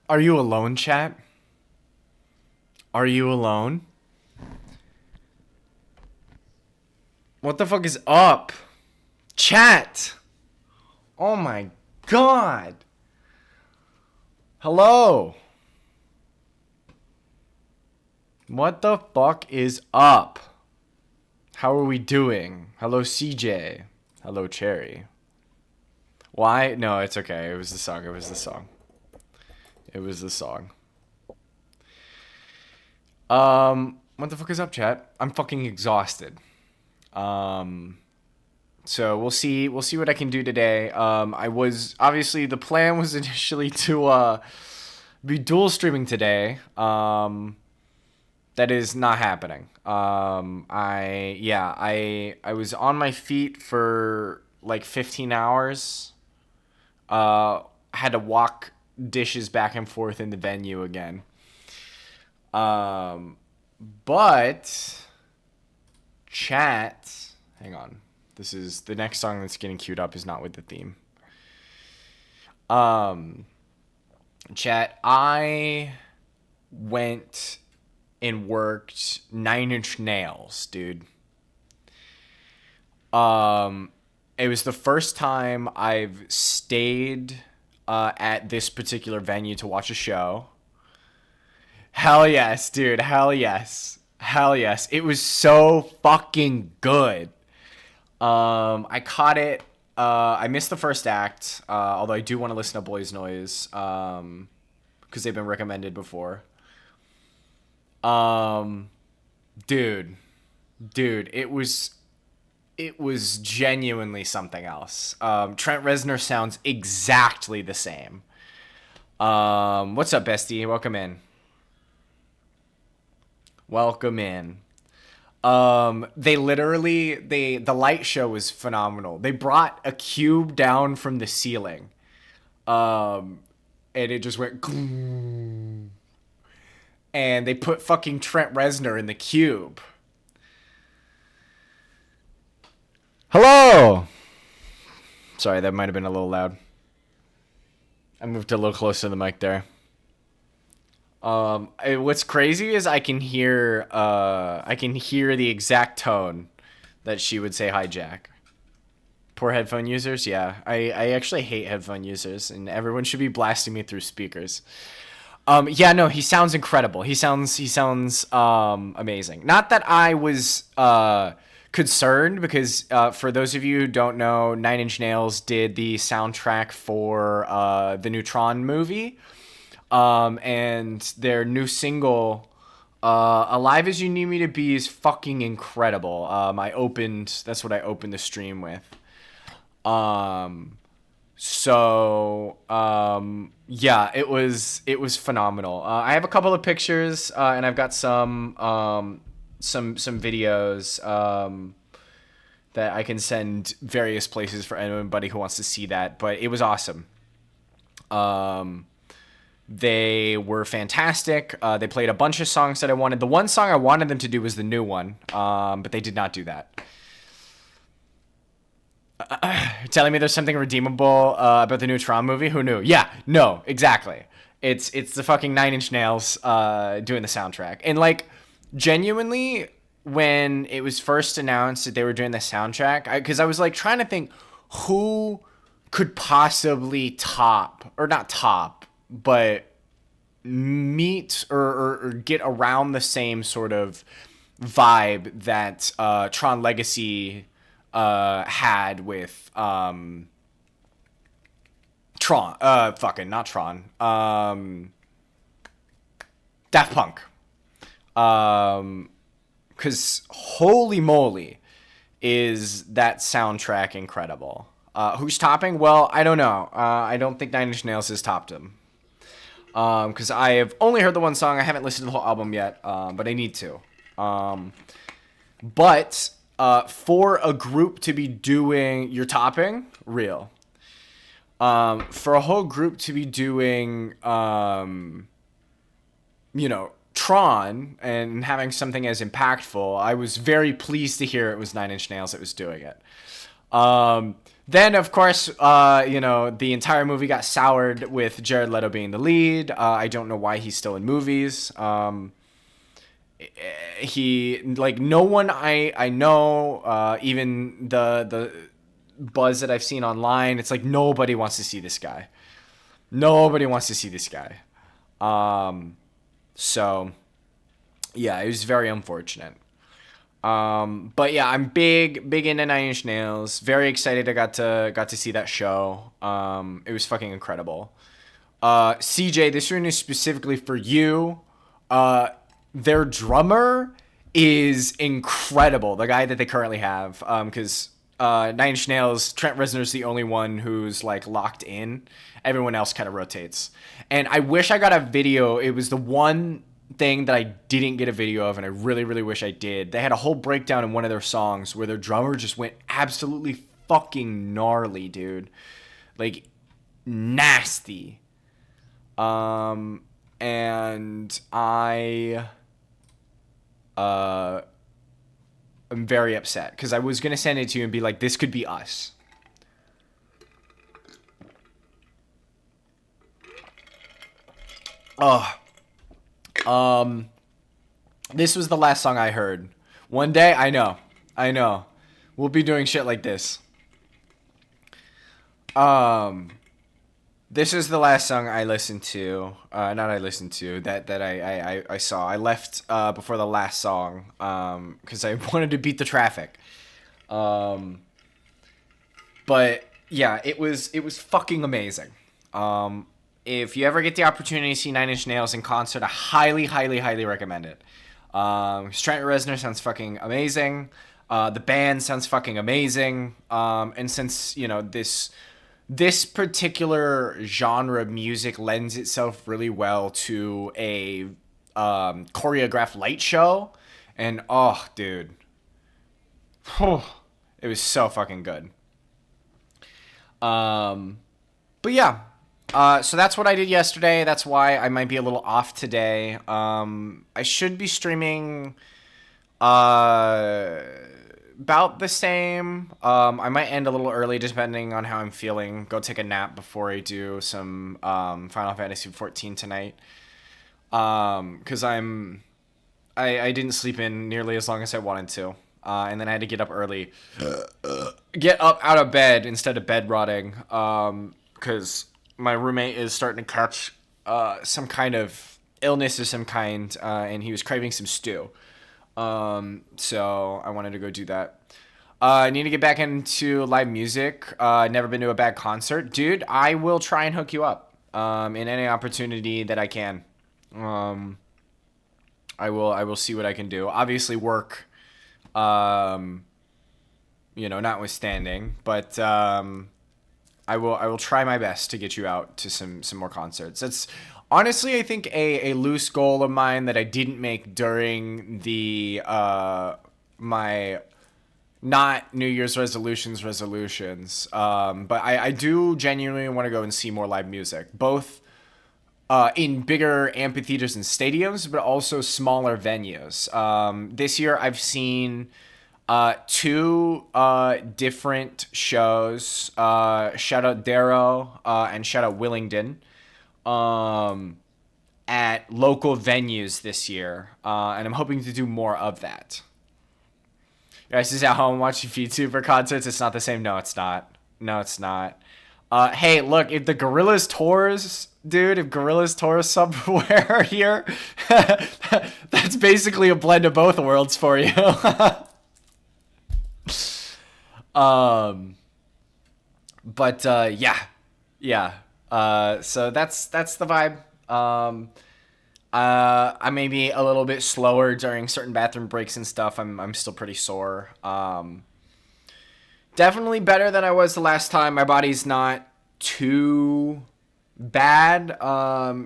Are you alone, chat? Are you alone? What the fuck is up? Chat! Oh my god! Hello! What the fuck is up? How are we doing? Hello, CJ. Hello, Cherry. Why? No, it's okay. It was the song. It was the song. It was the song. What the fuck is up, chat? I'm fucking exhausted. So we'll see what I can do today. I was obviously the plan was initially to be dual streaming today. That is not happening. I was on my feet for like 15 hours. Had to walk dishes back and forth in the venue again. But chat, hang on. This is the next song that's getting queued up is not with the theme. Chat, I went and worked 9 Inch Nails, dude. It was the first time I've stayed at this particular venue to watch a show. Hell yes, dude. Hell yes. Hell yes. It was so fucking good. I caught it. I missed the first act, although I do want to listen to Boys Noise because they've been recommended before. Um, dude, it was genuinely something else. Trent Reznor sounds exactly the same. What's up, bestie? Welcome in. Welcome in. The light show was phenomenal. They brought a cube down from the ceiling. And it just went and they put fucking Trent Reznor in the cube. Hello. Sorry, that might have been a little loud. I moved a little closer to the mic there. What's crazy is I can hear the exact tone that she would say hi, Jack. Poor headphone users, yeah. I actually hate headphone users, and everyone should be blasting me through speakers. Yeah, no, he sounds incredible. He sounds amazing. Not that I was concerned because for those of you who don't know, 9 Inch Nails did the soundtrack for the Neutron movie. And their new single, "Alive as You Need Me to Be," is fucking incredible. That's what I opened the stream with. Yeah, it was phenomenal. I have a couple of pictures, and I've got some videos that I can send various places for anybody who wants to see that. But it was awesome. They were fantastic. They played a bunch of songs that I wanted. The one song I wanted them to do was the new one, but they did not do that. Telling me there's something redeemable about the new Tron movie? Who knew? Yeah, no, exactly. It's the fucking 9 Inch Nails doing the soundtrack. And like, genuinely, when it was first announced that they were doing the soundtrack, because I was like trying to think who could possibly top, or not top, but meet or get around the same sort of vibe that Tron Legacy had with Tron, fucking not Tron, Daft Punk. Because holy moly, is that soundtrack incredible. Who's topping? Well, I don't know. I don't think 9 Inch Nails has topped him. Because I have only heard the one song. I haven't listened to the whole album yet, but I need to. But for a group to be doing your topping, real. For a whole group to be doing, Tron and having something as impactful, I was very pleased to hear it was 9 Inch Nails that was doing it. Then, of course, the entire movie got soured with Jared Leto being the lead. I don't know why he's still in movies. He like no one I know, even the buzz that I've seen online. It's like nobody wants to see this guy. Nobody wants to see this guy. So yeah, it was very unfortunate. But yeah, I'm big into Nine Inch Nails. Very excited I got to see that show. It was fucking incredible. CJ, this one is specifically for you. Their drummer is incredible. The guy that they currently have, because Nine Inch Nails, Trent Reznor's the only one who's like locked in. Everyone else kind of rotates. And I wish I got a video. It was the one thing that I didn't get a video of, and I really, really wish I did. They had a whole breakdown in one of their songs where their drummer just went absolutely fucking gnarly, dude. Like, nasty. And I'm very upset because I was gonna send it to you and be like, this could be us. Oh, this was the last song I heard. One day, I know, we'll be doing shit like this. Um, This is the last song I listened to. Not I listened to that I saw. I left before the last song because I wanted to beat the traffic. But yeah, it was fucking amazing. If you ever get the opportunity to see Nine Inch Nails in concert, I highly recommend it. Trent Reznor sounds fucking amazing. The band sounds fucking amazing. And since this particular genre of music lends itself really well to a choreographed light show, and oh, dude, it was so fucking good. But yeah, so that's what I did yesterday. That's why I might be a little off today. I should be streaming about the same. I might end a little early depending on how I'm feeling. Go take a nap before I do some Final Fantasy 14 tonight. Because I didn't sleep in nearly as long as I wanted to. And then I had to get up early. Get up out of bed instead of bed rotting. Because my roommate is starting to catch some kind of illness of some kind. And he was craving some stew. So I wanted to go do that. I need to get back into live music. Never been to a bad concert. Dude, I will try and hook you up in any opportunity that I can. I will see what I can do. Obviously work, notwithstanding, but I will try my best to get you out to some more concerts. That's honestly, I think a loose goal of mine that I didn't make during the my not New Year's resolutions. But I do genuinely want to go and see more live music, both in bigger amphitheaters and stadiums, but also smaller venues. This year I've seen two different shows. Shout out Darrow and shout out Willingdon. At local venues this year, and I'm hoping to do more of that. You guys, is at home watching VTuber concerts. It's not the same. No, it's not. No, it's not. Hey, look, if the Gorillaz tours, dude, if Gorillaz tours somewhere here, that's basically a blend of both worlds for you. But yeah. So that's the vibe. I may be a little bit slower during certain bathroom breaks and stuff. I'm still pretty sore. Definitely better than I was the last time. My body's not too bad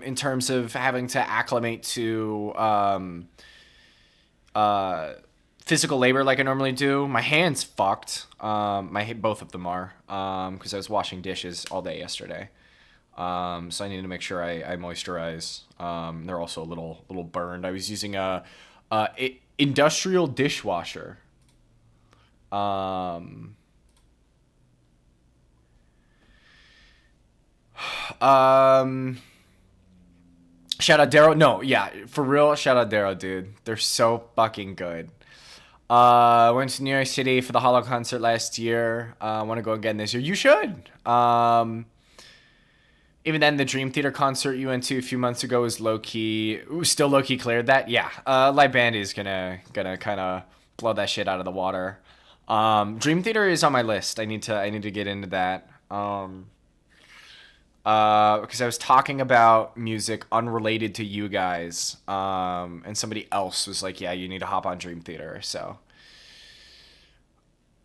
in terms of having to acclimate to physical labor like I normally do. My hands fucked. Both of them are because I was washing dishes all day yesterday. So I need to make sure I moisturize. They're also a little burned. I was using a industrial dishwasher. Shout out Darrow. No, yeah, for real. Shout out Darrow, dude. They're so fucking good. Went to New York City for the Hollow concert last year. I want to go again this year. You should. Even then, the Dream Theater concert you went to a few months ago was low key. Still low key cleared that. Yeah. Live band is gonna kind of blow that shit out of the water. Dream Theater is on my list. I need to get into that. Because I was talking about music unrelated to you guys, and somebody else was like, "Yeah, you need to hop on Dream Theater." So,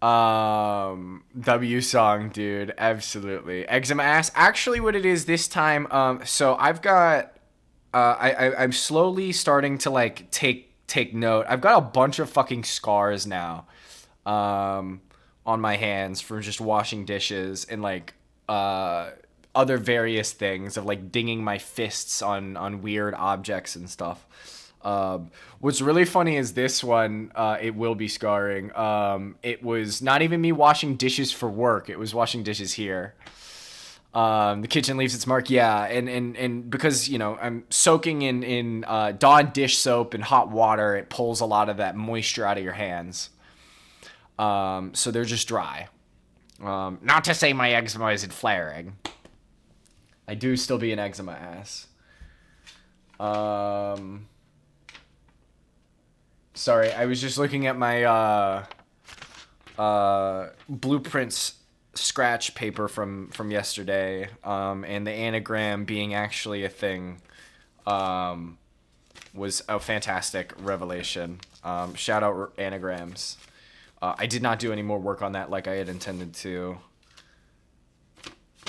W song, dude, absolutely. Eczema ass. Actually, what it is this time, so I've got, I'm slowly starting to like take note. I've got a bunch of fucking scars now, on my hands from just washing dishes and like, other various things of like dinging my fists on weird objects and stuff. What's really funny is this one, it will be scarring. It was not even me washing dishes for work. It was washing dishes here. The kitchen leaves its mark. Yeah. And because, you know, I'm soaking in Dawn dish soap and hot water, it pulls a lot of that moisture out of your hands. So they're just dry. Not to say my eczema isn't flaring. I do still be an eczema ass. Sorry, I was just looking at my blueprints scratch paper from yesterday, and the anagram being actually a thing was a fantastic revelation. Shout out anagrams. I did not do any more work on that like I had intended to.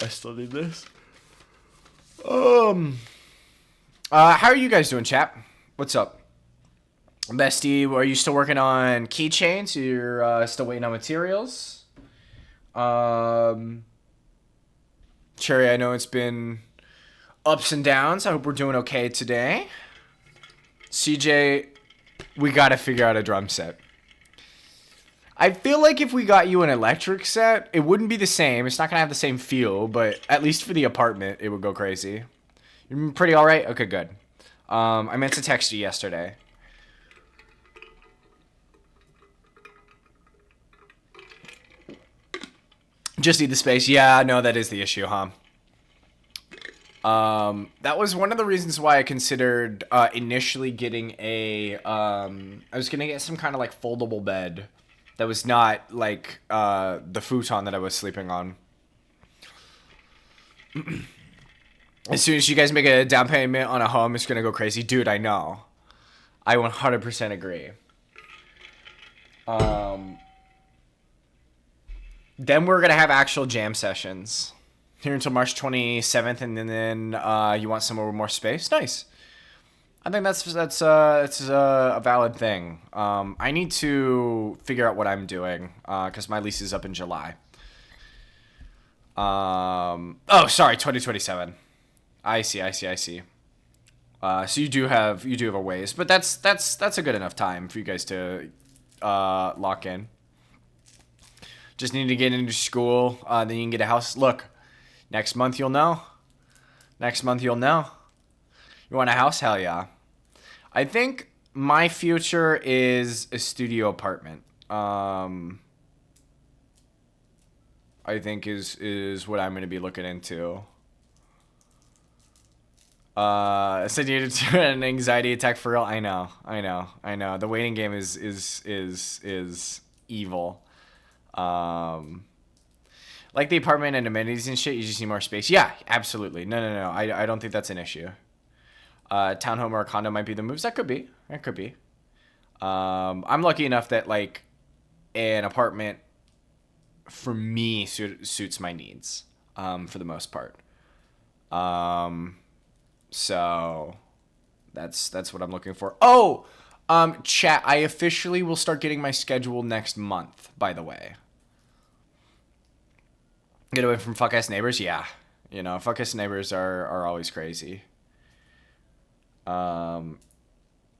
I still need this. How are you guys doing, chap? What's up? Bestie, are you still working on keychains? You're still waiting on materials? Cherry, I know it's been ups and downs. I hope we're doing okay today. CJ, we gotta figure out a drum set. I feel like if we got you an electric set, it wouldn't be the same. It's not going to have the same feel, but at least for the apartment, it would go crazy. You're pretty all right? Okay, good. I meant to text you yesterday. Just need the space. Yeah, no, that is the issue, huh? That was one of the reasons why I considered initially getting I was going to get some kind of like foldable bed. That was not like the futon that I was sleeping on. As soon as you guys make a down payment on a home, it's going to go crazy. Dude, I know. I 100% agree. Then we're going to have actual jam sessions. Here until March 27th, and then you want some more space? Nice. I think that's a valid thing. I need to figure out what I'm doing because my lease is up in July. Oh, sorry, 2027. I see. So you do have a ways, but that's a good enough time for you guys to lock in. Just need to get into school, then you can get a house. Look, next month you'll know. You want a house? Hell yeah. I think my future is a studio apartment. I think is what I'm going to be looking into. Said you had an anxiety attack for real. I know. The waiting game is evil. Like the apartment and amenities and shit, you just need more space. Yeah, absolutely. No. I don't think that's an issue. Townhome or a condo might be the moves. That could be. I'm lucky enough that like an apartment for me suits my needs, for the most part. So that's what I'm looking for. Oh, chat, I officially will start getting my schedule next month, by the way. Get away from fuck ass neighbors? Yeah. You know, fuck ass neighbors are always crazy.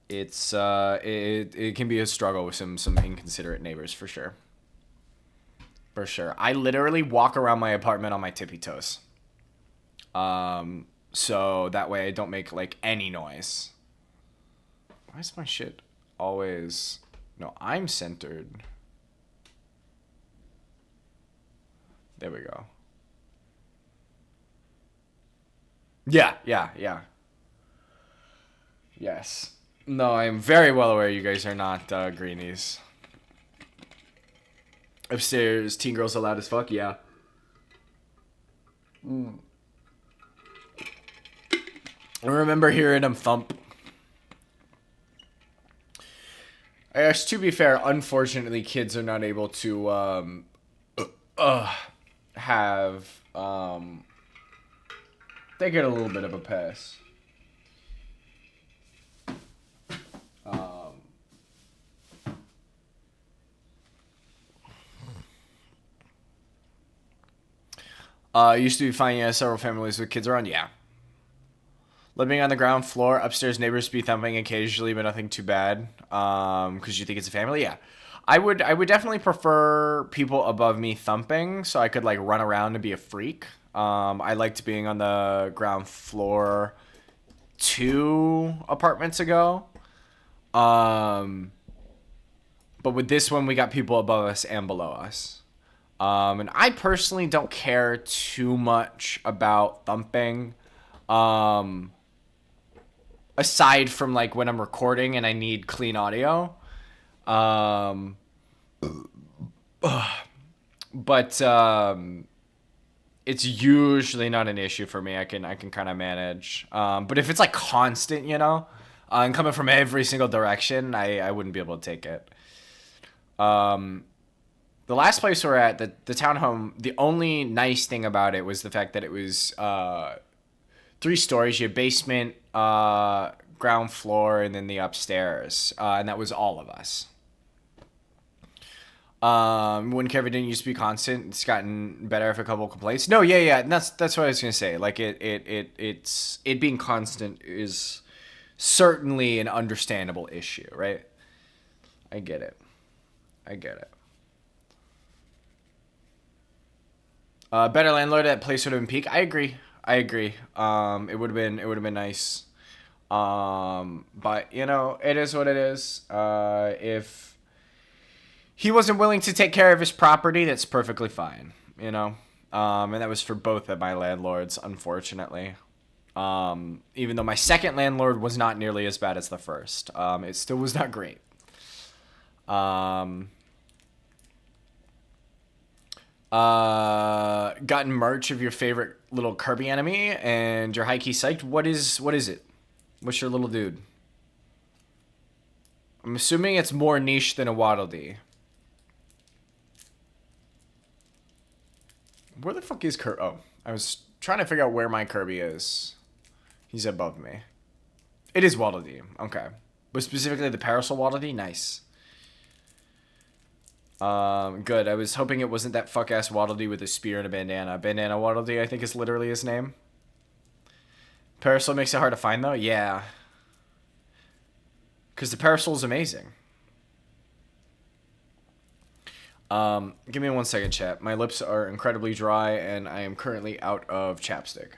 It can be a struggle with some inconsiderate neighbors for sure. I literally walk around my apartment on my tippy toes. So that way I don't make like any noise. Why is my shit always... No, I'm centered. There we go. Yeah. Yes. No, I am very well aware you guys are not greenies. Upstairs, teen girls are loud as fuck, yeah. I remember hearing them thump. I guess, to be fair, unfortunately, kids are not able to have... they get a little bit of a pass. Used to be fine, yeah, several families with kids around, yeah. Living on the ground floor, upstairs neighbors be thumping occasionally, but nothing too bad. Because you think it's a family, yeah. I would definitely prefer people above me thumping, so I could like run around and be a freak. I liked being on the ground floor 2 apartments ago. But with this one, we got people above us and below us. And I personally don't care too much about thumping. Aside from like when I'm recording and I need clean audio. But it's usually not an issue for me. I can kind of manage. But if it's like constant, you know, and coming from every single direction, I wouldn't be able to take it. The last place we're at, the townhome, the only nice thing about it was the fact that it was 3 stories. You had basement, ground floor, and then the upstairs. And that was all of us. When Kevin didn't used to be constant, it's gotten better for a couple of complaints. No, yeah. And that's what I was gonna say. Like it being constant is certainly an understandable issue, right? I get it. Better landlord at place would have been peak. I agree. It would have been nice. But you know, it is what it is. If he wasn't willing to take care of his property, that's perfectly fine. You know, and that was for both of my landlords, unfortunately. Even though my second landlord was not nearly as bad as the first, it still was not great. Gotten merch of your favorite little Kirby enemy, and you're high key psyched. What is it? What's your little dude? I'm assuming it's more niche than a Waddle Dee. Where the fuck is Kirby? Oh, I was trying to figure out where my Kirby is. He's above me. It is Waddle Dee. Okay. But specifically the Parasol Waddle Dee? Nice. Good. I was hoping it wasn't that fuck-ass Waddle Dee with a spear and a bandana. Bandana Waddle Dee, I think, is literally his name. Parasol makes it hard to find, though? Yeah. Because the Parasol's amazing. Give me 1 second, chat. My lips are incredibly dry, and I am currently out of chapstick.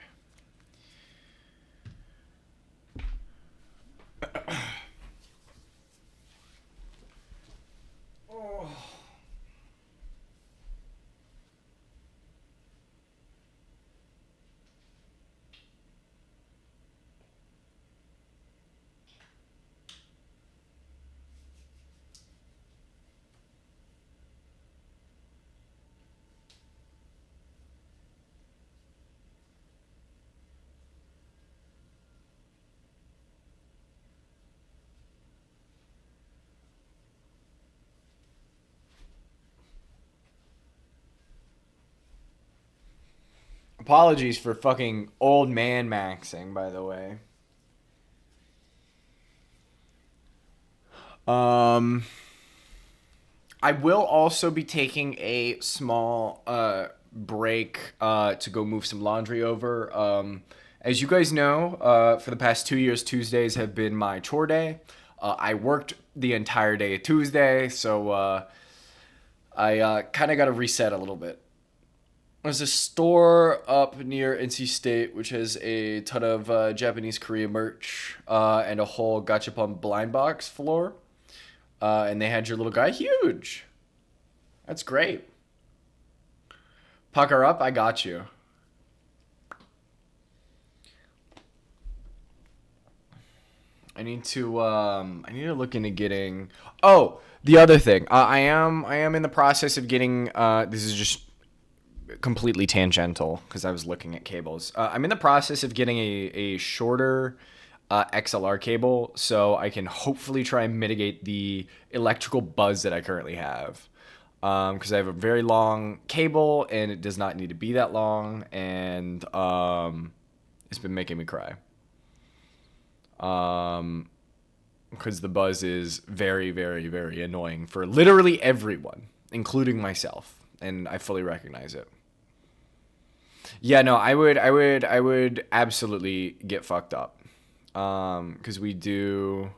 Apologies for fucking old man maxing, by the way. I will also be taking a small break to go move some laundry over. As you guys know, for the past 2 years, Tuesdays have been my chore day. I worked the entire day of Tuesday, so I kind of got to reset a little bit. There's a store up near NC State which has a ton of Japanese Korea merch and a whole gachapon blind box floor. And they had your little guy huge. That's great. Pucker up, I got you. I need to look into getting. Oh, the other thing. I am in the process of getting. This is just completely tangential because I was looking at cables. I'm in the process of getting a shorter XLR cable so I can hopefully try and mitigate the electrical buzz that I currently have. Because I have a very long cable and it does not need to be that long, and it's been making me cry. Because the buzz is very, very, very annoying for literally everyone, including myself, and I fully recognize it. Yeah, no, I would absolutely get fucked up. Because we do,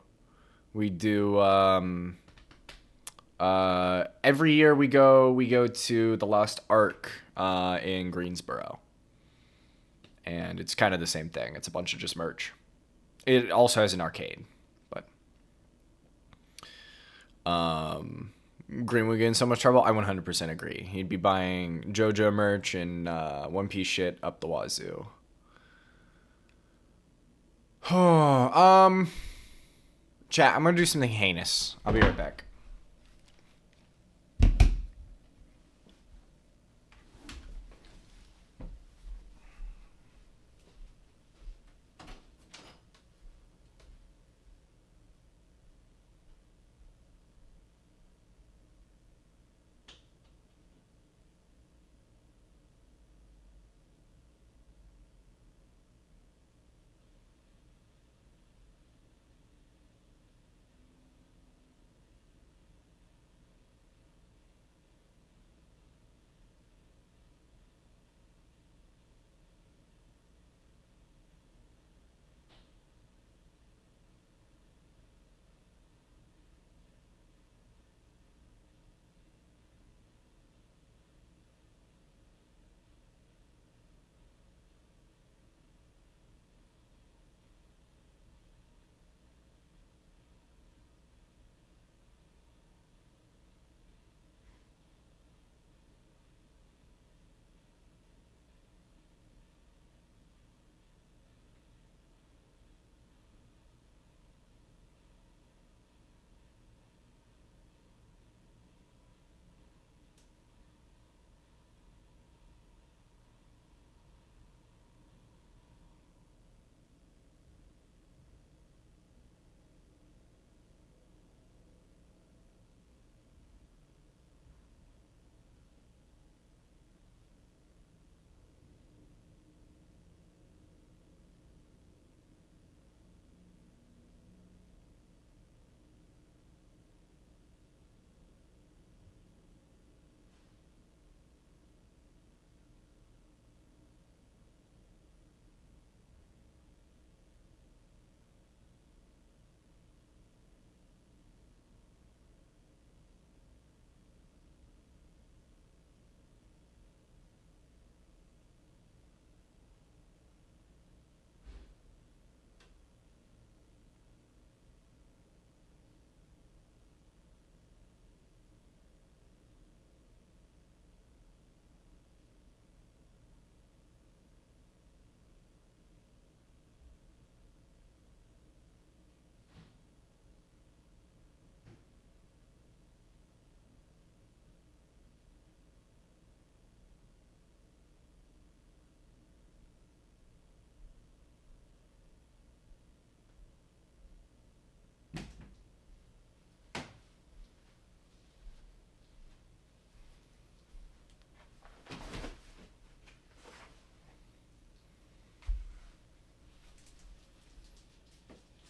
every year we go to the Lost Ark, in Greensboro, and it's kind of the same thing. It's a bunch of just merch. It also has an arcade, but Green would get in so much trouble. I 100% agree. He'd be buying JoJo merch and One Piece shit up the wazoo. Chat, I'm gonna do something heinous. I'll be right back.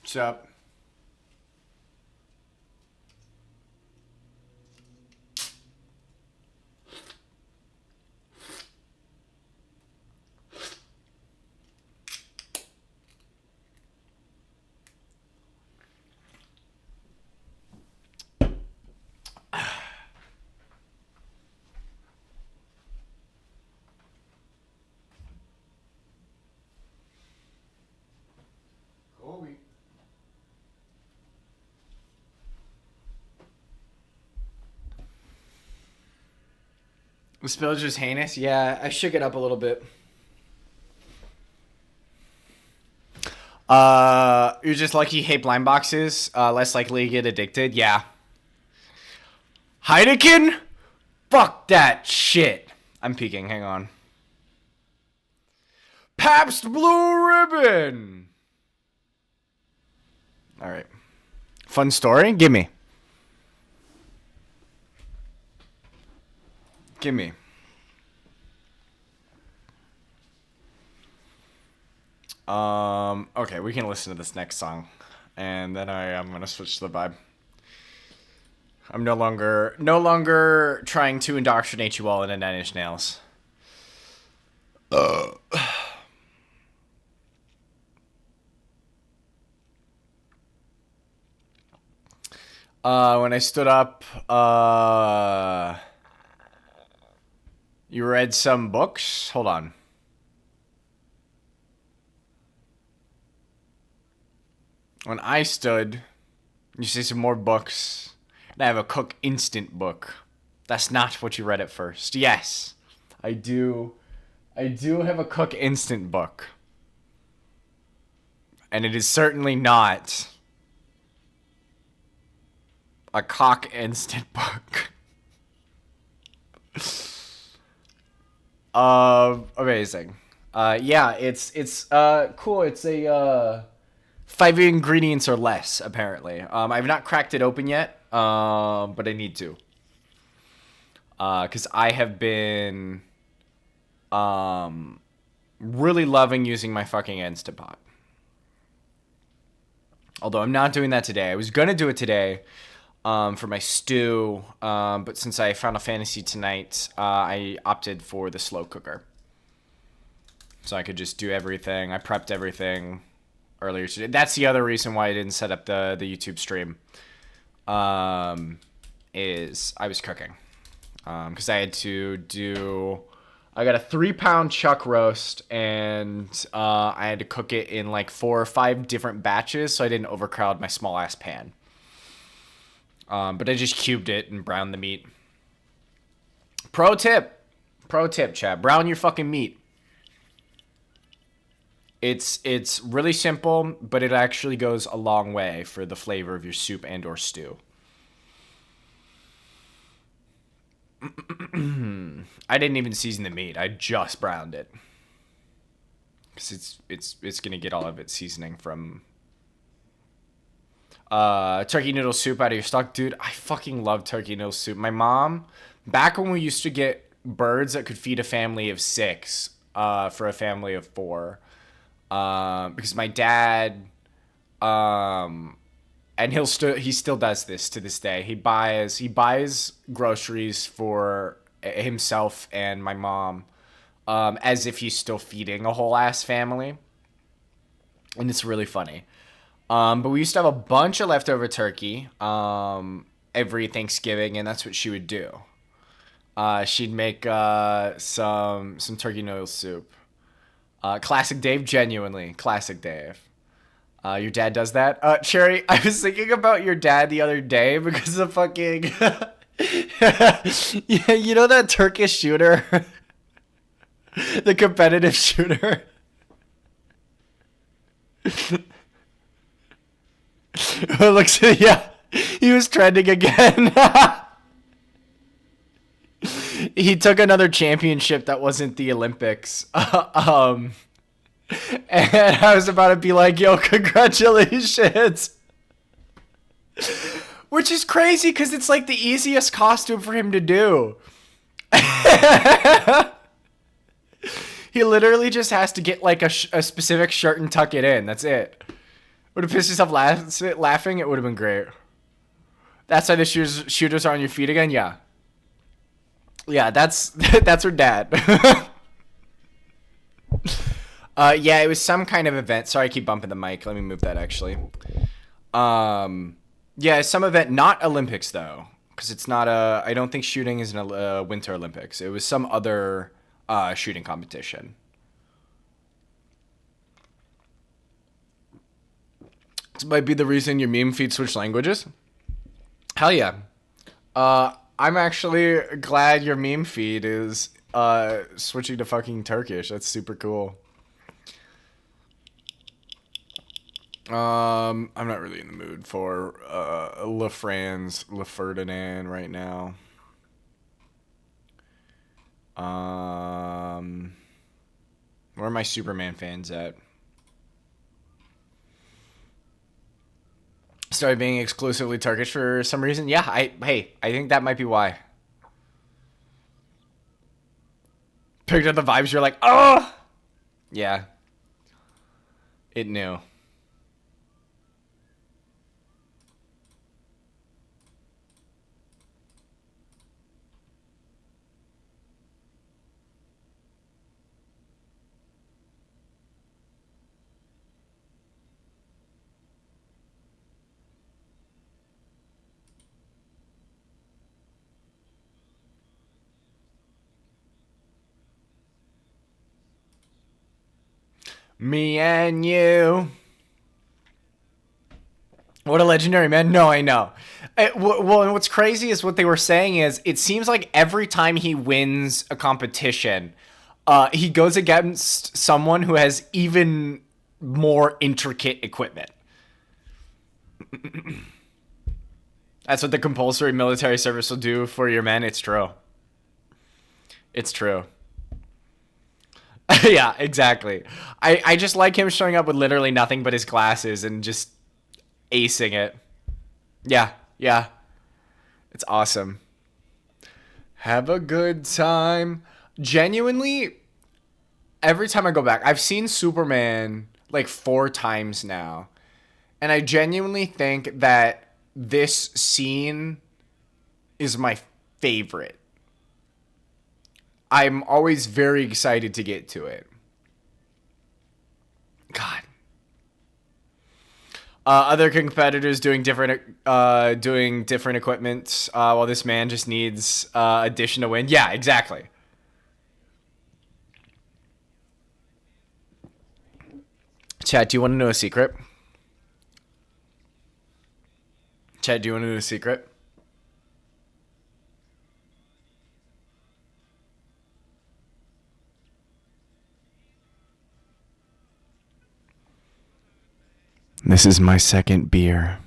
What's up? Spillage is heinous. Yeah, I shook it up a little bit. You're just lucky you hate blind boxes. Less likely to get addicted. Yeah. Heineken? Fuck that shit. I'm peeking. Hang on. Pabst Blue Ribbon. All right. Fun story? Give me. Okay, we can listen to this next song. And then I'm going to switch to the vibe. I'm no longer trying to indoctrinate you all into Nine Inch Nails. When I stood up, you read some books? Hold on. When I stood, you say some more books, and I have a Cook Instant book. That's not what you read at first. Yes, I do. I do have a Cook Instant book. And it is certainly not a Cock Instant book. Amazing. Yeah, it's cool. It's a 5 ingredients or less, apparently. I've not cracked it open yet, but I need to. Because I have been really loving using my fucking Instant Pot. Although I'm not doing that today. I was going to do it today for my stew, but since I found a fantasy tonight, I opted for the slow cooker. So I could just do everything. I prepped everything earlier today. That's the other reason why I didn't set up the YouTube stream. Is I was cooking. Because I had to do... I got a 3-pound chuck roast, and I had to cook it in like 4 or 5 different batches, so I didn't overcrowd my small-ass pan. But I just cubed it and browned the meat. Pro tip, chat. Brown your fucking meat. It's really simple, but it actually goes a long way for the flavor of your soup and or stew. I didn't even season the meat. I just browned it. Because it's going to get all of its seasoning from turkey noodle soup out of your stock. Dude, I fucking love turkey noodle soup. My mom, back when we used to get birds that could feed a family of 6 for a family of 4, because my dad, and he still does this to this day. He buys groceries for himself and my mom, as if he's still feeding a whole ass family, and it's really funny. But we used to have a bunch of leftover turkey every Thanksgiving, and that's what she would do. She'd make some turkey noodle soup. Classic Dave, genuinely classic Dave. Your dad does that? Cherry, I was thinking about your dad the other day because of fucking... yeah, you know that Turkish shooter? The competitive shooter? Looks, yeah, he was trending again. He took another championship that wasn't the Olympics. And I was about to be like, yo, congratulations. Which is crazy because it's like the easiest costume for him to do. He literally just has to get like a specific shirt and tuck it in. That's it. Would have pissed yourself laughing? It would have been great. That's why the shooters are on your feet again? Yeah. Yeah, that's her dad. Yeah, it was some kind of event. Sorry, I keep bumping the mic. Let me move that, actually. Yeah, some event. Not Olympics, though. Because it's not a... I don't think shooting is in a Winter Olympics. It was some other shooting competition. This might be the reason your meme feed switched languages. Hell yeah. I'm actually glad your meme feed is switching to fucking Turkish. That's super cool. I'm not really in the mood for Le Franz, Le Ferdinand right now. Where are my Superman fans at? Started being exclusively Turkish for some reason. Yeah, I think that might be why. Picked up the vibes. You're like, oh, yeah. It knew. Me and you. What a legendary man. No, I know. Well, and what's crazy is what they were saying is it seems like every time he wins a competition, he goes against someone who has even more intricate equipment. That's what the compulsory military service will do for your men. It's true. It's true. Yeah, exactly. I just like him showing up with literally nothing but his glasses and just acing it. Yeah, yeah. It's awesome. Have a good time. Genuinely, every time I go back, I've seen Superman like 4 times now. And I genuinely think that this scene is my favorite. I'm always very excited to get to it. God. Other competitors doing different equipment while this man just needs addition to win. Yeah, exactly. Chat, do you want to know a secret? Chat, do you want to know a secret? This is my second beer.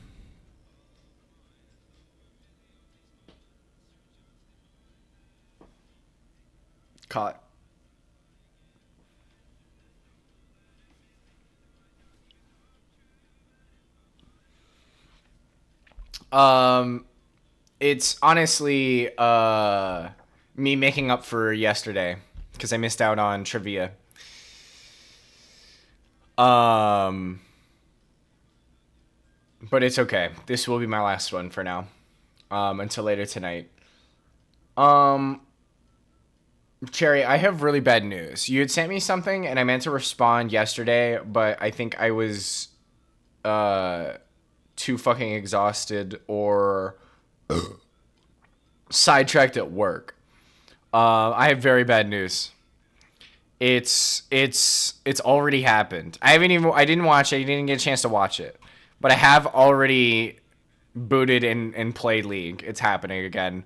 Caught. It's honestly me making up for yesterday because I missed out on trivia. But it's okay. This will be my last one for now. Until later tonight. Um, Cherry, I have really bad news. You had sent me something and I meant to respond yesterday, but I think I was too fucking exhausted or sidetracked at work. I have very bad news. It's already happened. I didn't watch it. I didn't get a chance to watch it. But I have already booted and played League. It's happening again.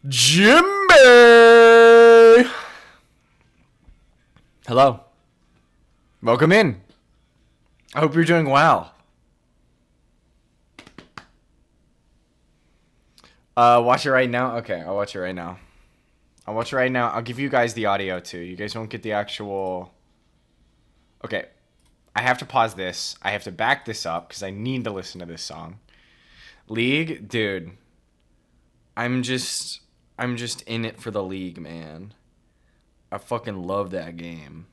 Jimmy! Hello. Welcome in. I hope you're doing well. Watch it right now? Okay, I'll watch it right now. I'll watch it right now. I'll give you guys the audio too. You guys won't get the actual... Okay. I have to pause this. I have to back this up because I need to listen to this song. League? Dude. I'm just in it for the League, man. I fucking love that game.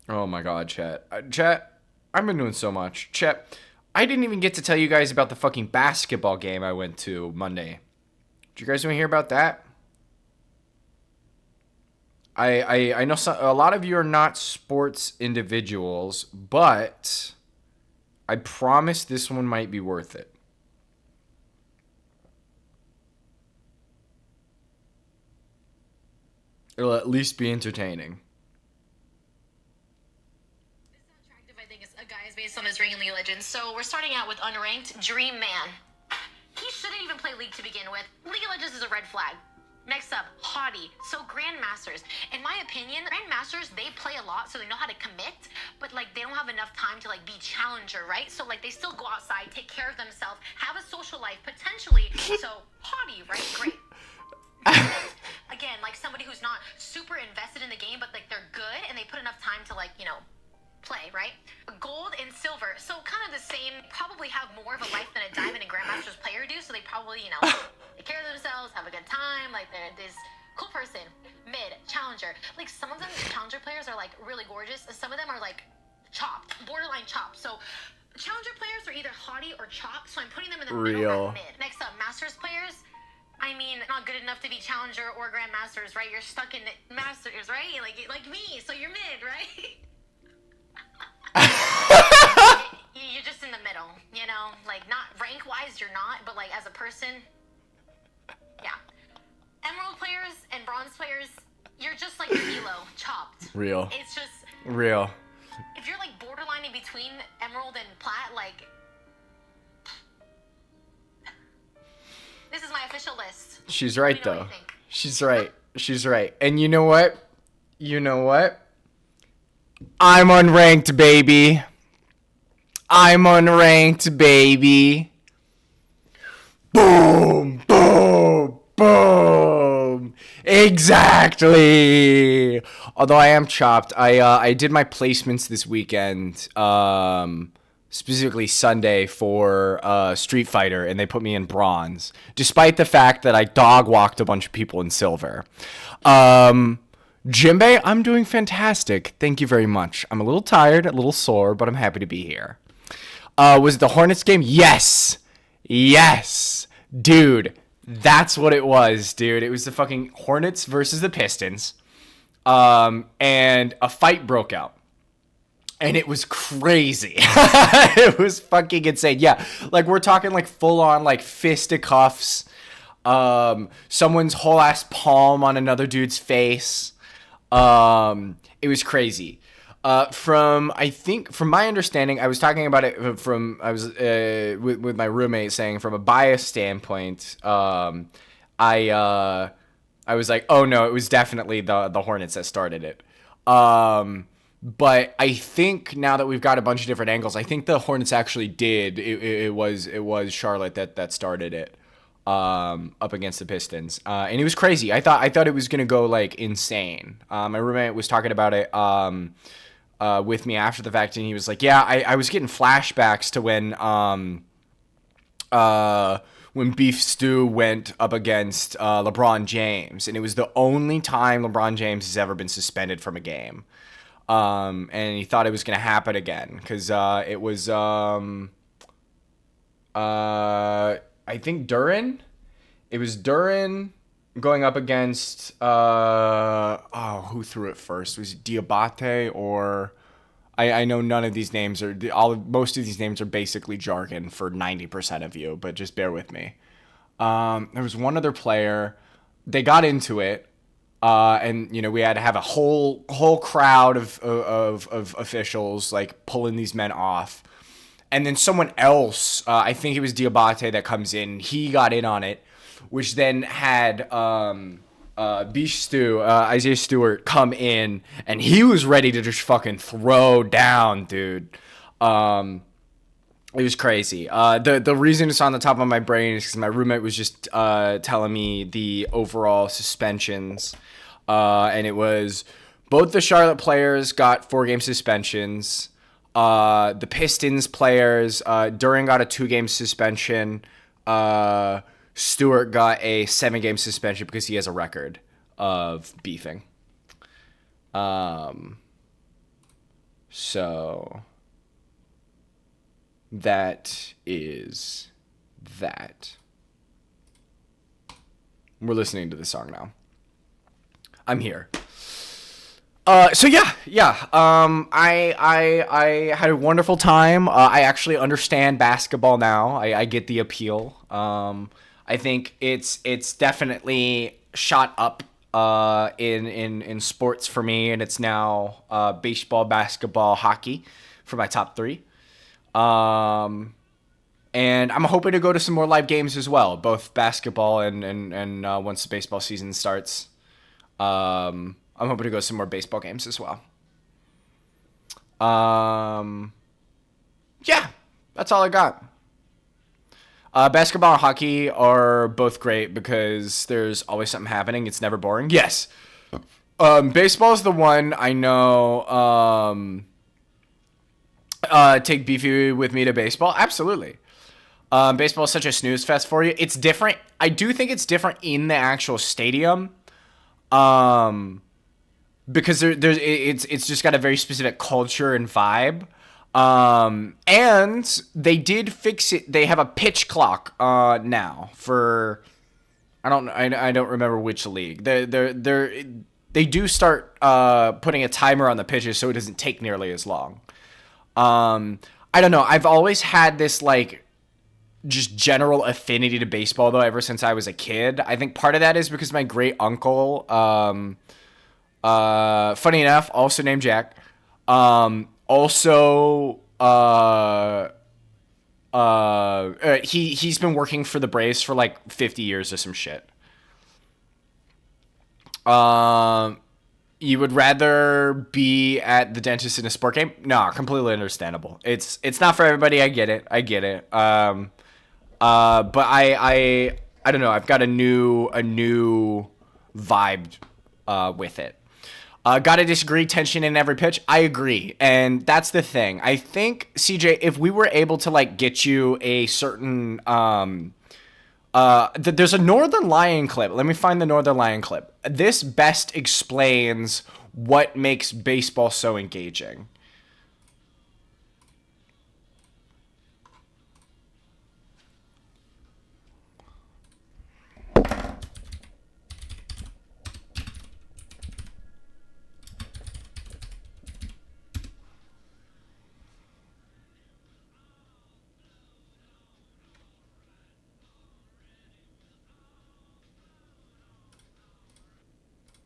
Oh my god, chat. Chat, I've been doing so much. Chat, I didn't even get to tell you guys about the fucking basketball game I went to Monday. Did you guys want to hear about that? I know a lot of you are not sports individuals, but I promise this one might be worth it. It'll at least be entertaining. guys based on his rank in League of Legends. So we're starting out with unranked Dream Man. He shouldn't even play League to begin with. League of Legends is a red flag. Next up, Haughty. So Grandmasters. In my opinion, Grandmasters, they play a lot, so they know how to commit, but like they don't have enough time to like be challenger, right? So like they still go outside, take care of themselves, have a social life, potentially. So Haughty, right? Great. Again, like somebody who's not super invested in the game, but like they're good and they put enough time to like, play, right? Gold and silver. So kind of the same, probably have more of a life than a diamond and Grandmasters player do, so they probably, take care of themselves, have a good time, like they're this cool person. Mid, challenger. Like some of them challenger players are like really gorgeous, and some of them are like chopped, borderline chopped. So challenger players are either haughty or chopped, so I'm putting them in the middle or mid. Next up, masters players. I mean, not good enough to be challenger or grandmasters, right? You're stuck in masters, right? Like me, so you're mid, right? You're just in the middle, like not rank wise you're not, but like as a person, yeah. Emerald players and bronze players, you're just like your elo, chopped. Real. It's just real. If you're like borderline in between emerald and plat, like this is my official list. She's right though. She's right. She's right. And you know what? I'm unranked, baby. I'm unranked, baby. Boom, boom, boom. Exactly. Although I am chopped. I did my placements this weekend, specifically Sunday for Street Fighter, and they put me in bronze, despite the fact that I dog walked a bunch of people in silver. Jimbei, I'm doing fantastic. Thank you very much. I'm a little tired, a little sore, but I'm happy to be here. Was it the Hornets game? Yes. Yes. Dude, that's what it was, dude. It was the fucking Hornets versus the Pistons. And a fight broke out. And it was crazy. It was fucking insane. Yeah, like we're talking like full on like fisticuffs. Someone's whole ass palm on another dude's face. It was crazy. From my understanding, I was talking about it with my roommate saying from a bias standpoint, I was like, oh no, it was definitely the Hornets that started it. But I think now that we've got a bunch of different angles, I think the Hornets actually did. It was Charlotte that started it. Up against the Pistons, and it was crazy. I thought it was gonna go like insane. My roommate was talking about it with me after the fact, and he was like, "Yeah, I was getting flashbacks to when Beef Stew went up against LeBron James, and it was the only time LeBron James has ever been suspended from a game, and he thought it was gonna happen again because it was I think Duran. It was Duran going up against who threw it first? Was it Diabate or I know none of these names are most of these names are basically jargon for 90% of you, but just bear with me. There was one other player. They got into it, and we had to have a whole crowd of officials like pulling these men off. And then someone else, I think it was Diabate that comes in. He got in on it, which then had Beef Stew, Isaiah Stewart, come in, and he was ready to just fucking throw down, dude. It was crazy. The reason it's on the top of my brain is because my roommate was just telling me the overall suspensions, and it was both the Charlotte players got 4-game suspensions. The Pistons players, Duran got a 2-game suspension. Stewart got a 7-game suspension because he has a record of beefing. So that is that. We're listening to the song now. I'm here. So yeah. I had a wonderful time. I actually understand basketball now. I get the appeal. I think it's definitely shot up in sports for me, and it's now baseball, basketball, hockey for my top three. And I'm hoping to go to some more live games as well, both basketball and once the baseball season starts. I'm hoping to go to some more baseball games as well. Yeah, that's all I got. Basketball and hockey are both great because there's always something happening. It's never boring. Yes. Baseball is the one I know. Take Beefy with me to baseball. Absolutely. Baseball is such a snooze fest for you. It's different. I do think it's different in the actual stadium. Because it's just got a very specific culture and vibe. And they did fix it. They have a pitch clock now for I don't remember which league. They do start putting a timer on the pitches so it doesn't take nearly as long. I don't know. I've always had this like just general affinity to baseball though ever since I was a kid. I think part of that is because my great uncle funny enough, also named Jack. He's been working for the Braves for like 50 years or some shit. You would rather be at the dentist in a sport game? No, completely understandable. It's not for everybody. I get it. But I don't know. I've got a new vibe with it. Gotta disagree, tension in every pitch. I agree. And that's the thing. I think, CJ, if we were able to like get you a certain there's a Northern Lion clip. Let me find the Northern Lion clip. This best explains what makes baseball so engaging.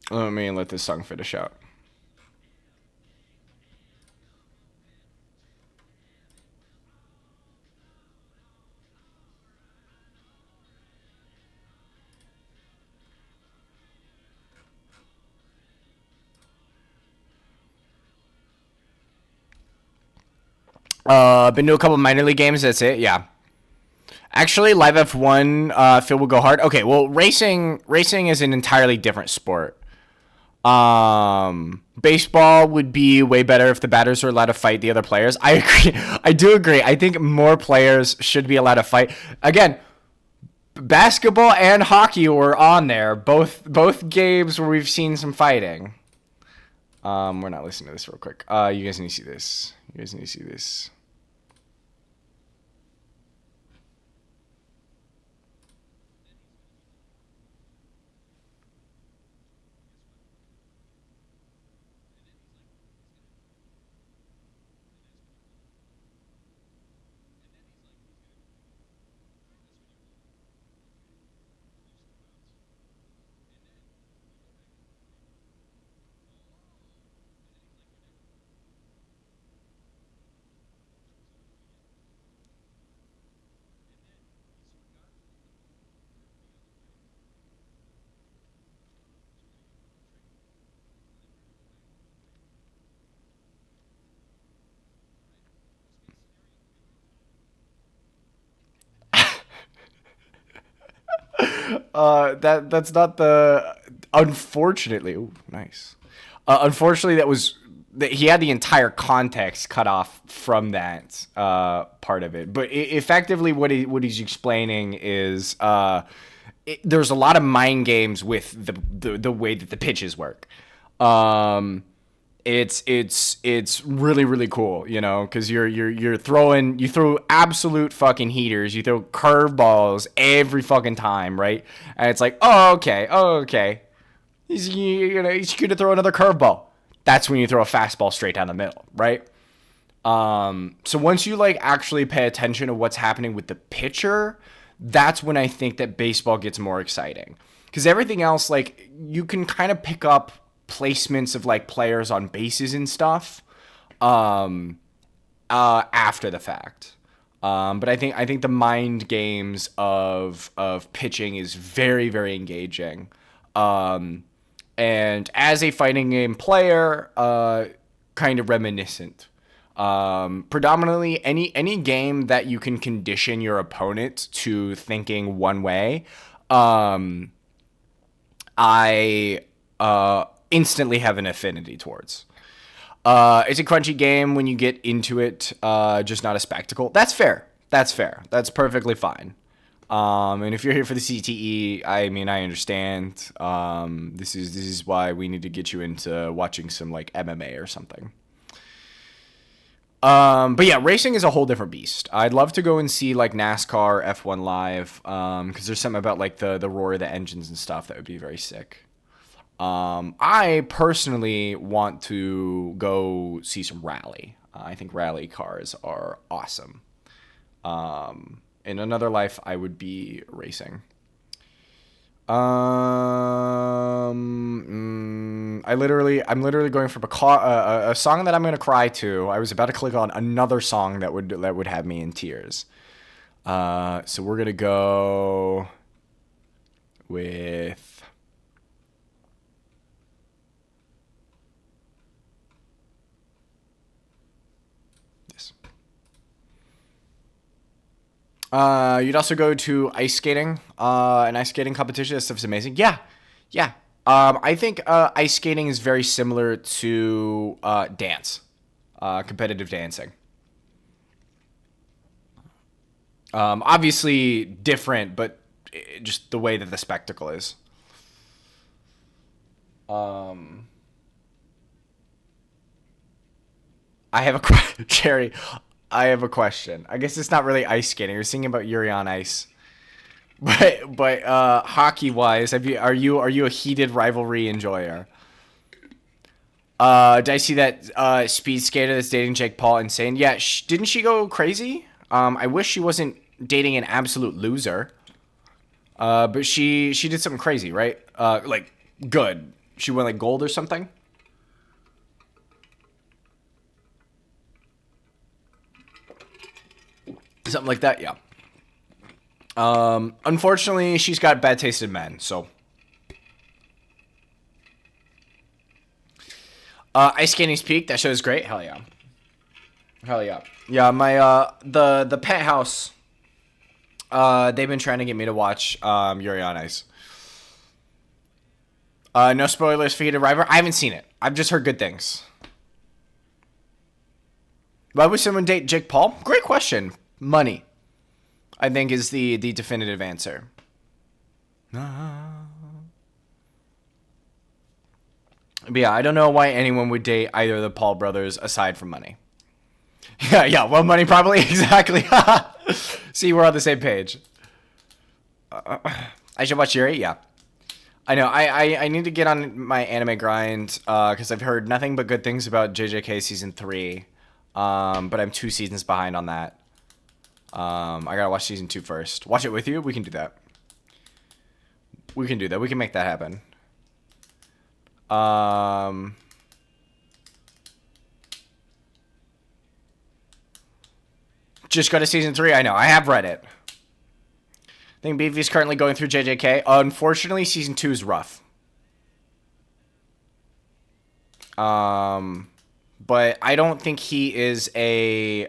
Let me let this song finish out. Been to a couple minor league games. That's it. Yeah. Actually, live F1, Phil will go hard. Okay, well, racing is an entirely different sport. Baseball would be way better if the batters were allowed to fight the other players. I agree. I do agree. I think more players should be allowed to fight. Again, basketball and hockey were on there. Both games where we've seen some fighting. We're not listening to this real quick. You guys need to see this. That's not the. Unfortunately, ooh, nice. Unfortunately, that he had the entire context cut off from that part of it. But effectively, what he's explaining is there's a lot of mind games with the way that the pitches work. It's really really cool, you know, because you throw absolute fucking heaters, you throw curveballs every fucking time, right? And it's like, oh okay, he's gonna throw another curveball. That's when you throw a fastball straight down the middle, right? So once you like actually pay attention to what's happening with the pitcher, that's when I think that baseball gets more exciting. because everything else, like, you can kind of pick up placements of like players on bases and stuff after the fact. But I think the mind games of pitching is very, very engaging. And as a fighting game player, kind of reminiscent. Predominantly, any game that you can condition your opponent to thinking one way, I instantly have an affinity towards. It's a crunchy game when you get into it, just not a spectacle. That's fair. That's fair. That's perfectly fine. And if you're here for the CTE, I mean, I understand. This is why we need to get you into watching some like MMA or something. But yeah, racing is a whole different beast. I'd love to go and see like NASCAR F1 live, because there's something about like the roar of the engines and stuff that would be very sick. I personally want to go see some rally. I think rally cars are awesome. In another life, I would be racing. I'm literally going from a song that I'm gonna cry to. I was about to click on another song that would have me in tears. So we're gonna go with this. You'd also go to ice skating, an ice skating competition. That stuff's amazing. Yeah, yeah. I think ice skating is very similar to dance, competitive dancing. Obviously different, but just the way that the spectacle is. I have a Jerry. I have a question. I guess it's not really ice skating. You're singing about Yuri on Ice. But hockey wise, are you a heated rivalry enjoyer? Did I see that speed skater that's dating Jake Paul insane? Yeah, didn't she go crazy? I wish she wasn't dating an absolute loser. But she did something crazy, right? Like good. She went like gold or something. Something like that, yeah. Unfortunately, she's got bad taste in men, so. Ice Skating's Peak, that show is great. Hell yeah. Hell yeah. Yeah, my, the pet house, they've been trying to get me to watch, Yuri on Ice. No spoilers for Heated Rivalry. I haven't seen it. I've just heard good things. Why would someone date Jake Paul? Great question. Money, I think, is the definitive answer. But yeah, I don't know why anyone would date either of the Paul brothers aside from money. Yeah, well, money probably, exactly. See, we're on the same page. I should watch Yuri, yeah. I know, I need to get on my anime grind, because I've heard nothing but good things about JJK Season 3, but I'm 2 seasons behind on that. I gotta watch Season 2 first. Watch it with you? We can do that. We can do that. We can make that happen. Just go to Season 3. I know. I have read it. I think Beefy's currently going through JJK. Unfortunately, Season 2 is rough. But I don't think he is a,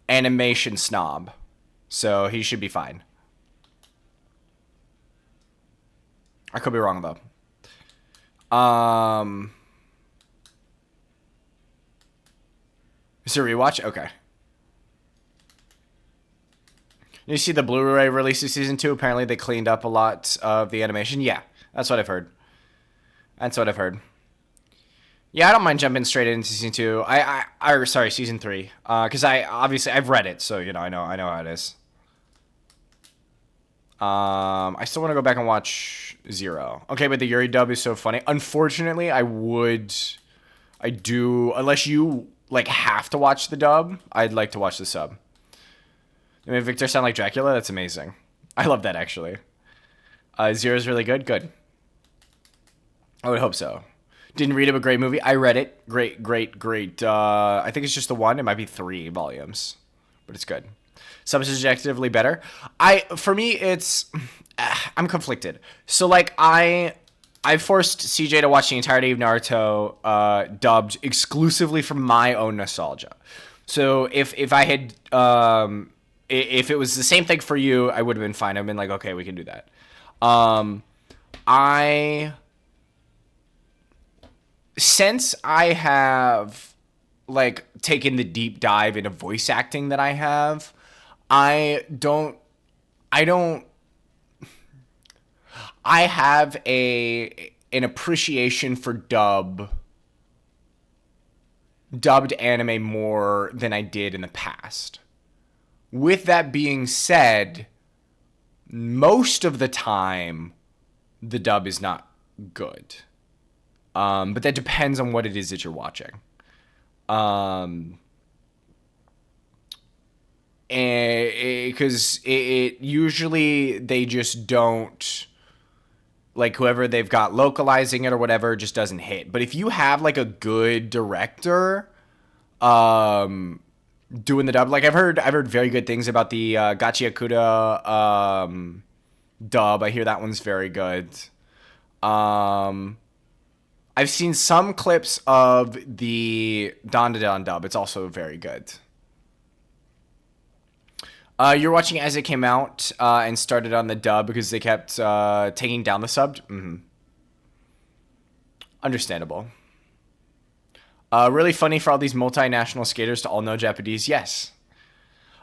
animation snob. So he should be fine. I could be wrong, though. Is it a rewatch? Okay. You see the Blu-ray release of Season 2? Apparently they cleaned up a lot of the animation. Yeah, that's what I've heard. That's what I've heard. Yeah, I don't mind jumping straight into Season 2. Sorry, Season 3. Because I've read it, so, I know how it is. I still want to go back and watch Zero. Okay, but the Yuri dub is so funny. Unfortunately, unless you, like, have to watch the dub, I'd like to watch the sub. I mean, Victor sound like Dracula? That's amazing. I love that, actually. Zero's really good. Good. I would hope so. Didn't read it, but great movie. I read it. Great, great, great. I think it's just the one. It might be 3 volumes, but it's good. Subjectively better. For me, it's I'm conflicted. So like I forced CJ to watch the entirety of Naruto dubbed exclusively for my own nostalgia. So if I had if it was the same thing for you, I would have been fine. I've been like, okay, we can do that. Since I have like taken the deep dive into voice acting that I have, I have an appreciation for dubbed anime more than I did in the past. With that being said, most of the time the dub is not good. But that depends on what it is that you're watching. And because it usually they just don't, like, whoever they've got localizing it or whatever just doesn't hit. But if you have like a good director doing the dub, like I've heard very good things about the Gachiakuda dub. I hear that one's very good. I've seen some clips of the Dandadan dub. It's also very good. You're watching as it came out and started on the dub because they kept taking down the subbed? Mm-hmm. Understandable. Really funny for all these multinational skaters to all know Japanese. Yes.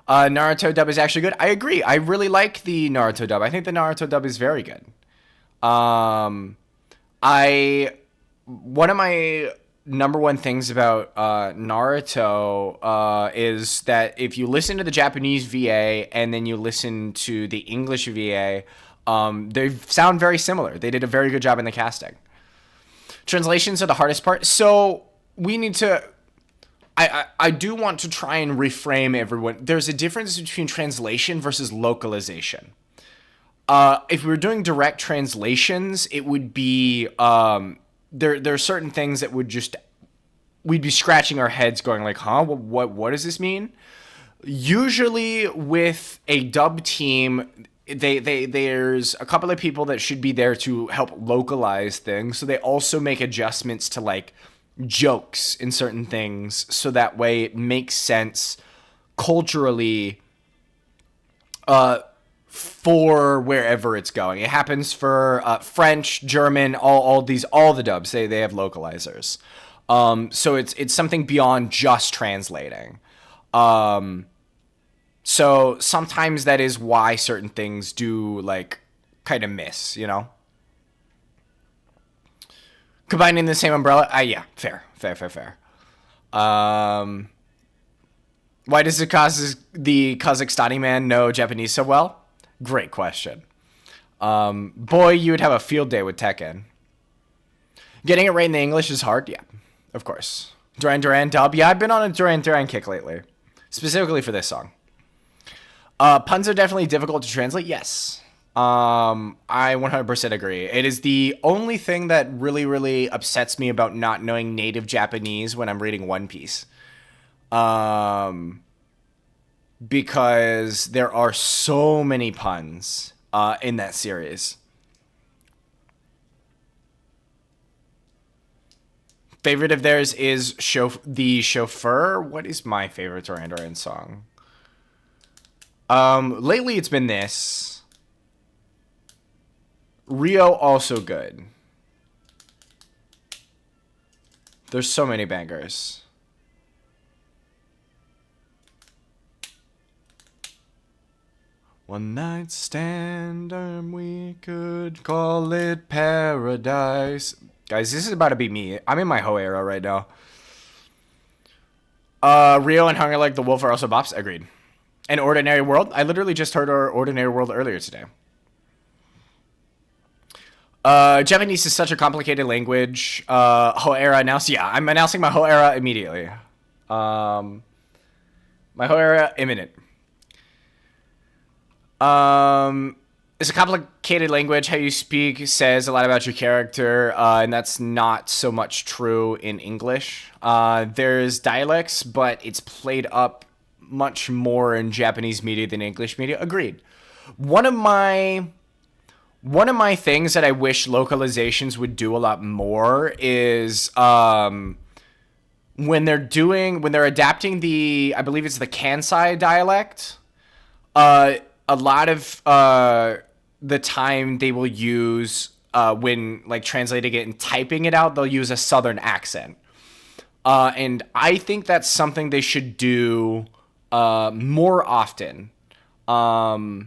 Naruto dub is actually good. I agree. I really like the Naruto dub. I think the Naruto dub is very good. One of my number one things about Naruto is that if you listen to the Japanese VA and then you listen to the English VA, they sound very similar. They did a very good job in the casting. Translations are the hardest part. So we need to... I do want to try and reframe everyone. There's a difference between translation versus localization. If we were doing direct translations, it would be... There are certain things that we'd be scratching our heads going like, huh, what does this mean? Usually with a dub team, there's a couple of people that should be there to help localize things. So they also make adjustments to like jokes in certain things. So that way it makes sense culturally, for wherever it's going. It happens for French, German, all the dubs. They have localizers. So it's something beyond just translating. So sometimes that is why certain things do like kind of miss, you know? Combining the same umbrella? Yeah, fair. Why does the Kazakhstani man know Japanese so well? Great question. Boy, you would have a field day with Tekken. Getting it right in the English is hard? Yeah, of course. Duran Duran dub? Yeah, I've been on a Duran Duran kick lately. Specifically for this song. Puns are definitely difficult to translate? Yes. I 100% agree. It is the only thing that really, really upsets me about not knowing native Japanese when I'm reading One Piece. Because there are so many puns in that series. Favorite of theirs is The Chauffeur. What is my favorite Duran Duran song? Lately it's been this. Rio, also good. There's so many bangers. One night stand, we could call it paradise. Guys, this is about to be me. I'm in my Ho era right now. Rio and Hunger Like the Wolf are also bops. Agreed. An Ordinary World. I literally just heard our Ordinary World earlier today. Japanese is such a complicated language. Ho era announce. Yeah, I'm announcing my Ho era immediately. My Ho era imminent. it's a complicated language. How you speak says a lot about your character, and that's not so much true in English. There's dialects, but it's played up much more in Japanese media than English media. Agreed. One of my things that I wish localizations would do a lot more is when they're adapting I believe it's the Kansai dialect. A lot of the time they will use when like translating it and typing it out, they'll use a southern accent. And I think that's something they should do more often for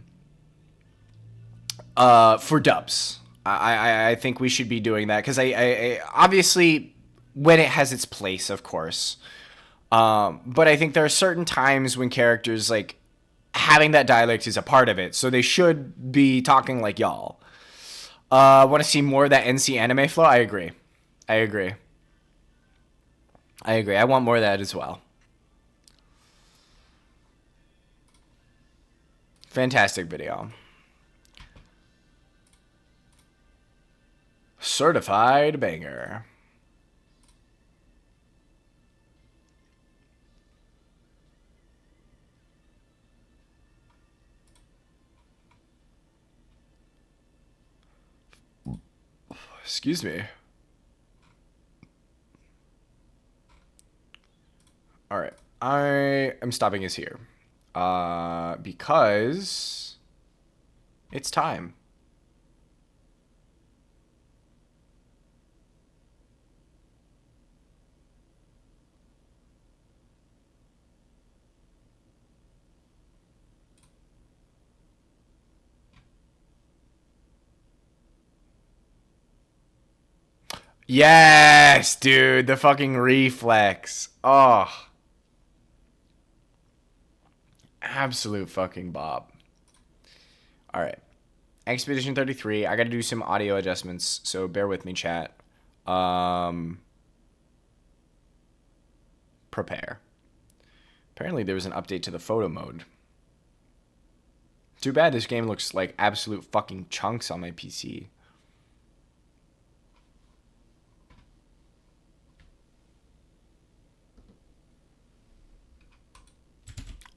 dubs. I think we should be doing that because I obviously when it has its place, of course. But I think there are certain times when characters like having that dialect is a part of it, so they should be talking like y'all. Want to see more of that NC anime flow? I agree. I want more of that as well. Fantastic video. Certified banger. Excuse me. All right. I am stopping us here. Because it's time. Yes, dude, the fucking reflex. Oh. Absolute fucking bob. All right. Expedition 33. I got to do some audio adjustments, so bear with me, chat. Prepare. Apparently there was an update to the photo mode. Too bad this game looks like absolute fucking chunks on my PC.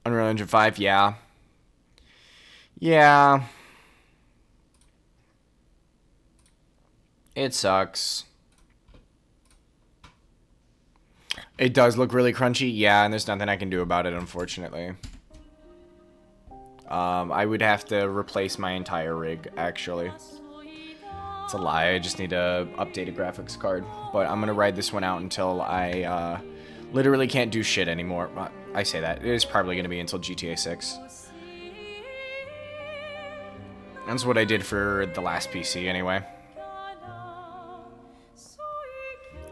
Unreal Engine 5, yeah. Yeah. It sucks. It does look really crunchy, yeah, and there's nothing I can do about it, unfortunately. I would have to replace my entire rig, actually. It's a lie, I just need a updated graphics card. But I'm gonna ride this one out until I, literally can't do shit anymore. I say that. It is probably going to be until GTA 6. That's what I did for the last PC, anyway.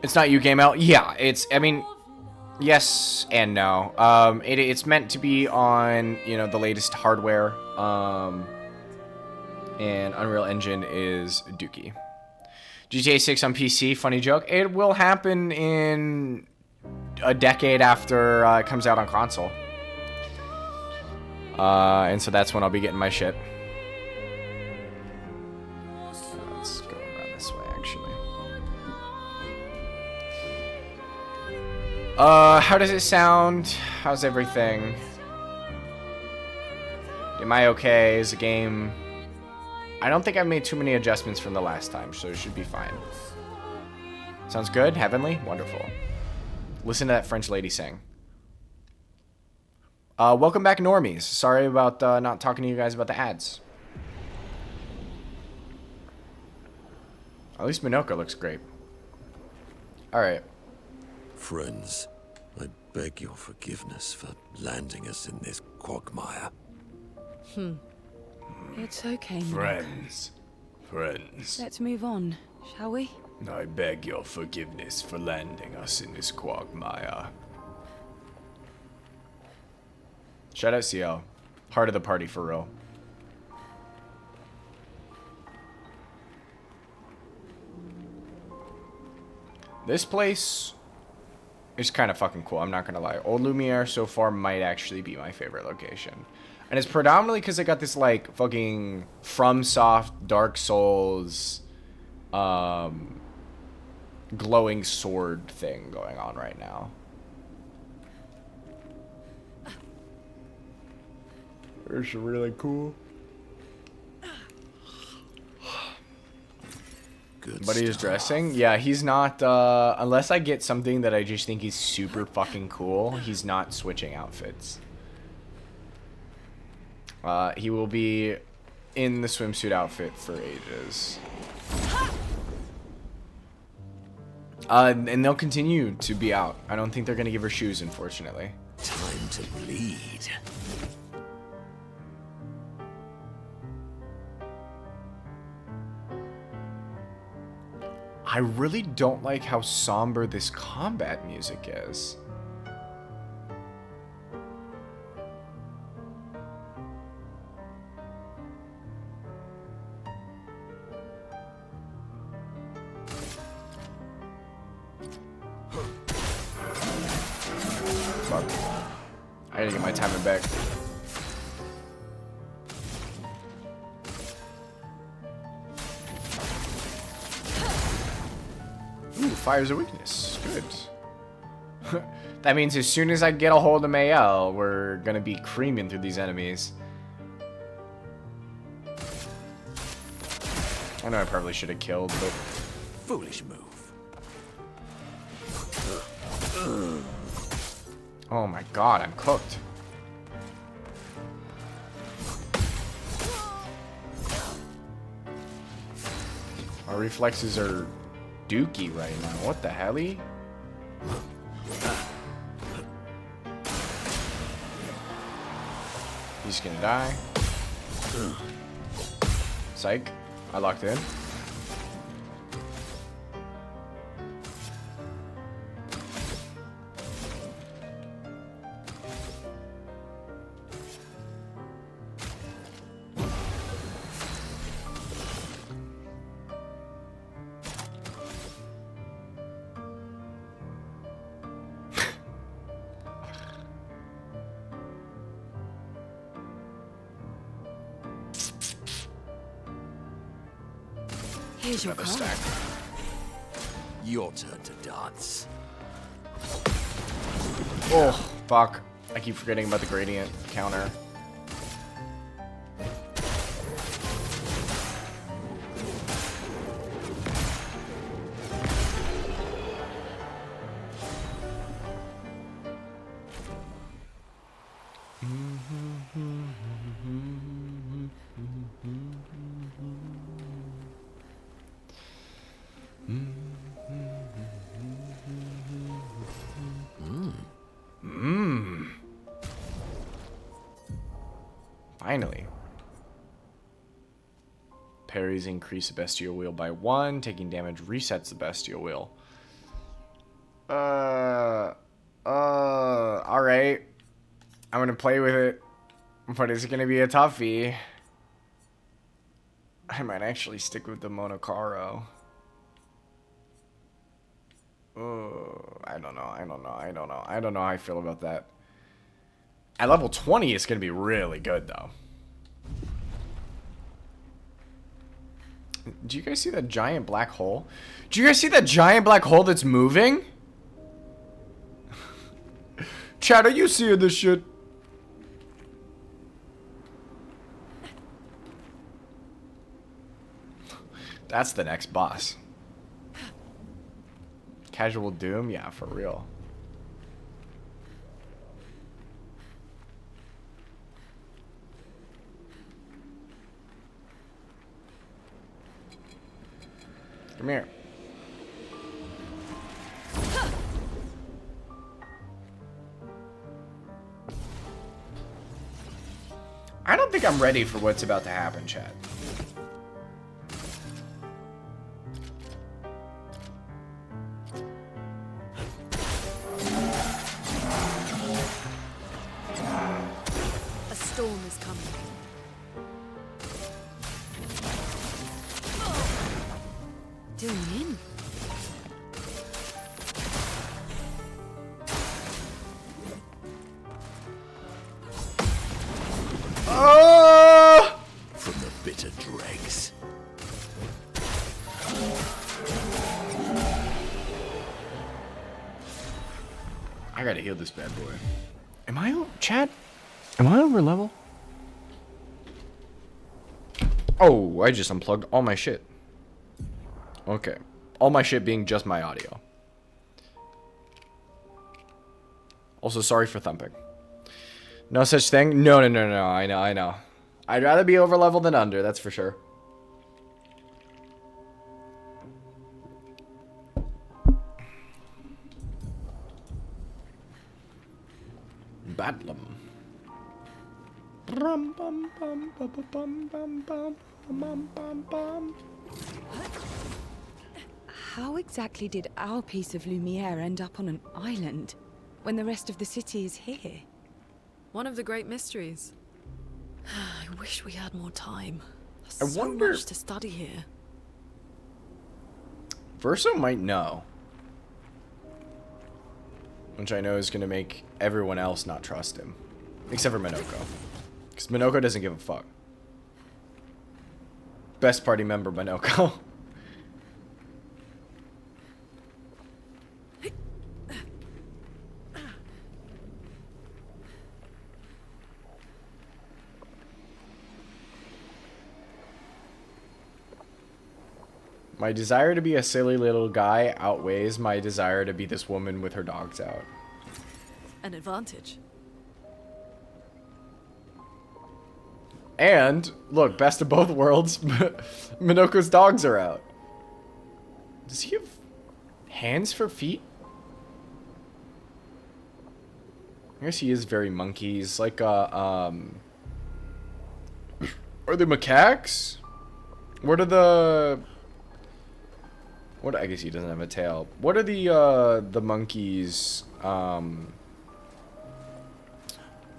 It's not you, Game Out? Yeah, I mean, yes and no. It's meant to be on, you know, the latest hardware. And Unreal Engine is dookie. GTA 6 on PC, funny joke. It will happen in a decade after it comes out on console. And so that's when I'll be getting my shit. Let's go around this way, actually. How does it sound? How's everything? Am I okay? Is the game... I don't think I've made too many adjustments from the last time, so it should be fine. Sounds good? Heavenly? Wonderful. Listen to that French lady sing. Welcome back, normies. Sorry about not talking to you guys about the ads. At least Minoka looks great. Alright. Friends, I beg your forgiveness for landing us in this quagmire. It's okay, Friends. Friends. Let's move on, shall we? I beg your forgiveness for landing us in this quagmire. Shout out CL. Heart of the party for real. This place is kind of fucking cool, I'm not gonna lie. Old Lumiere so far might actually be my favorite location. And it's predominantly because I got this, like, fucking FromSoft Dark Souls, glowing sword thing going on right now. It's really cool. Good But he's stuff. dressing? Yeah, he's not, unless I get something that I just think is super fucking cool, he's not switching outfits. He will be in the swimsuit outfit for ages. And they'll continue to be out. I don't think they're gonna give her shoes, unfortunately. Time to bleed. I really don't like how somber this combat music is. Fuck. I gotta get my timing back. Ooh, fire's a weakness. Good. That means as soon as I get a hold of Mayel, we're gonna be creaming through these enemies. I know I probably should have killed, but... Foolish move. Oh my god, I'm cooked. My reflexes are dookie right now. What the helly? He's gonna die. Psych. I locked in. Here's your Another card. stack. Your turn to dance. Oh, fuck. I keep forgetting about the gradient counter. Finally. Parries increase the bestial wheel by 1. Taking damage resets the bestial wheel. Alright. I'm gonna play with it. But it's gonna be a toughie. I might actually stick with the Monokaro. I don't know how I feel about that. At level 20, it's going to be really good, though. Do you guys see that giant black hole? Do you guys see that giant black hole that's moving? Chad, are you seeing this shit? That's the next boss. Casual Doom? Yeah, for real. Come here. I don't think I'm ready for what's about to happen, Chad. A storm is coming. Doing in. I gotta heal this bad boy. Am I, Chad? Am I over level? Oh, I just unplugged all my shit. Okay. All my shit being just my audio. Also, sorry for thumping. No such thing? No. I know. I'd rather be over level than under, that's for sure. Bedlam. How exactly did our piece of Lumiere end up on an island when the rest of the city is here? One of the great mysteries. I wish we had more time. I There's so wonder- much to study here. Verso might know. Which I know is going to make everyone else not trust him. Except for Minoko. Because Minoko doesn't give a fuck. Best party member, Minoko. My desire to be a silly little guy outweighs my desire to be this woman with her dogs out. An advantage. And, look, best of both worlds, Minoko's dogs are out. Does he have hands for feet? I guess he is very monkey. He's like are they macaques? What are the... What, I guess he doesn't have a tail. What are the monkeys,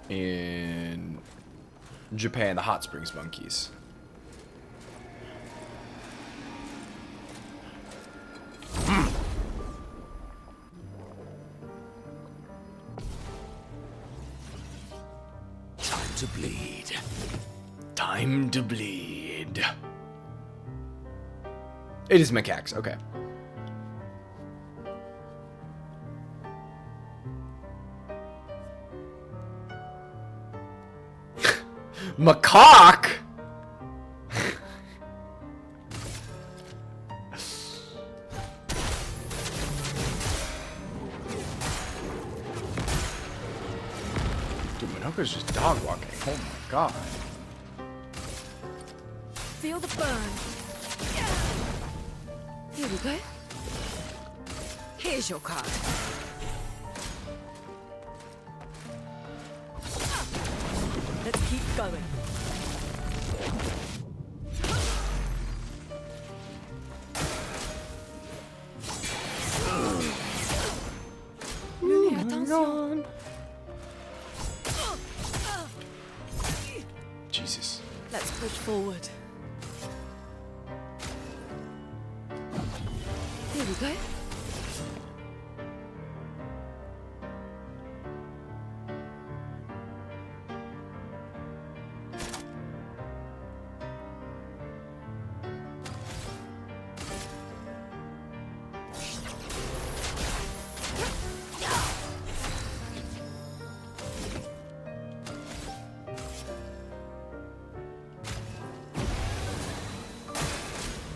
in Japan, the hot springs monkeys? Time to bleed. Time to bleed. It is macaques, okay. Macaque? Dude, Minoko's just dog walking. Oh my god. Feel the burn. Here we go. Here's your card. Let's keep going. Lumiere, attention. Jesus. Let's push forward. Here we go.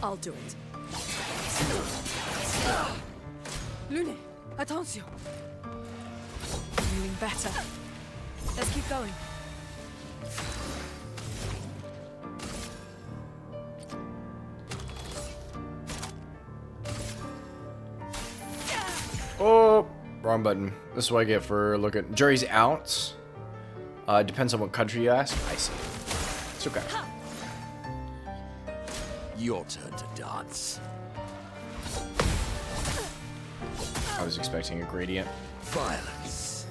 I'll do it. Lune, attention. Doing better. Let's keep going. Oh, wrong button. This is what I get for looking. Jury's out. Depends on what country you ask. I see. It's okay. Your turn to dance. I was expecting a gradient. Violence.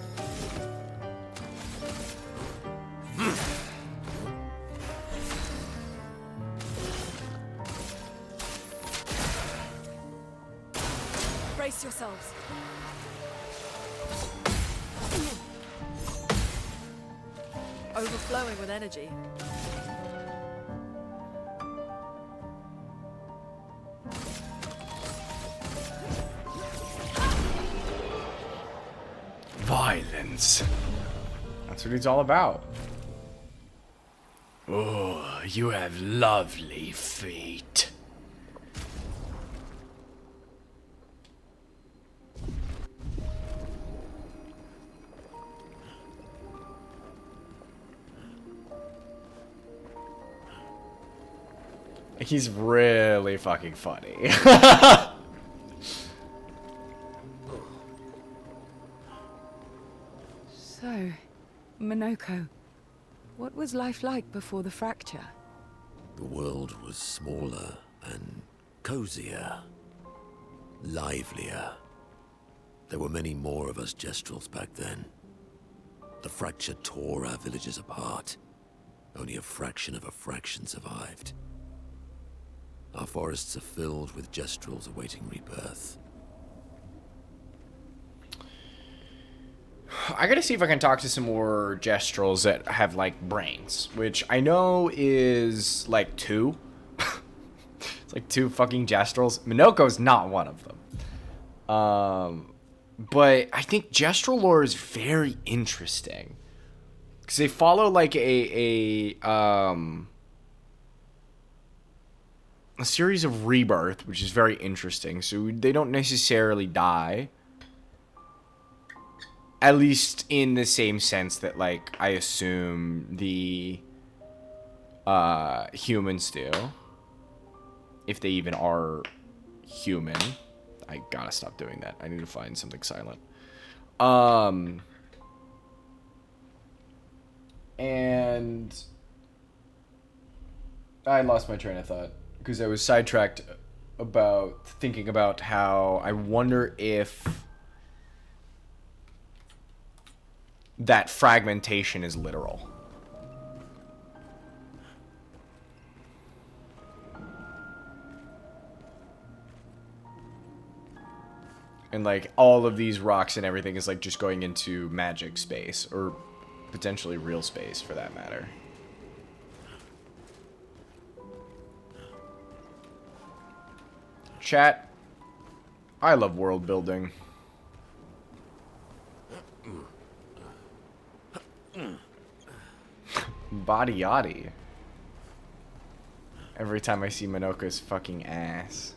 Brace yourselves. Overflowing with energy. islands. That's what he's all about. Oh, you have lovely feet. He's really fucking funny. So, Minoko, what was life like before the fracture? The world was smaller and cozier, livelier. There were many more of us Gestrels back then. The fracture tore our villages apart. Only a fraction of a fraction survived. Our forests are filled with Gestrels awaiting rebirth. I gotta see if I can talk to some more Gestrels that have, like, brains. Which I know is, like, 2. It's like 2 fucking Gestrels. Minoko's not one of them. But I think Gestral lore is very interesting. Because they follow, like, a series of rebirth, which is very interesting. So they don't necessarily die. At least in the same sense that, like, I assume the humans do. If they even are human. I gotta stop doing that. I need to find something silent. And I lost my train of thought because I was sidetracked about thinking about how I wonder if that fragmentation is literal. And, like, all of these rocks and everything is, like, just going into magic space. Or potentially real space, for that matter. Chat. I love world building. Body yachty. Every time I see Minoko's fucking ass.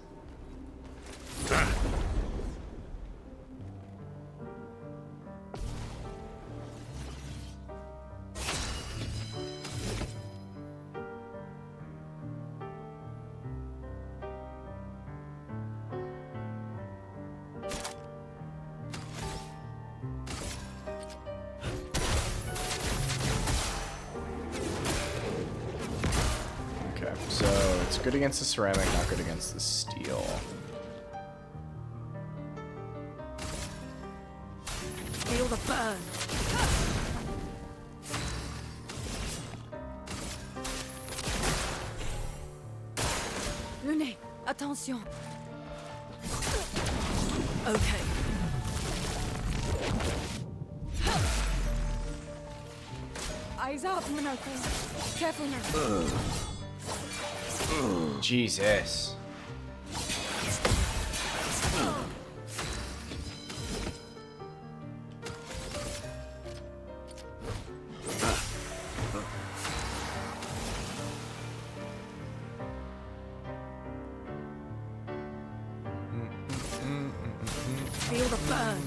Good against the ceramic, not good against the steel. Feel the burn. Lune, attention. Okay. Eyes up, Minoko. Careful now. Jesus. Feel the burn.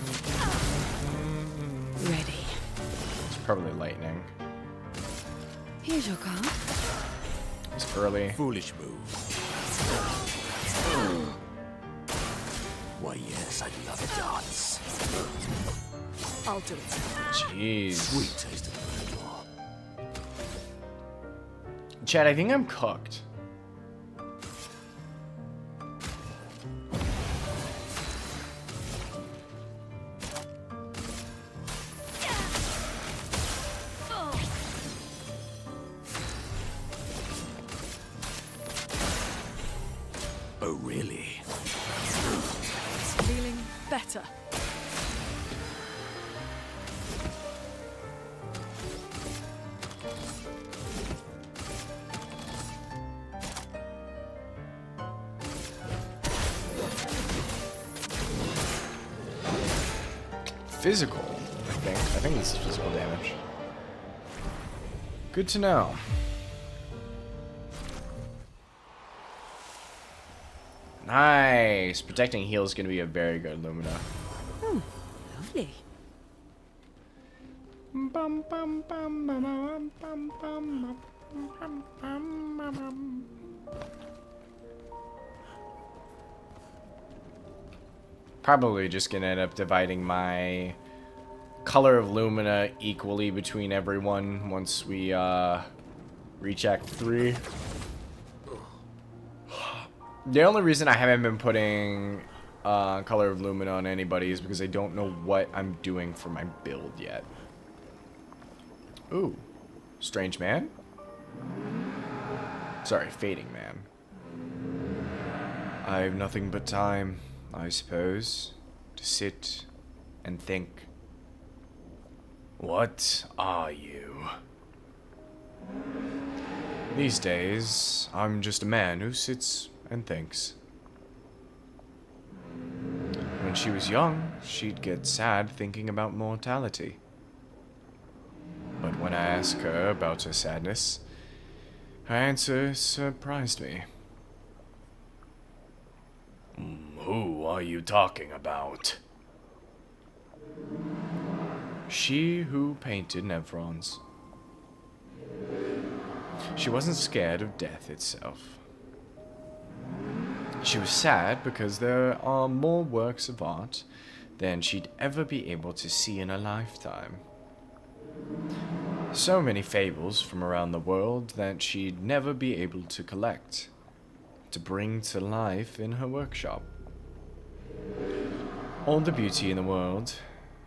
Ready. It's probably lightning. Here's your card. It's early. Foolish move. Why, yes, I love a dance. I'll do it. Jeez. Sweet taste of Mordor. Chad, I think I'm cooked. Oh, really? Feeling better. Physical. I think this is physical damage. Good to know. Nice! Protecting heal is going to be a very good Lumina. Oh, lovely. Probably just going to end up dividing my color of Lumina equally between everyone once we reach Act 3. The only reason I haven't been putting color of Lumina on anybody is because I don't know what I'm doing for my build yet. Ooh. Strange Man? Sorry, Fading Man. I have nothing but time, I suppose, to sit and think. What are you? These days, I'm just a man who sits and thinks. When she was young, she'd get sad thinking about mortality. But when I asked her about her sadness, her answer surprised me. Who are you talking about? She who painted Nevrons. She wasn't scared of death itself. She was sad because there are more works of art than she'd ever be able to see in a lifetime. So many fables from around the world that she'd never be able to collect, to bring to life in her workshop. All the beauty in the world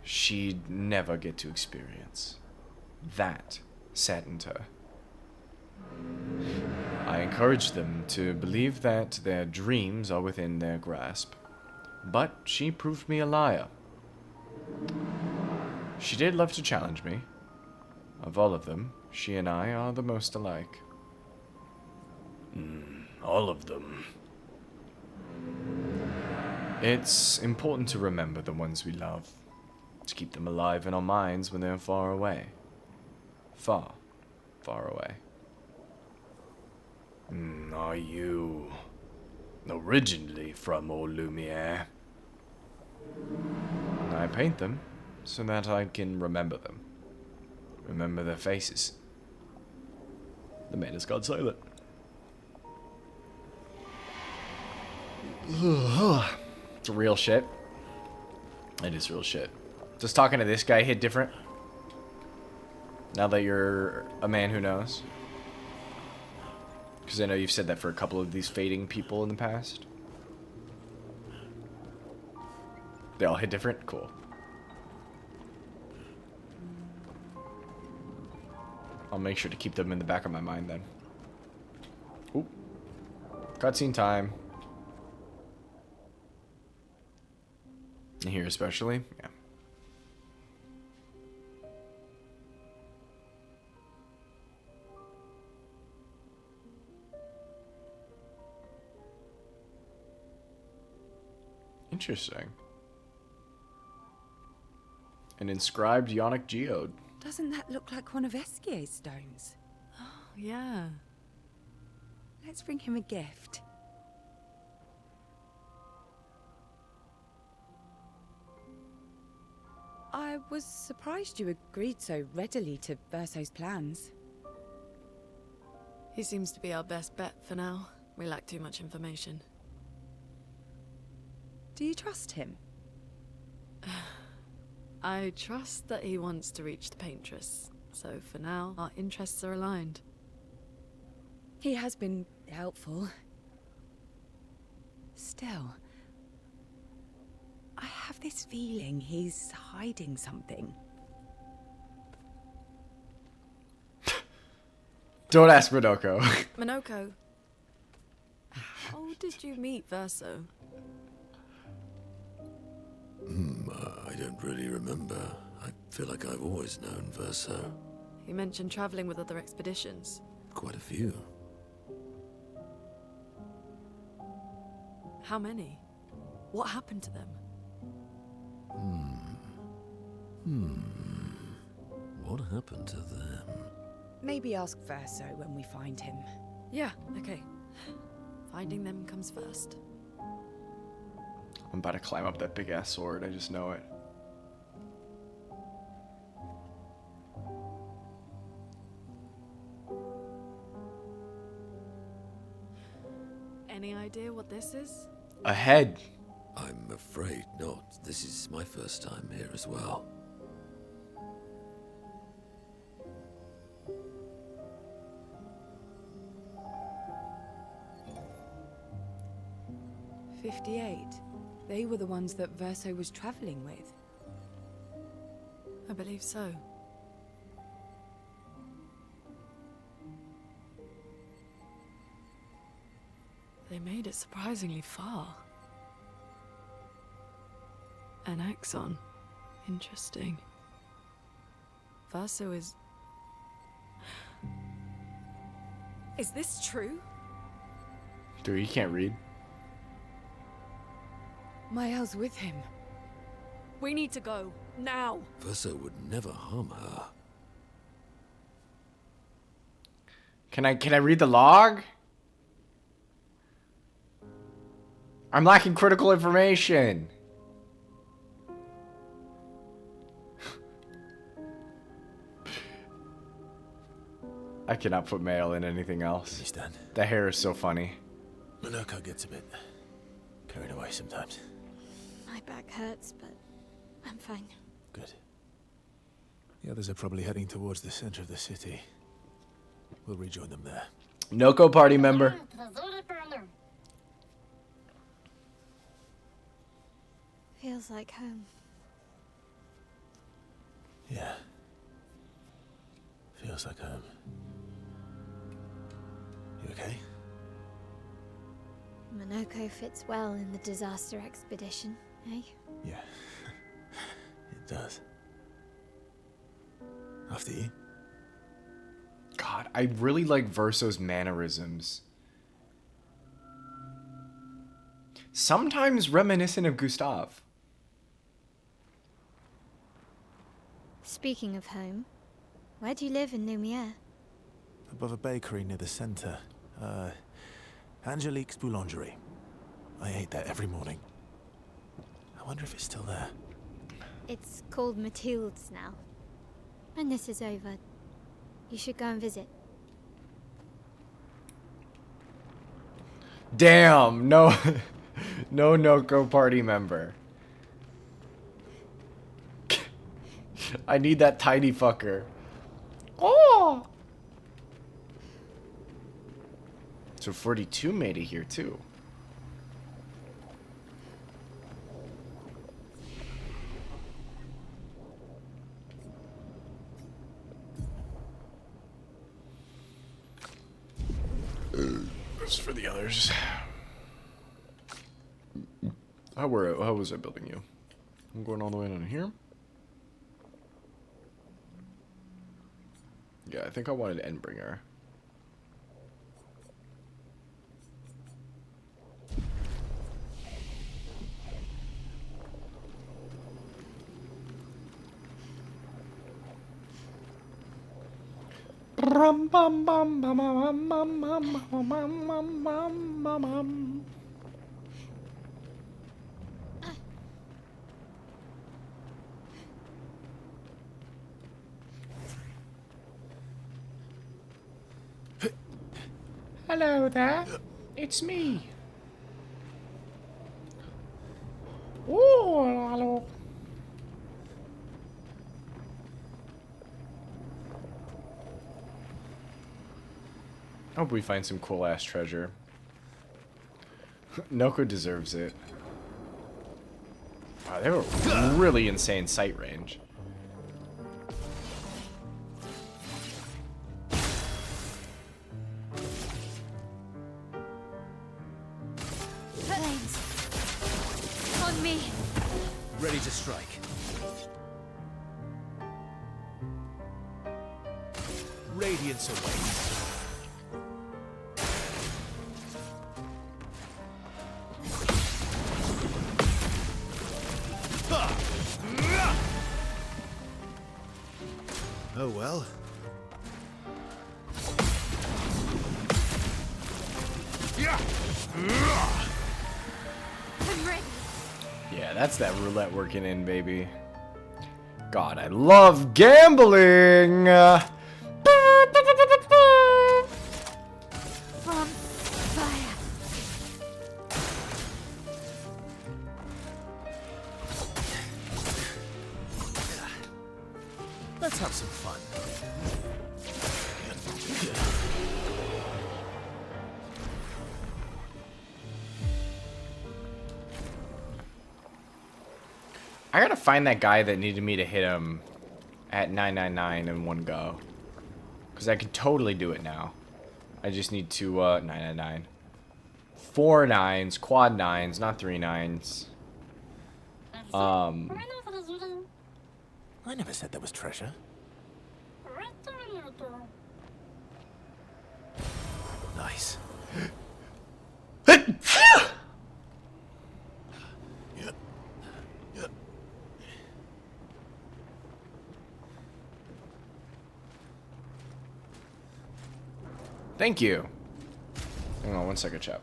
she'd never get to experience. That saddened her. I encouraged them to believe that their dreams are within their grasp, but she proved me a liar. She did love to challenge me. Of all of them, she and I are the most alike. All of them. It's important to remember the ones we love, to keep them alive in our minds when they're far away. Far, far away. Are you originally from Old Lumiere? I paint them so that I can remember them. Remember their faces. The man has gone silent. It's real shit. It is real shit. Just talking to this guy hit different. Now that you're a man who knows. Because I know you've said that for a couple of these fading people in the past. They all hit different? Cool. I'll make sure to keep them in the back of my mind then. Ooh. Cutscene time. Here especially? Yeah. Interesting. An inscribed Ionic geode. Doesn't that look like one of Esquier's stones? Yeah. Let's bring him a gift. I was surprised you agreed so readily to Verso's plans. He seems to be our best bet for now. We lack too much information. Do you trust him? I trust that he wants to reach the Paintress, so for now, our interests are aligned. He has been helpful. Still, I have this feeling he's hiding something. Don't ask Minoko. Minoko, how did you meet Verso? I don't really remember. I feel like I've always known Verso. He mentioned traveling with other expeditions. Quite a few. How many? What happened to them? What happened to them? Maybe ask Verso when we find him. Yeah, okay. Finding them comes first. I'm about to climb up that big ass sword. I just know it. Any idea what this is? A head. I'm afraid not. This is my first time here as well. '58. They were the ones that Verso was traveling with. I believe so. They made it surprisingly far. An axon. Interesting. Verso is... Is this true? Dude, he can't read. Mael's with him. We need to go. Now! Verso would never harm her. Can I read the log? I'm lacking critical information. I cannot put Mael in anything else. Understand? The hair is so funny. Monoko gets a bit carried away sometimes. My back hurts, but I'm fine. Good. The others are probably heading towards the center of the city. We'll rejoin them there. Noko party member. Feels like home. Yeah. Feels like home. You okay? Monoko fits well in the disaster expedition, eh? Yeah. It does. After you? God, I really like Verso's mannerisms. Sometimes reminiscent of Gustav. Speaking of home, where do you live in Lumiere? Above a bakery near the center. Angelique's Boulangerie. I ate there every morning. I wonder if it's still there. It's called Mathilde's now. When this is over, you should go and visit. Damn, no, no Noko party member. I need that tiny fucker. Oh! So 42 made it here too. This is for the others. How was I building you? I'm going all the way down here. Yeah, I think I wanted Endbringer. Hello there. It's me. Oh, hello. I hope we find some cool ass treasure. Noko deserves it. Wow, they were really insane sight range. Flames! On me! Ready to strike. Radiance away. Oh well. I'm ready. Yeah, that's that roulette working in, baby. God, I love gambling! From fire. Let's have some fun. I gotta find that guy that needed me to hit him at 999 in one go. Because I could totally do it now. I just need to, 999. 4 nines, quad nines, not 3 nines. I never said there was treasure. Nice. Thank you. Hang on 1 second, chap.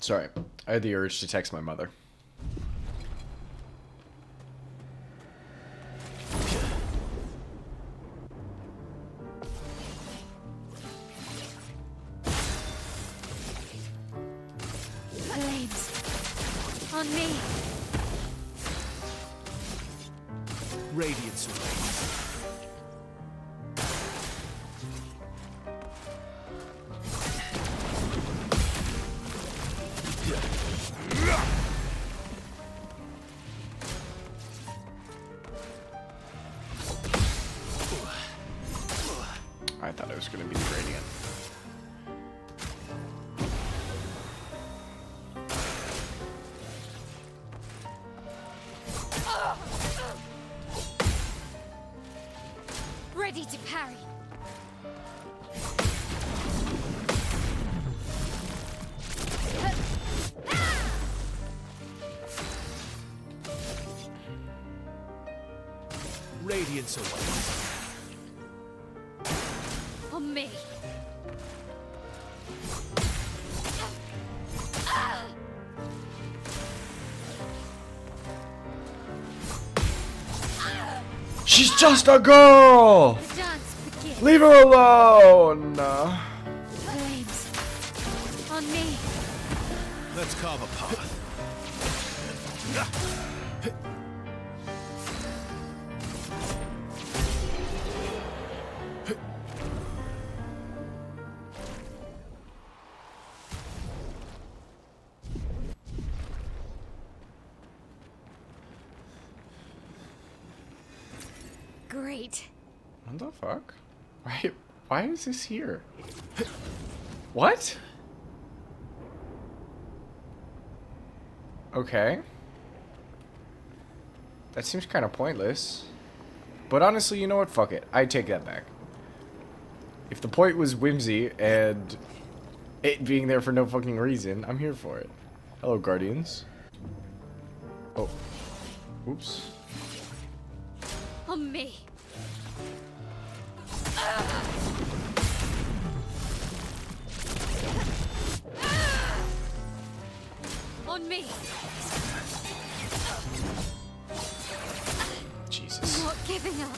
Sorry, I had the urge to text my mother. Flames. On me. Radiance awaits. I thought it was going to be the gradient. Ready to parry. Radiance awaits. On me. She's just a girl! The dance begins. Leave her alone! Flames. On me. Let's carve a path. Great. What the fuck? Why is this here? What? Okay. That seems kind of pointless. But honestly, you know what? Fuck it. I take that back. If the point was whimsy and it being there for no fucking reason, I'm here for it. Hello, Guardians. Oh. Oops. On me. On me. Jesus. Not giving up.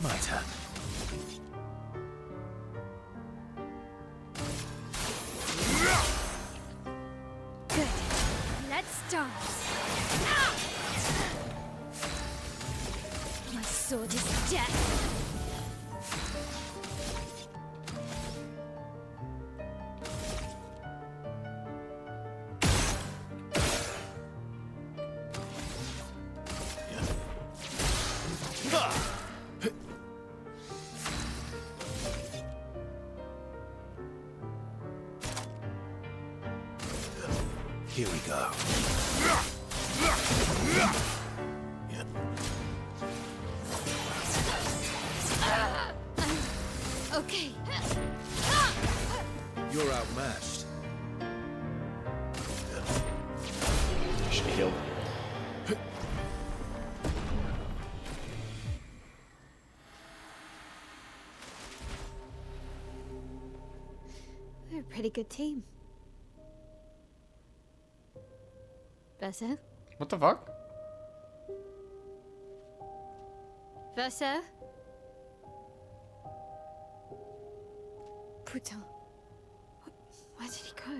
My turn. Good. Let's dance. My sword is death. Here we go. Okay. You're outmatched. Should have healed. We're a pretty good team. Verso? What the fuck? Verso? Putain. Where did he go?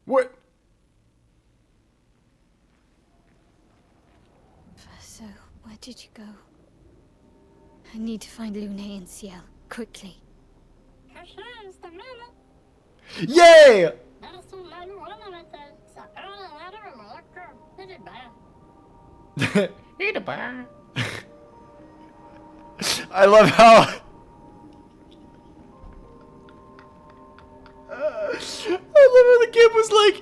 What? Verso, where did you go? I need to find Lune and Ciel, quickly. Yay! Eat a bar. I love how. I love how the kid was like,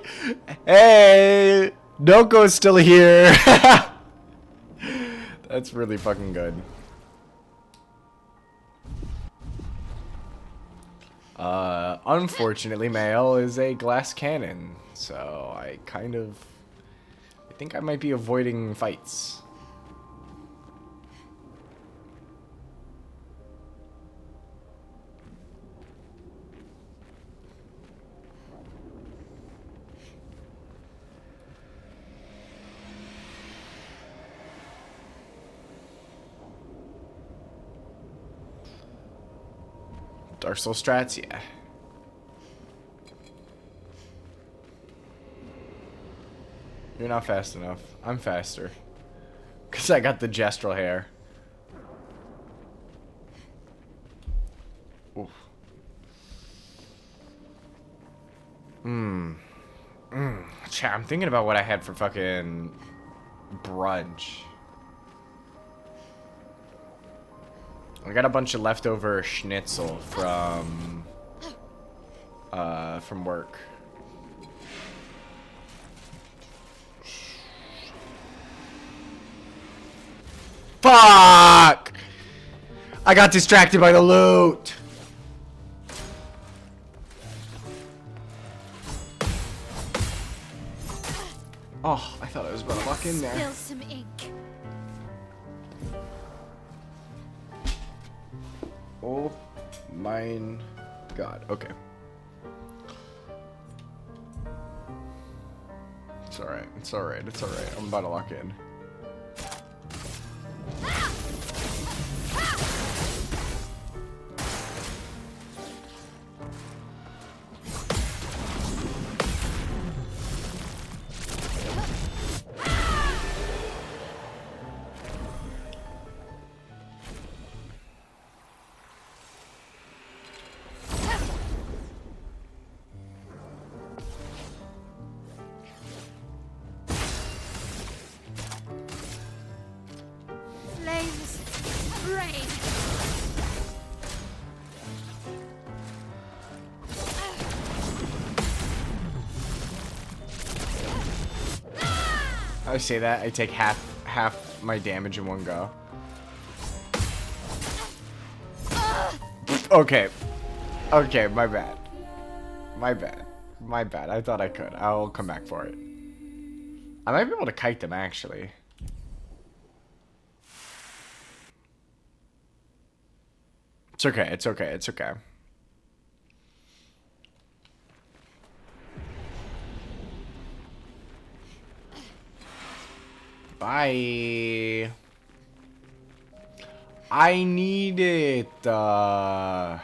"Hey, Noko's still here." That's really fucking good. Unfortunately, Mael is a glass cannon, so I think I might be avoiding fights. Dark Soul strats, yeah. You're not fast enough. I'm faster. Because I got the gestural hair. Oof. Chat, I'm thinking about what I had for fucking brunch. I got a bunch of leftover schnitzel from work. Fuck! I got distracted by the loot. Oh, I thought I was about to walk in there. Spill some ink. Oh, mine God. Okay. It's alright. It's alright. It's alright. I'm about to lock in. Flames. Rain. I say that, I take half my damage in one go. Okay. Okay, my bad. My bad. My bad. I thought I could. I'll come back for it. I might be able to kite them, actually. It's okay. It's okay. It's okay. Bye. I need it. I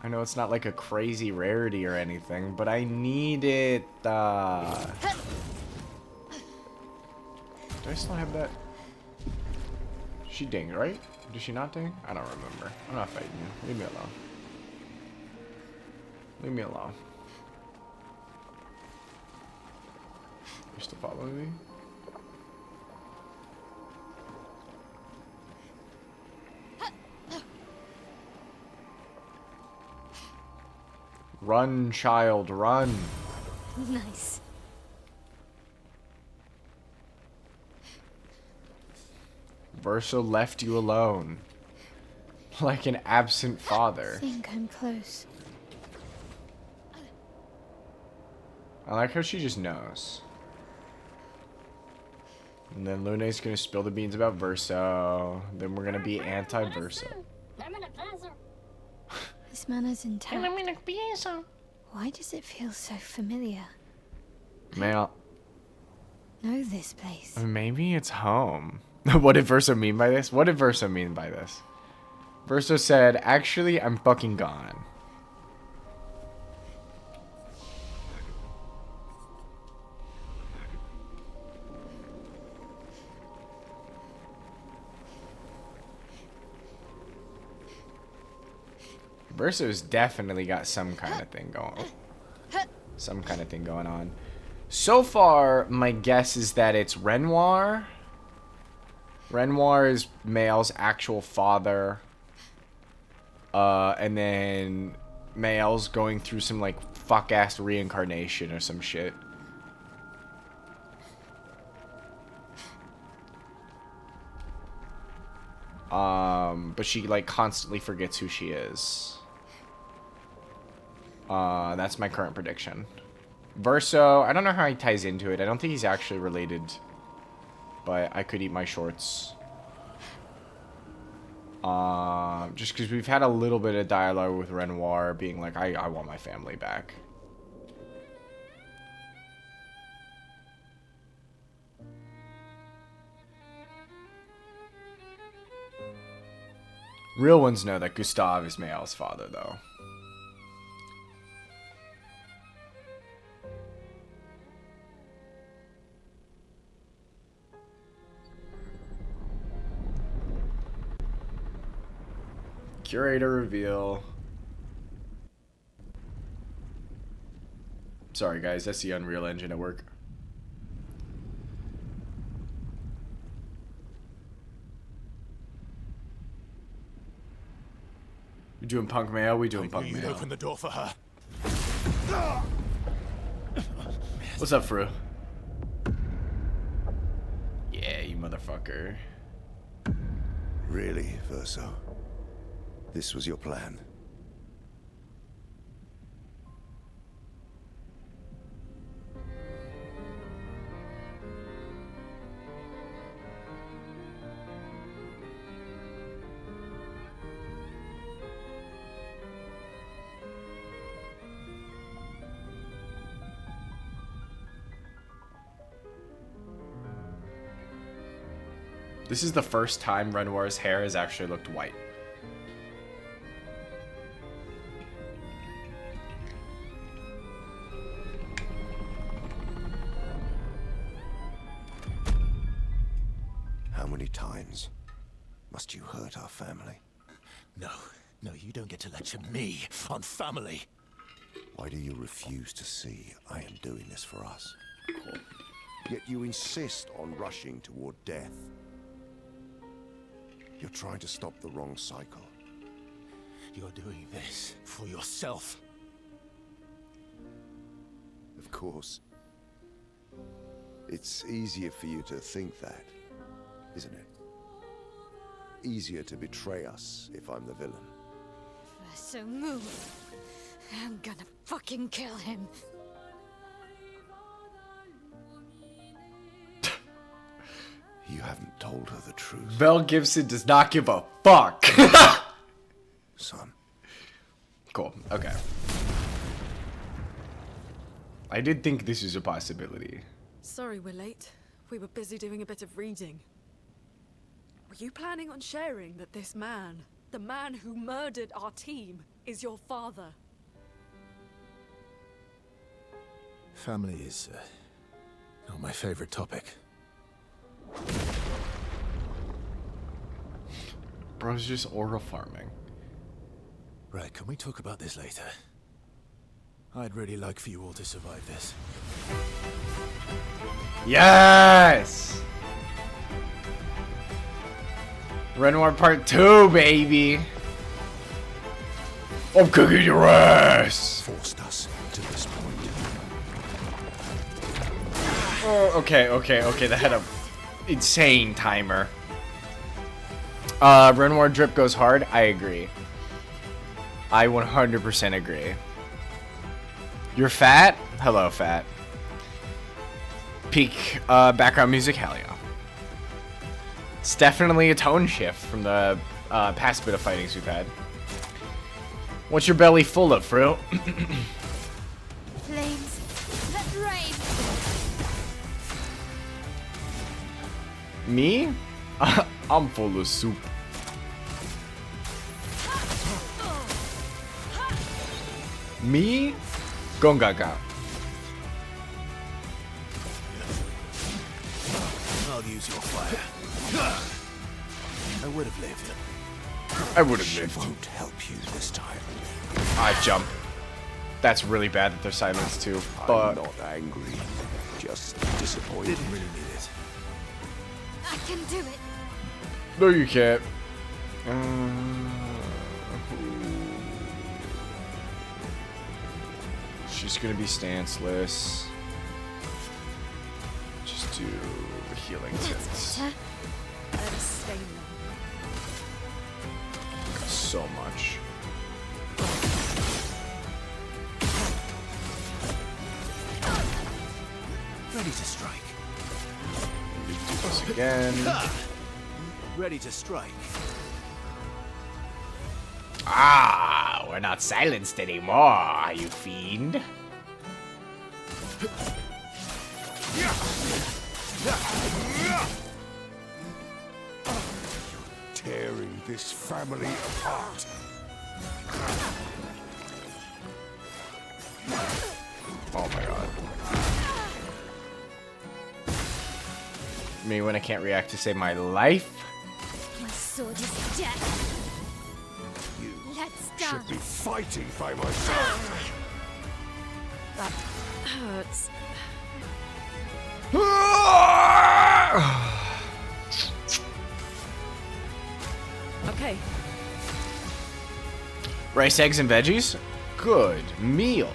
know it's not like a crazy rarity or anything, but I need it. Do I still have that? She dinged, right? Did she not ding? I don't remember. I'm not fighting you. Leave me alone. Leave me alone. You still following me? Run, child, run. Nice. Verso left you alone. Like an absent I father. think I'm close. I like how she just knows. And then Luna's gonna spill the beans about Verso. Then we're gonna be anti-Verso. This man is intact. Why does it feel so familiar? Man, Know this place. maybe it's home. What did Verso mean by this? What did Verso mean by this? Verso said, actually, I'm fucking gone. Verso's definitely got some kind of thing going on. So far, my guess is that it's Renoir. Renoir is Mael's actual father. And then Mael's going through some, like, fuck-ass reincarnation or some shit. But she, like, constantly forgets who she is. That's my current prediction. Verso, I don't know how he ties into it. I don't think he's actually related. But I could eat my shorts. Just because we've had a little bit of dialogue with Renoir being like, I want my family back. Real ones know that Gustave is Mael's father, though. Curator reveal. Sorry, guys. That's the Unreal Engine at work. You doing punk mail? We doing punk mail. Open the door for her. What's up, Fru? Yeah, you motherfucker. Really, Verso? This was your plan? This is the first time Renoir's hair has actually looked white. How many times must you hurt our family? No, you don't get to lecture me on family. Why do you refuse to see I am doing this for us? Cool. Yet you insist on rushing toward death. You're trying to stop the wrong cycle. You're doing this for yourself. Of course. It's easier for you to think that, isn't it? Easier to betray us if I'm the villain. So move. I'm gonna fucking kill him. You haven't told her the truth, Mel Gibson does not give a fuck. son. Cool. Okay. I did think this was a possibility. Sorry we're late. We were busy doing a bit of reading. Were you planning on sharing that this man, the man who murdered our team, is your father? Family is not my favorite topic. Bro's just aura farming. Right, can we talk about this later? I'd really like for you all to survive this. Yes! Renoir Part 2, baby! I'm kicking your ass. Forced us to this point. Oh, okay. That had a insane timer. Renoir drip goes hard. I agree. I 100% agree. You're fat? Hello, fat. Peak background music? Hell yeah. It's definitely a tone shift from the past bit of fightings we've had. What's your belly full of, Frill? Flames that rain. Me? I'm full of soup. Me? Gongaga. I'll use your fire. I would have lived. I would have lived. Won't help you this time. I jump. That's really bad that they're silenced too. But I'm not angry, just disappointed. Didn't really need it. I can do it. no, you can't. She's gonna be stanceless. Just do the healing sense. Better. Let us stay now. So much. Ready to strike. Do this again. Ready to strike. Ah, we're not silenced anymore, you fiend. Tearing this family apart. Oh my god. Me when I can't react to save my life. My sword is death. You Let's should dance. be fighting by my side. That hurts. Okay, Rice, eggs, and veggies? Good meal.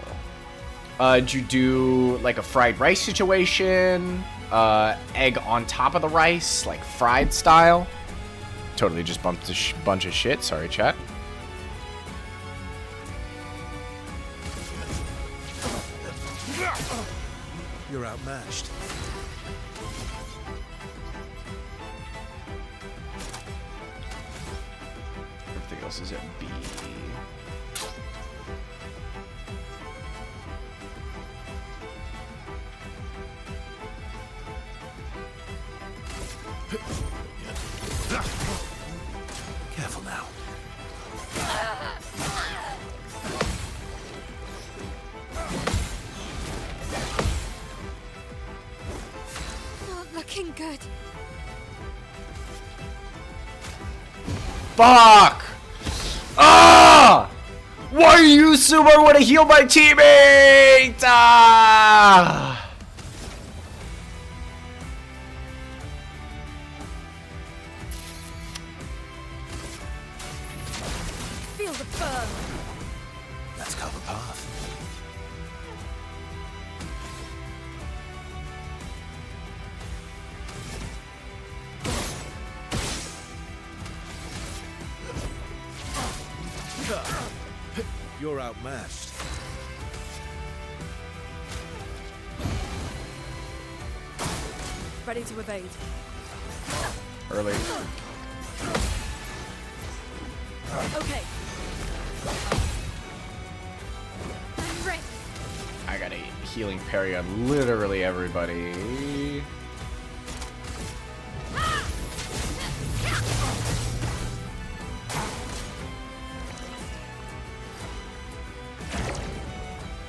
Did you do like a fried rice situation? Egg on top of the rice, like fried style? Totally just bumped a bunch of shit. Sorry, chat. You're outmatched. Everything else is at B. Careful now. Not looking good. Fuck! Ah! Why are you sumo? I want to heal my teammate! Ah! feel the burn. Let's cover path. You're outmatched. Ready to evade. Early. Okay, I'm ready. I got a healing parry on literally everybody.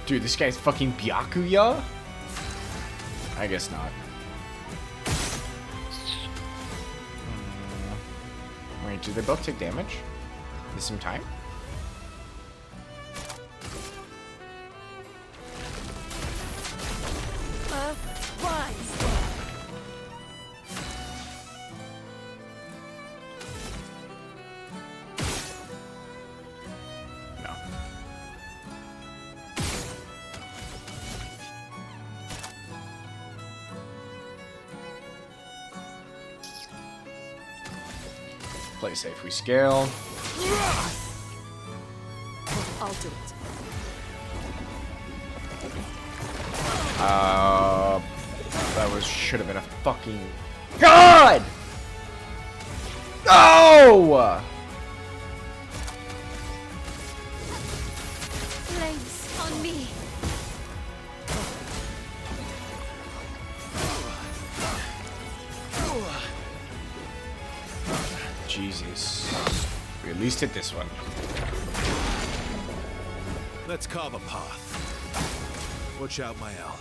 Dude, this guy's fucking Byakuya? I guess not. Wait, do they both take damage? At the same time? rise. No. Play safe. We scale. I'll do it. That should have been a fucking God! No! Flames on me. Jesus. We at least hit this one. Let's carve a path. Watch out, Mael.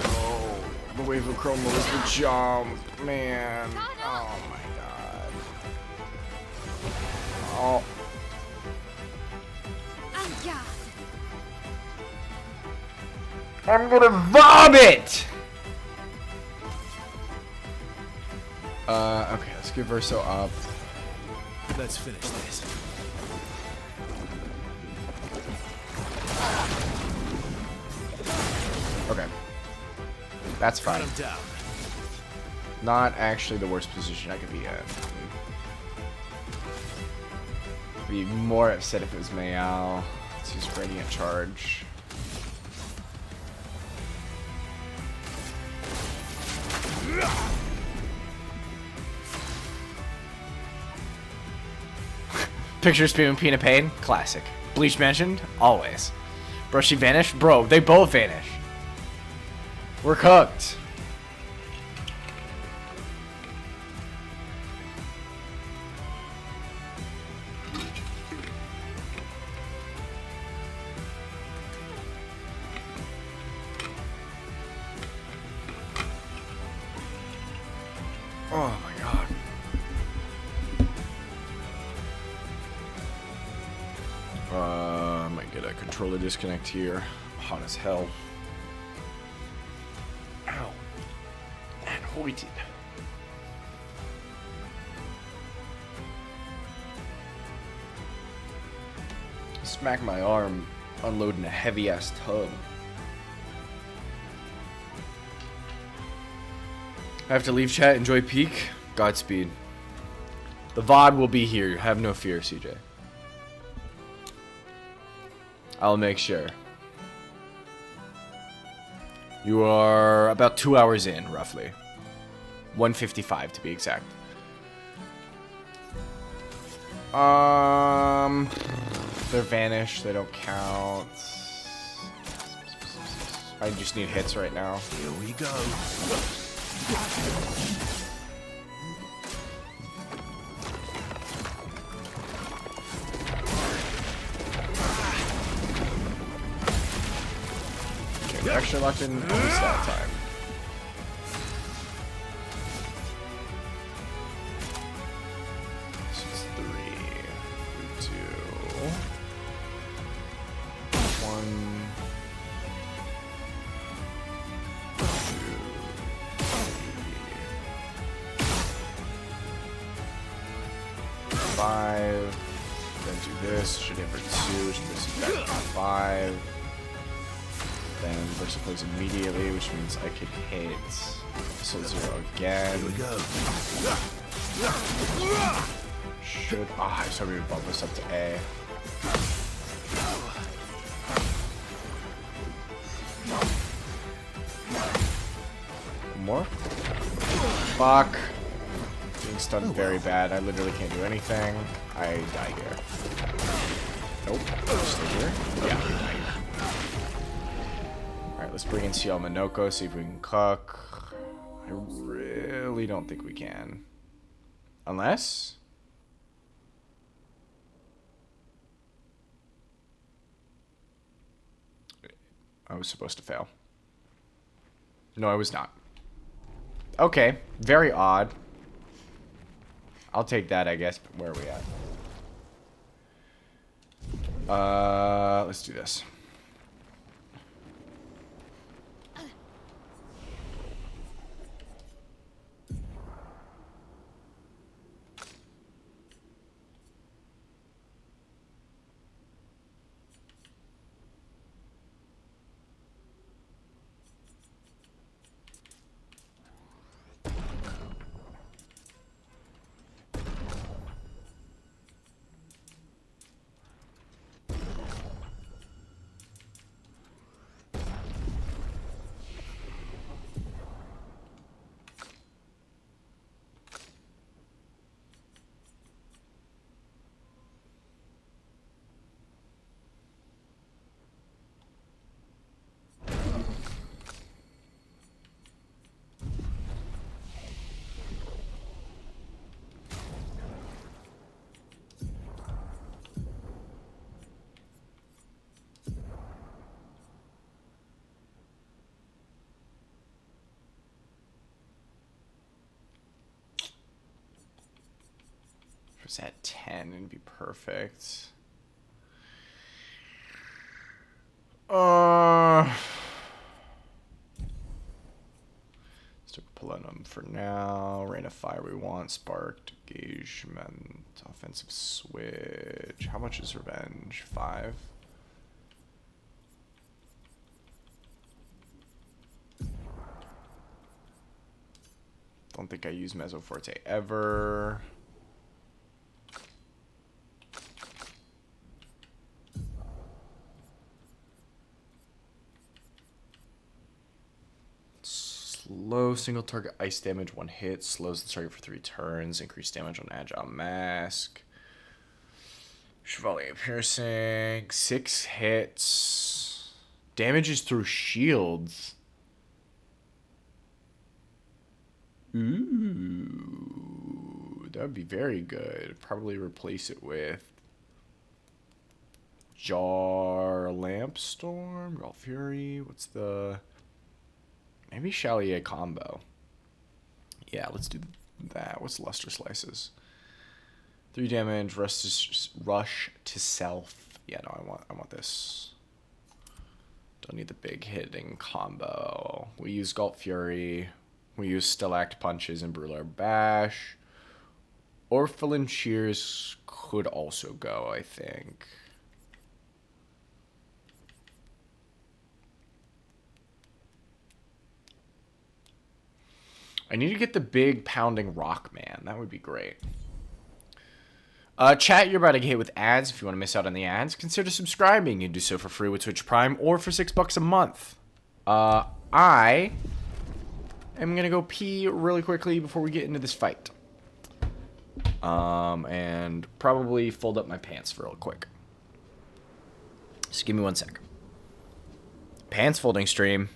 Oh, the wave of chroma was the jump, man. Oh my god. Oh. Anja. I'm gonna vomit! Okay, let's give Verso up. Let's finish this. Okay. That's fine. Cut him down. Not actually the worst position I could be in. I'd be more upset if it was Mayal. Let's use Radiant Charge. Picture Spoon, Peanut Pain, classic. Bleach mentioned, always. Bro, she vanished? Bro, they both vanish. We're cooked. Oh my god. I might get a controller disconnect here. Hot as hell. Ow. And hoited. Smack my arm unloading a heavy ass tub. I have to leave chat. Enjoy peak. Godspeed. The VOD will be here. Have no fear, CJ. I'll make sure. You are about 2 hours in, roughly. 1:55 to be exact. They're vanished. They don't count. I just need hits right now. Here we go. Okay, we're actually locked in almost that time. This is 3, 2, 1. 5. Then do this. Should hit for 2. Should miss back for 5. Then Versa plays immediately, which means I could hit. So 0 again. Here we go. Should. Ah, I was hoping we would bump this up to A. One more. Fuck. Being stunned very bad. I literally can't do anything. I die here. Nope. Stay here. Yeah, we die here. Alright, let's bring in CL Minoko, see if we can cook. I really don't think we can. Unless... I was supposed to fail. No, I was not. Okay, very odd. I'll take that, I guess. But where are we at? Let's do this. was at 10, it'd be perfect. Stick with Plenum for now. Rain of Fire we want. Sparked Engagement. Offensive Switch. How much is Revenge? 5? Don't think I use Mezzoforte ever. Slow single target ice damage, 1 hit. Slows the target for 3 turns. Increased damage on Agile Mask. Chevalier Piercing. 6 hits. Damages through shields. Ooh, that would be very good. Probably replace it with Jar Lampstorm, Gulf Fury. What's the maybe Chalier combo? Yeah, let's do that. What's Luster Slices? 3 damage. Rush to self. Yeah, no, I want this. Don't need the big hitting combo. We use Gulf Fury. We use Stellact Punches and Brûleur Bash. Orphelin Shears could also go, I think. I need to get the big pounding rock man. That would be great. Chat, you're about to get hit with ads. If you want to miss out on the ads, consider subscribing. You can do so for free with Twitch Prime or for $6 a month. I am going to go pee really quickly before we get into this fight. And probably fold up my pants real quick. Just give me 1 sec. Pants folding stream.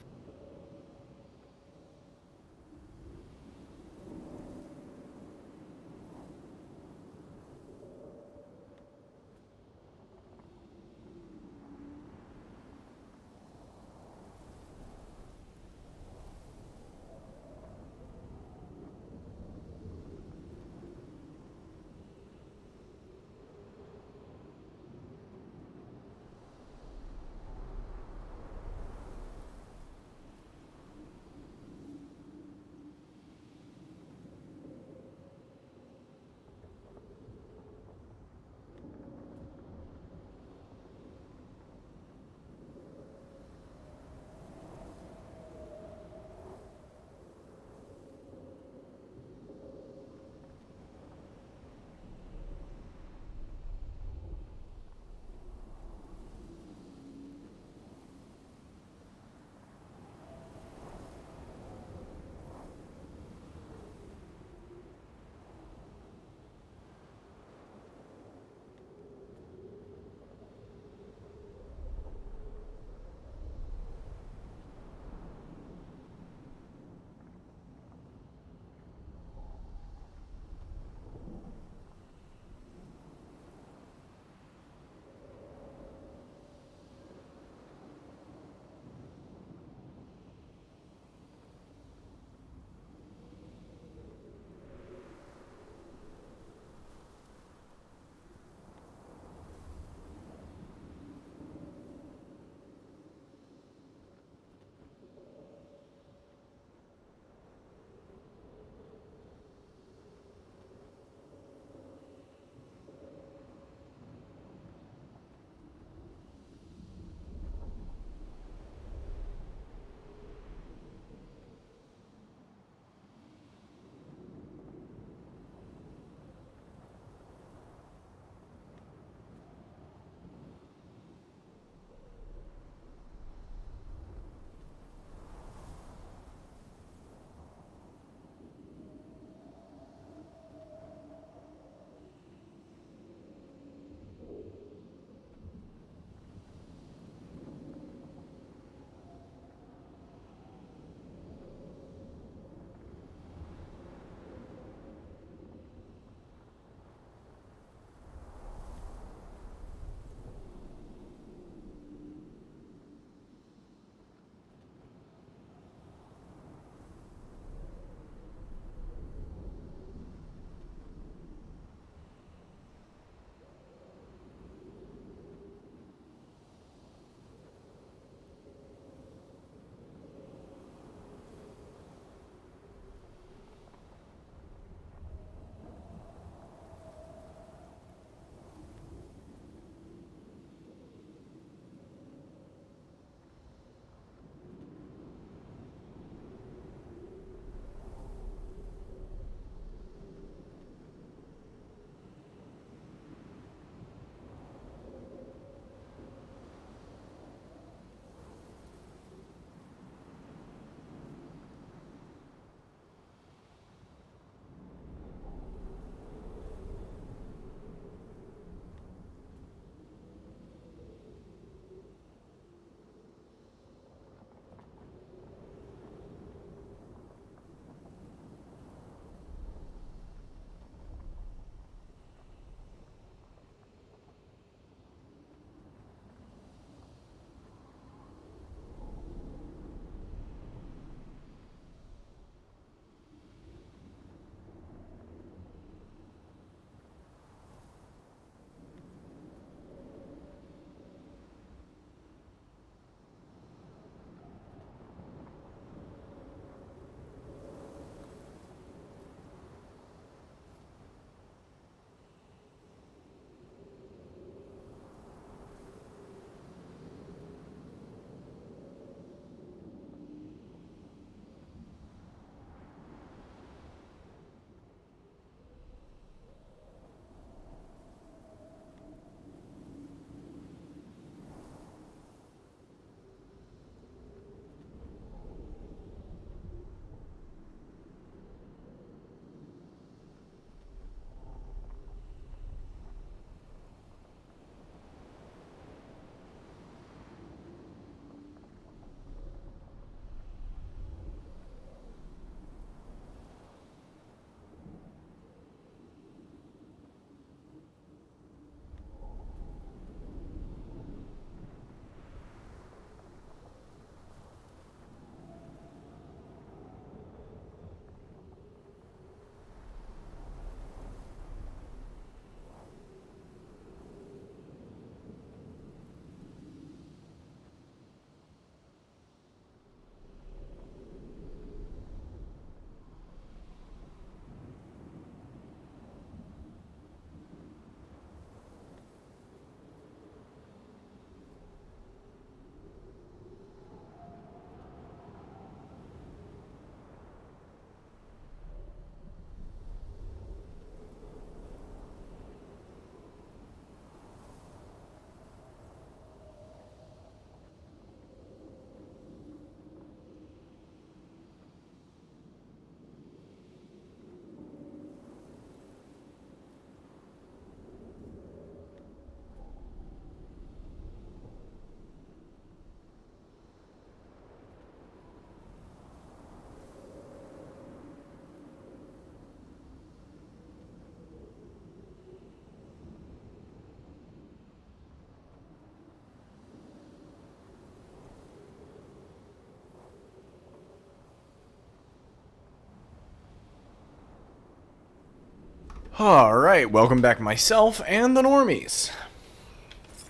Alright, welcome back myself and the normies.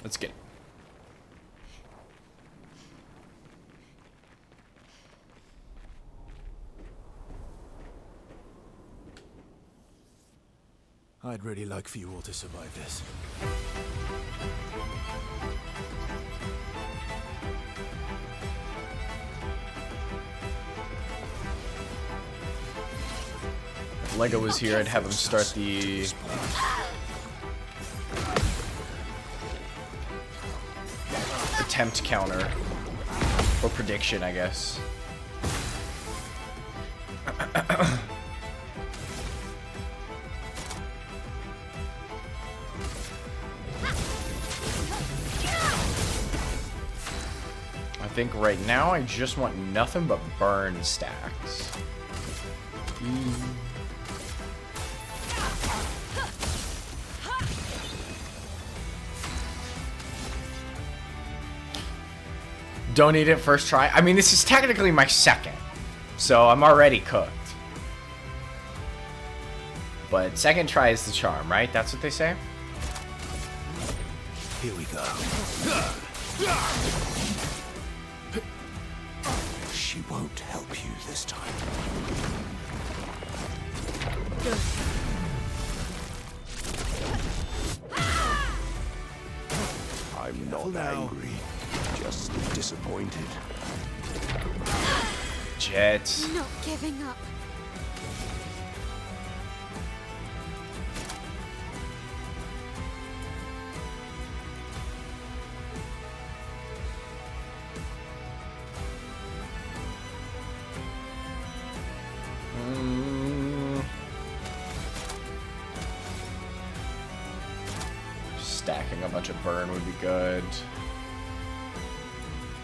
Let's get it. I'd really like for you all to survive this. If Lego was here, I'd have him start the attempt counter. Or prediction, I guess. I think right now I just want nothing but burn stacks. Don't eat it first try. I mean, this is technically my second, so I'm already cooked. But second try is the charm, right? That's what they say? Here we go. She won't help you this time. I'm not angry, just disappointed. Jet. Not giving up. Stacking a bunch of burn would be good.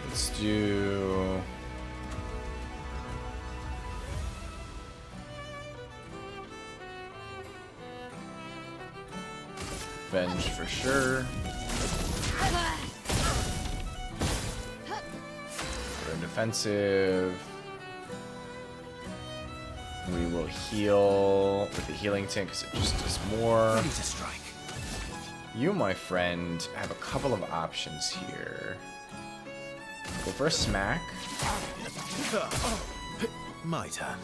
Let's do... Venge for sure. We're in defensive. We will heal with the healing tank because it just does more. Ready to strike. You, my friend, have a couple of options here. Go for a smack. My turn.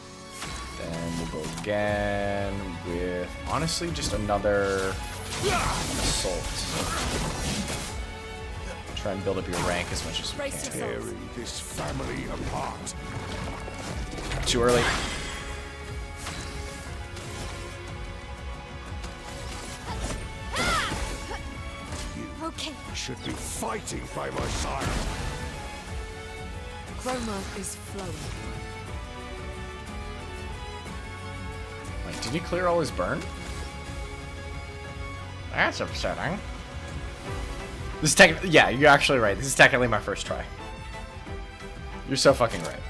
Then we'll go again with, honestly, just another assault. Try and build up your rank as much as we can. Tearing this family apart. Too early. Okay. Should be fighting by my side. Chroma is flowing. Like, did he clear all his burn? That's upsetting. This is technically, yeah, you're actually right. This is technically my first try. You're so fucking right.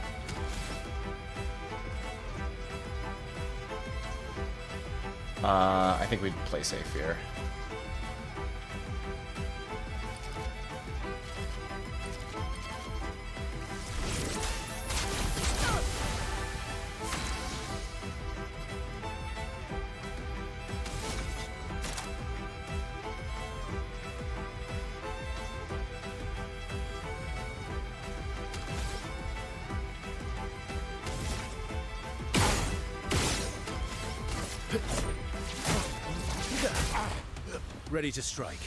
I think we'd play safe here. Ready to strike.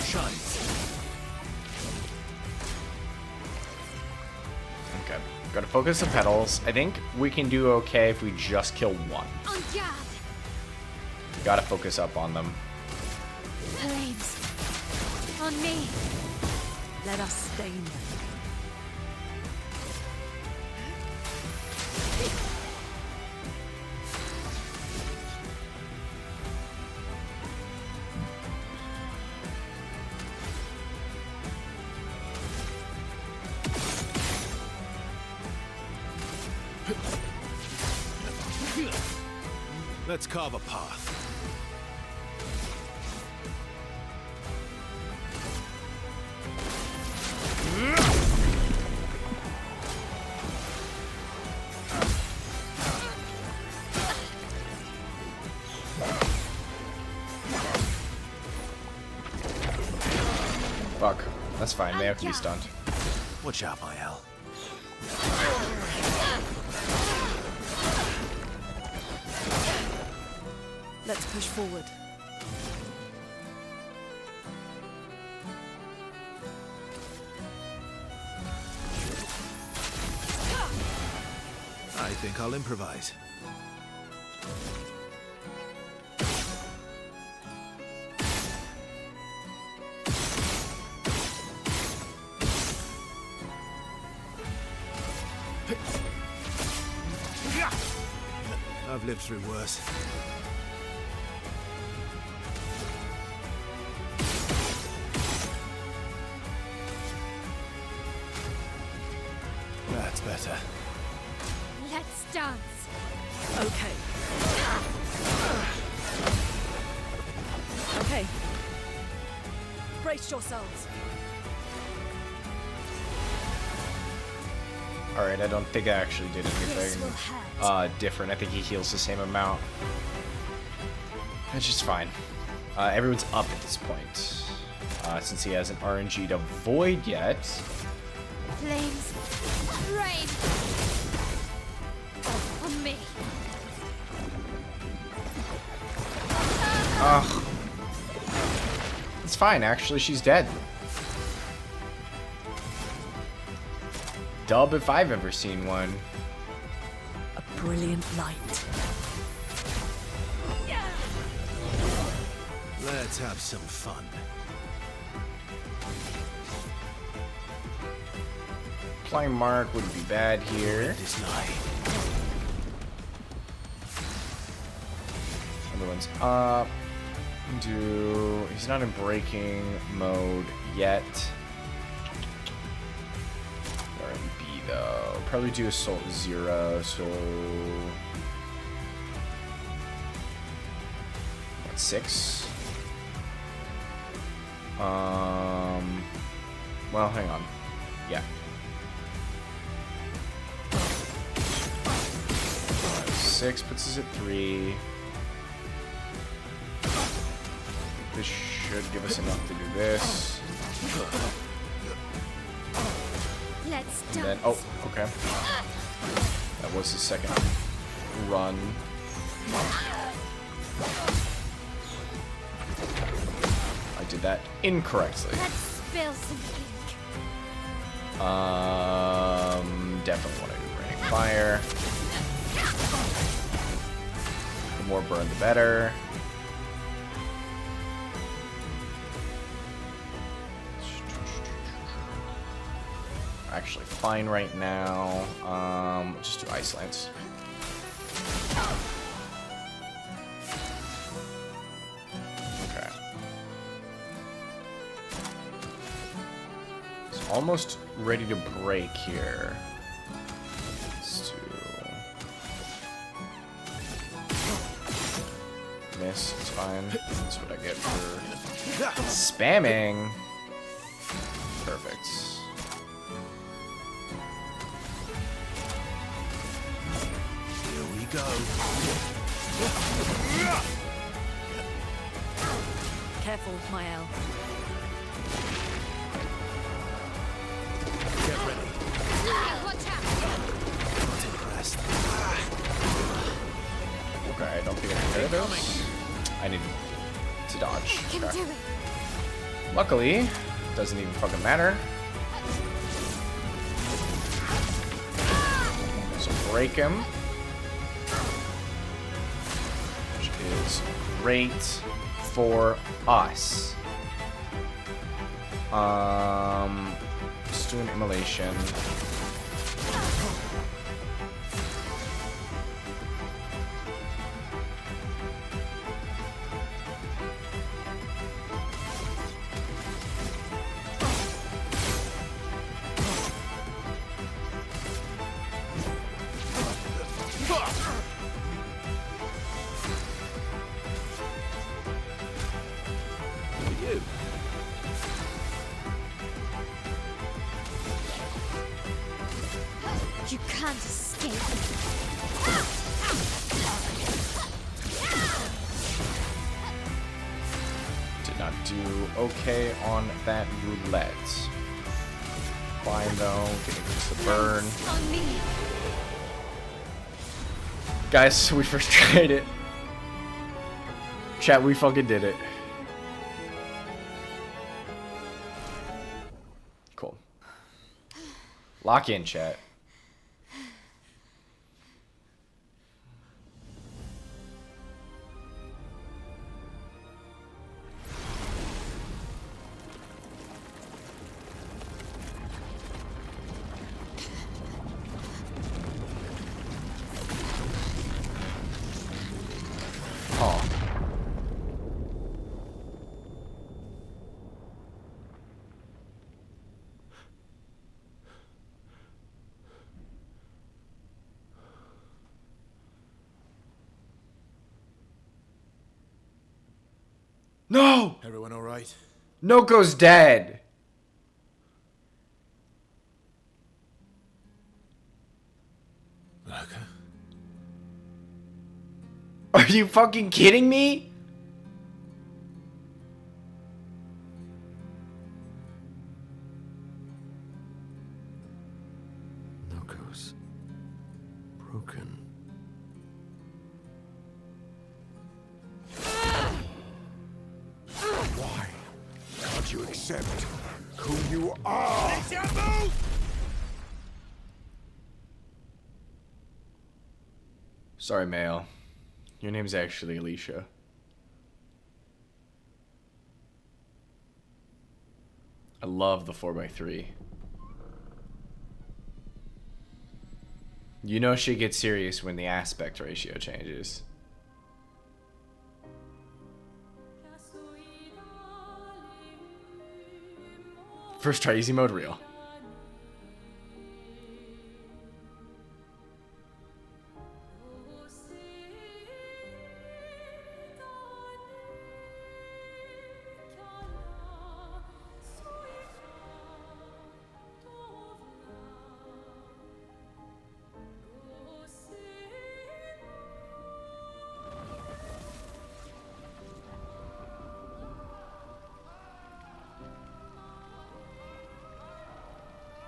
Shines. Okay, gotta focus the petals. I think we can do okay if we just kill one. On guard. Gotta focus up on them. Flames. On me. Let us stain them. Let's carve a path. Fuck. That's fine. They have to be stunned. Watch out, Mael. Let's push forward. I think I'll improvise. I've lived through worse. That's better. Let's dance. Okay. Okay. Brace yourselves. Alright, I don't think I actually did This anything will hurt. different. I think he heals the same amount. That's just fine. Everyone's up at this point. Since he hasn't RNG'd a void yet. Flames. Rain. On me. Ugh. It's fine, actually, she's dead. Dub if I've ever seen one. A brilliant light. Let's have some fun. Applying Mark wouldn't be bad here. This night. Other one's up. He's not in breaking mode yet. Or in B though. Probably do Assault 0, so what, 6? Well, hang on. Yeah. 6 puts us at 3. This should give us enough to do this. Let's And then, dance. oh, okay. That was his second run. I did that incorrectly. Let's spill some ink. Definitely want to do raining fire. The more burn, the better. Actually fine right now. We'll just do Ice Lance. Okay. It's almost ready to break here. Let's do... Miss, it's fine. That's what I get for spamming. Perfect. Here we go. Careful, Mael. Get ready. Watch out. Take a rest. Okay, I don't think I can hit those. I need to dodge. Can Okay. do it. Luckily, doesn't even fucking matter. So break him. Which is great for us. Let's do an immolation. not do okay on that roulette. Fine though, getting the burn. On me. Guys, we first tried it. Chat, we fucking did it. Cool. Lock in, chat. Oh. No! Everyone all right? Noko's dead! Laka? Are you fucking kidding me? Noko's broken. Why can't you accept who you are? Sorry, Mayo. Your name's actually Alicia. I love the 4x3. You know she gets serious when the aspect ratio changes. First try easy mode real.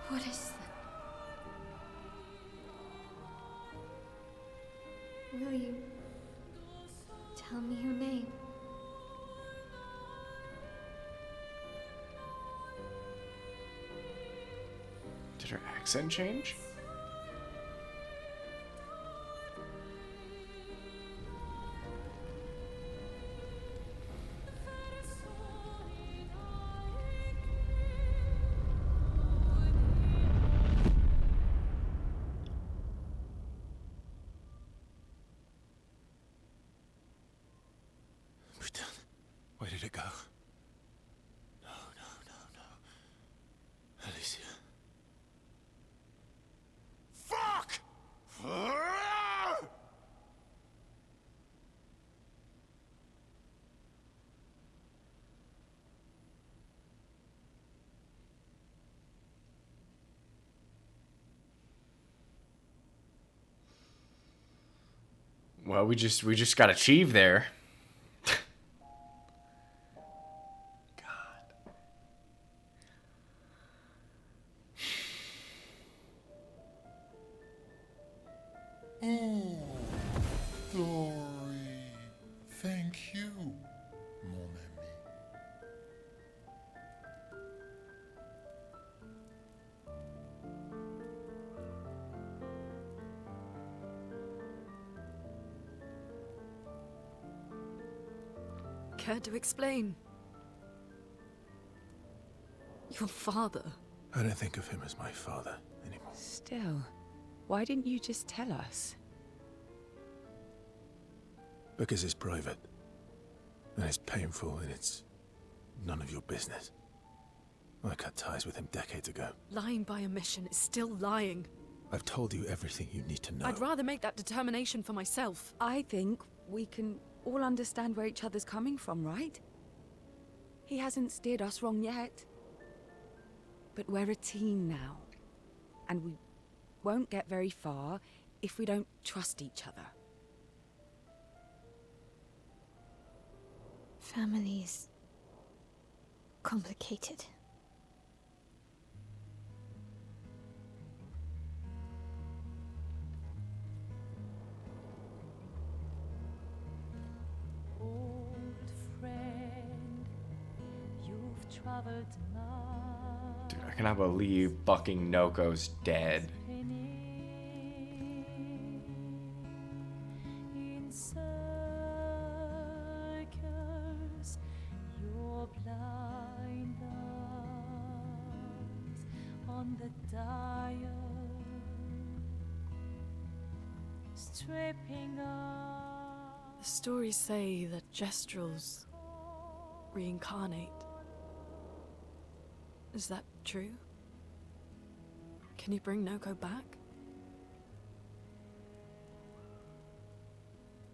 What is that? Will you tell me your name? Did her accent change? Where did it go? No, no, no, no. Alicia. Fuck! Well, we just got achieved there. Oh, Dory. Thank you, mon ami. Care to explain? Your father. I don't think of him as my father anymore. Still, why didn't you just tell us? Because it's private. And it's painful and it's none of your business. I cut ties with him decades ago. Lying by omission is still lying. I've told you everything you need to know. I'd rather make that determination for myself. I think we can all understand where each other's coming from, right? He hasn't steered us wrong yet. But we're a team now. And we won't get very far if we don't trust each other. Families complicated. Dude, I cannot believe fucking Noko's dead. The stories say that Gestrels reincarnate. Is that true? Can you bring Noko back?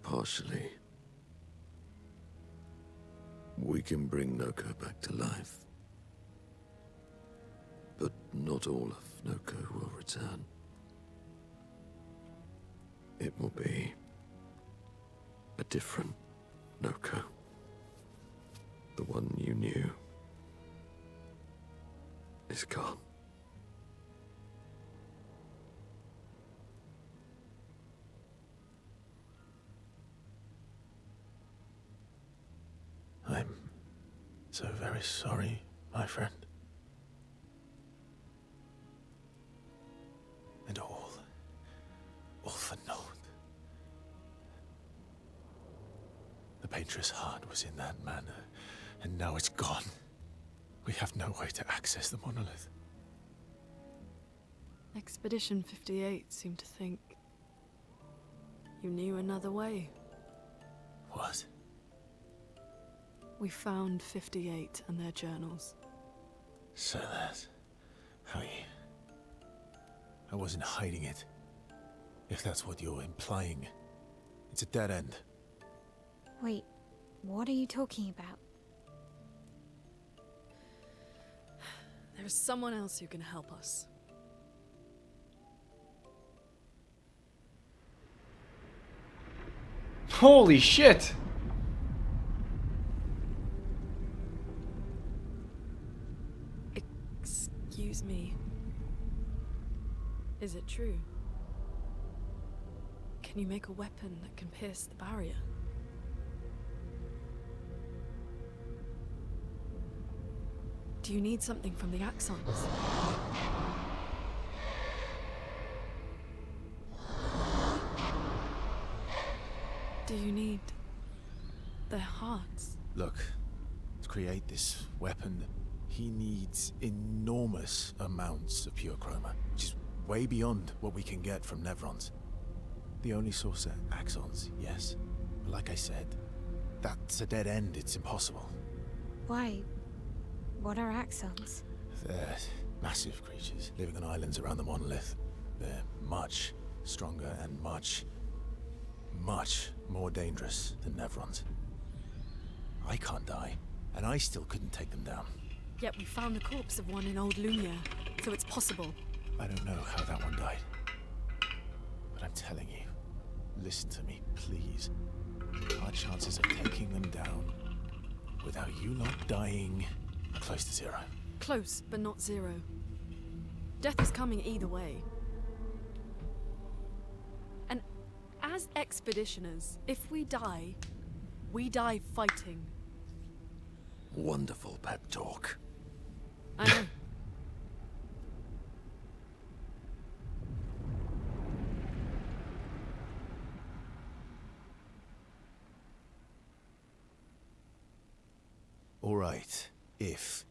Partially. We can bring Noko back to life. But not all of Noko will return. It will be a different Noko. The one you knew is gone. I'm so very sorry, my friend. And all for naught. The Painter's heart was in that manor, and now it's gone. We have no way to access the monolith. Expedition 58 seemed to think you knew another way. What? We found 58 and their journals. So that's how you... I wasn't hiding it. If that's what you're implying. It's a dead end. Wait, what are you talking about? There is someone else who can help us. Holy shit! Excuse me. Is it true? Can you make a weapon that can pierce the barrier? Do you need something from the Axons? Do you need their hearts? Look, to create this weapon, he needs enormous amounts of pure chroma, which is way beyond what we can get from Nevrons. The only source are Axons, yes. But like I said, that's a dead end. It's impossible. Why? What are Axons? They're massive creatures living on islands around the monolith. They're much stronger and much more dangerous than Nevrons. I can't die, and I still couldn't take them down. Yet we found the corpse of one in Old Lumiere, so it's possible. I don't know how that one died. But I'm telling you, listen to me, please. Our chances of taking them down without you not dying are close to zero. Close, but not zero. Death is coming either way. And as expeditioners, if we die fighting. Wonderful pep talk. I know. All right, if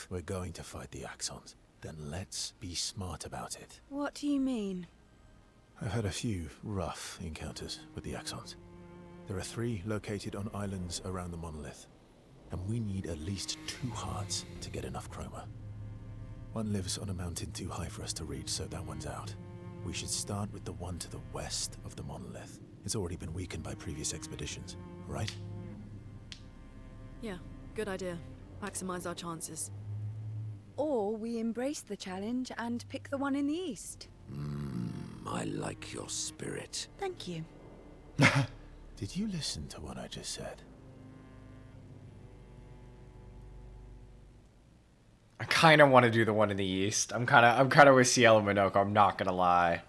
we're going to fight the Axons, then let's be smart about it. What do you mean? I've had a few rough encounters with the Axons. There are 3 located on islands around the monolith, and we need at least 2 hearts to get enough chroma. One lives on a mountain too high for us to reach, so that one's out. We should start with the one to the west of the monolith. It's already been weakened by previous expeditions, right? Yeah, good idea. Maximize our chances. Or we embrace the challenge and pick the one in the east. I like your spirit. Thank you. Did you listen to what I just said? I kind of want to do the one in the east. I'm kind of with Cielo Minoko. I'm not gonna lie.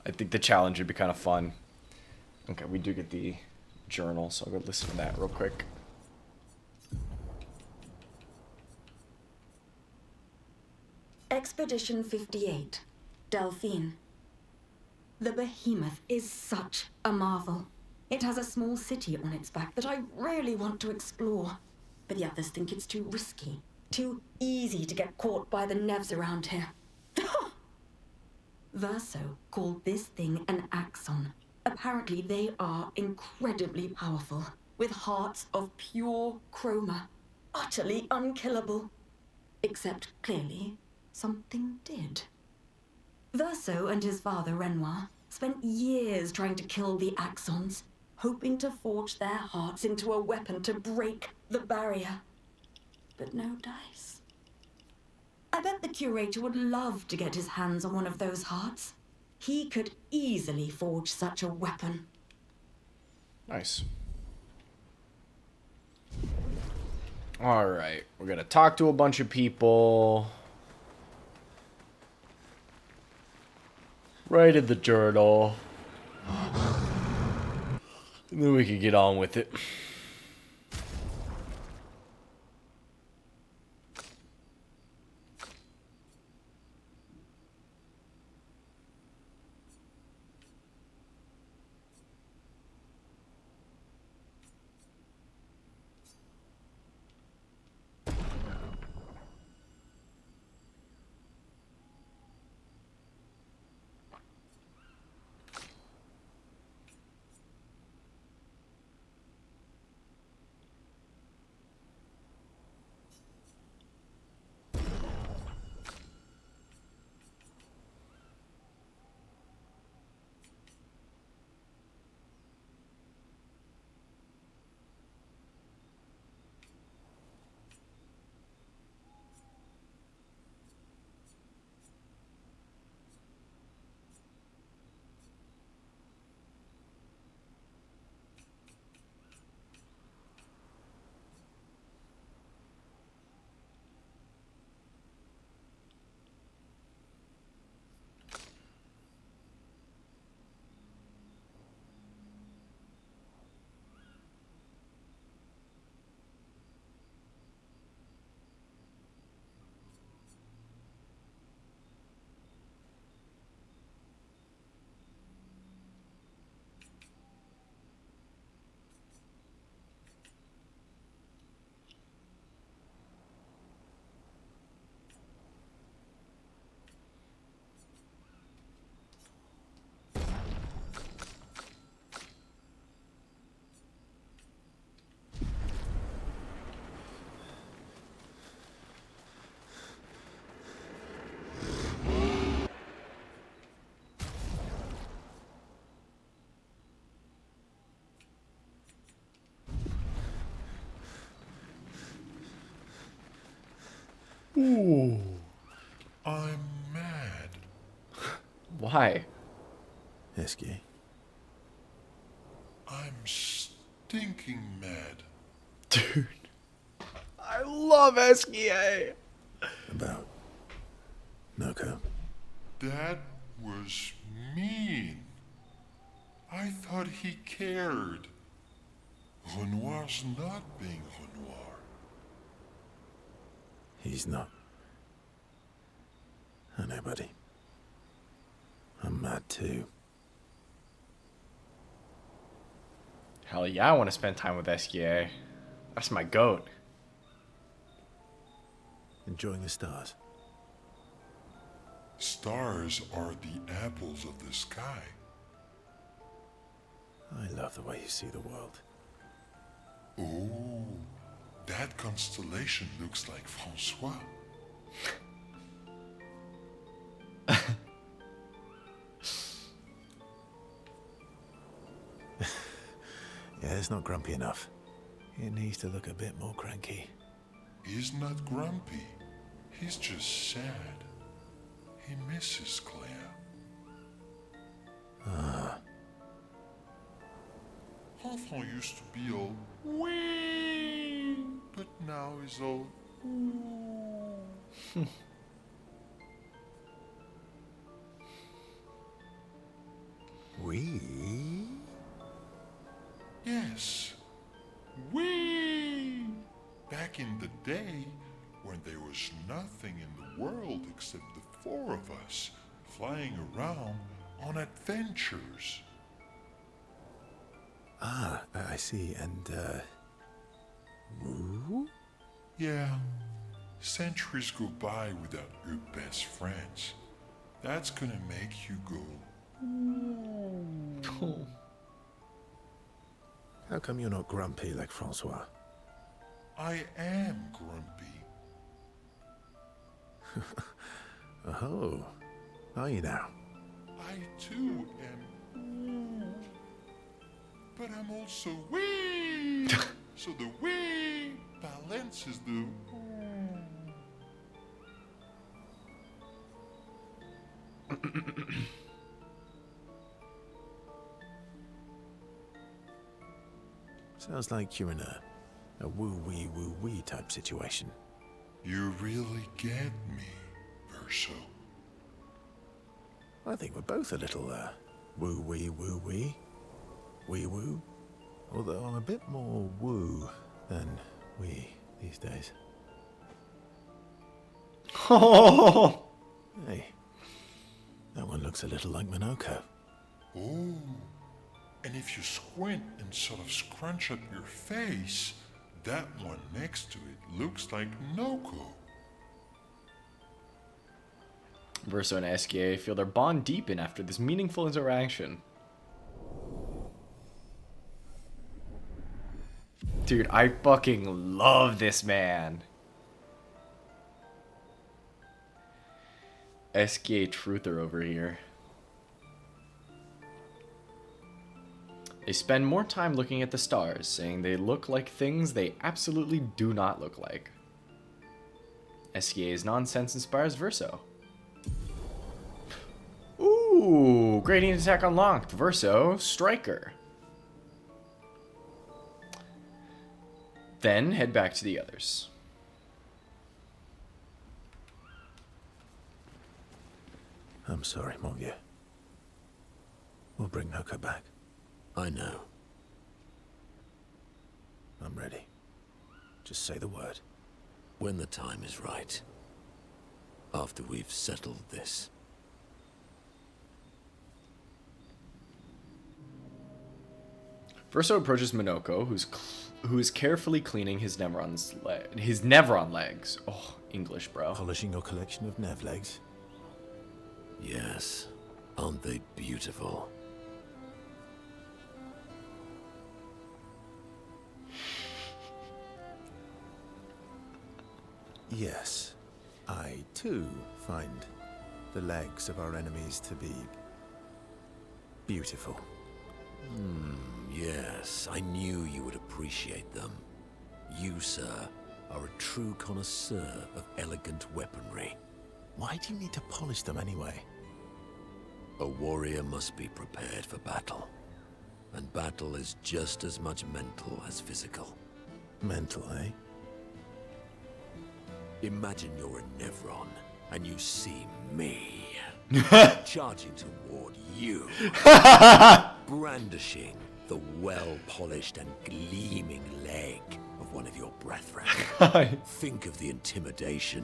I think the challenge would be kind of fun. Okay, we do get the journal, so I'll go listen to that real quick. Expedition 58, Delphine. The behemoth is such a marvel. It has a small city on its back that I really want to explore, but the others think it's too risky, too easy to get caught by the Nevs around here. Verso called this thing an axon. Apparently they are incredibly powerful, with hearts of pure chroma, utterly unkillable. Except, clearly, something did. Verso and his father, Renoir, spent years trying to kill the Axons, hoping to forge their hearts into a weapon to break the barrier. But no dice. I bet the curator would love to get his hands on one of those hearts. He could easily forge such a weapon. Nice. Alright, we're gonna talk to a bunch of people. Write in the journal. And then we can get on with it. Ooh, I'm mad. Why? Esky. I'm stinking mad. Dude. I love SKA. About Noko. That was mean. I thought he cared. Renoir's not being Renoir. He's not. I know, buddy. I'm mad too. Hell yeah, I want to spend time with SKA. That's my goat. Enjoying the stars. Stars are the apples of the sky. I love the way you see the world. Oh, that constellation looks like Francois. Yeah, it's not grumpy enough. It needs to look a bit more cranky. He's not grumpy. He's just sad. He misses Claire. Enfant used to be all wee, but now he's all ooh. We? Yes. We! Back in the day, when there was nothing in the world except the four of us flying around on adventures. Ah, I see. And, woo? Yeah. Centuries go by without your best friends. That's gonna make you go. How come you're not grumpy like Francois? I am grumpy. Oh, are you now? I too am. But I'm also wee. So the wee balances the. Sounds like you're in a woo-wee type situation. You really get me, Verso. I think we're both a little, woo-wee. Wee-woo. Although I'm a bit more woo than we these days. Oh, Hey, that one looks a little like Minoko. Oh. And if you squint and sort of scrunch up your face, that one next to it looks like Noko. Verso and Eskie feel their bond deepen after this meaningful interaction. Dude, I fucking love this man. Eskie truther over here. They spend more time looking at the stars, saying they look like things they absolutely do not look like. Eskie's nonsense inspires Verso. Ooh, gradient attack unlocked. Verso, Striker. Then head back to the others. I'm sorry, mon vieux. We'll bring Noko back. I know. I'm ready. Just say the word. When the time is right. After we've settled this. Verso approaches Minoko, who is carefully cleaning his Nevron legs. Oh, English, bro. Polishing your collection of Nev legs. Yes. Aren't they beautiful? Yes. I, too, find the legs of our enemies to be beautiful. Yes, I knew you would appreciate them. You, sir, are a true connoisseur of elegant weaponry. Why do you need to polish them anyway? A warrior must be prepared for battle. And battle is just as much mental as physical. Mental, eh? Imagine you're a Nevron, and you see me charging toward you, brandishing the well-polished and gleaming leg of one of your brethren. Think of the intimidation.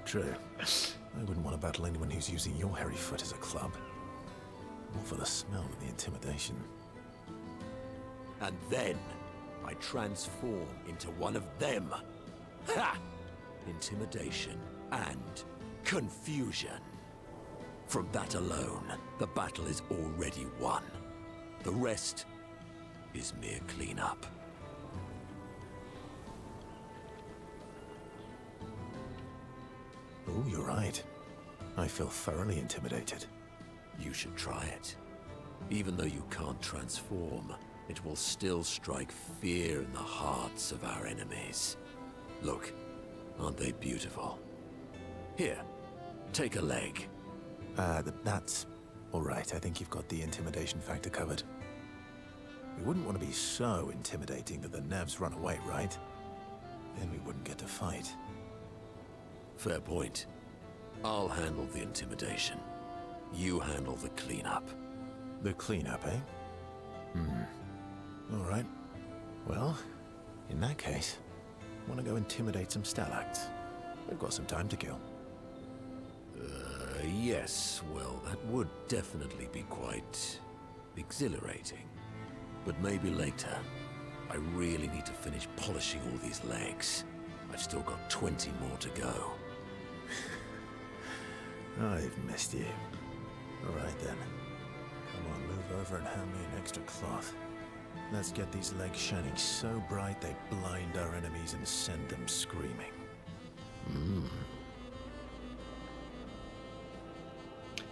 True. I wouldn't want to battle anyone who's using your hairy foot as a club. All for the smell and the intimidation. And then I transform into one of them. Ha! Intimidation and confusion. From that alone, the battle is already won. The rest is mere cleanup. Oh, you're right. I feel thoroughly intimidated. You should try it. Even though you can't transform, it will still strike fear in the hearts of our enemies. Look, aren't they beautiful? Here, take a leg. That's all right. I think you've got the intimidation factor covered. We wouldn't want to be so intimidating that the Nevs run away, right? then we wouldn't get to fight. Fair point. I'll handle the intimidation. You handle the cleanup. The cleanup, eh? All right. Well, in that case, want to go intimidate some stalacts. We've got some time to kill. Yes, well, that would definitely be quite exhilarating. But maybe later. I really need to finish polishing all these legs. I've still got 20 more to go. I've missed you. All right then. Come on, move over and hand me an extra cloth. Let's get these legs shining so bright they blind our enemies and send them screaming.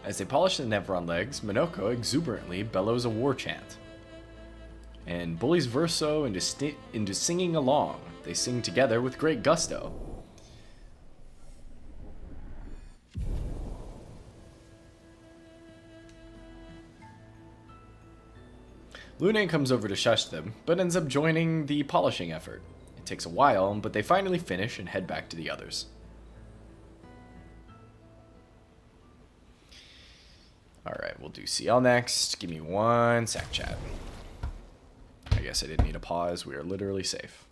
As they polish the Nevron legs, Minoko exuberantly bellows a war chant and bullies Verso into singing along. They sing together with great gusto. Lune comes over to shush them, but ends up joining the polishing effort. It takes a while, but they finally finish and head back to the others. Alright, we'll do CL next. Give me one sec, chat. I guess I didn't need a pause. We are literally safe.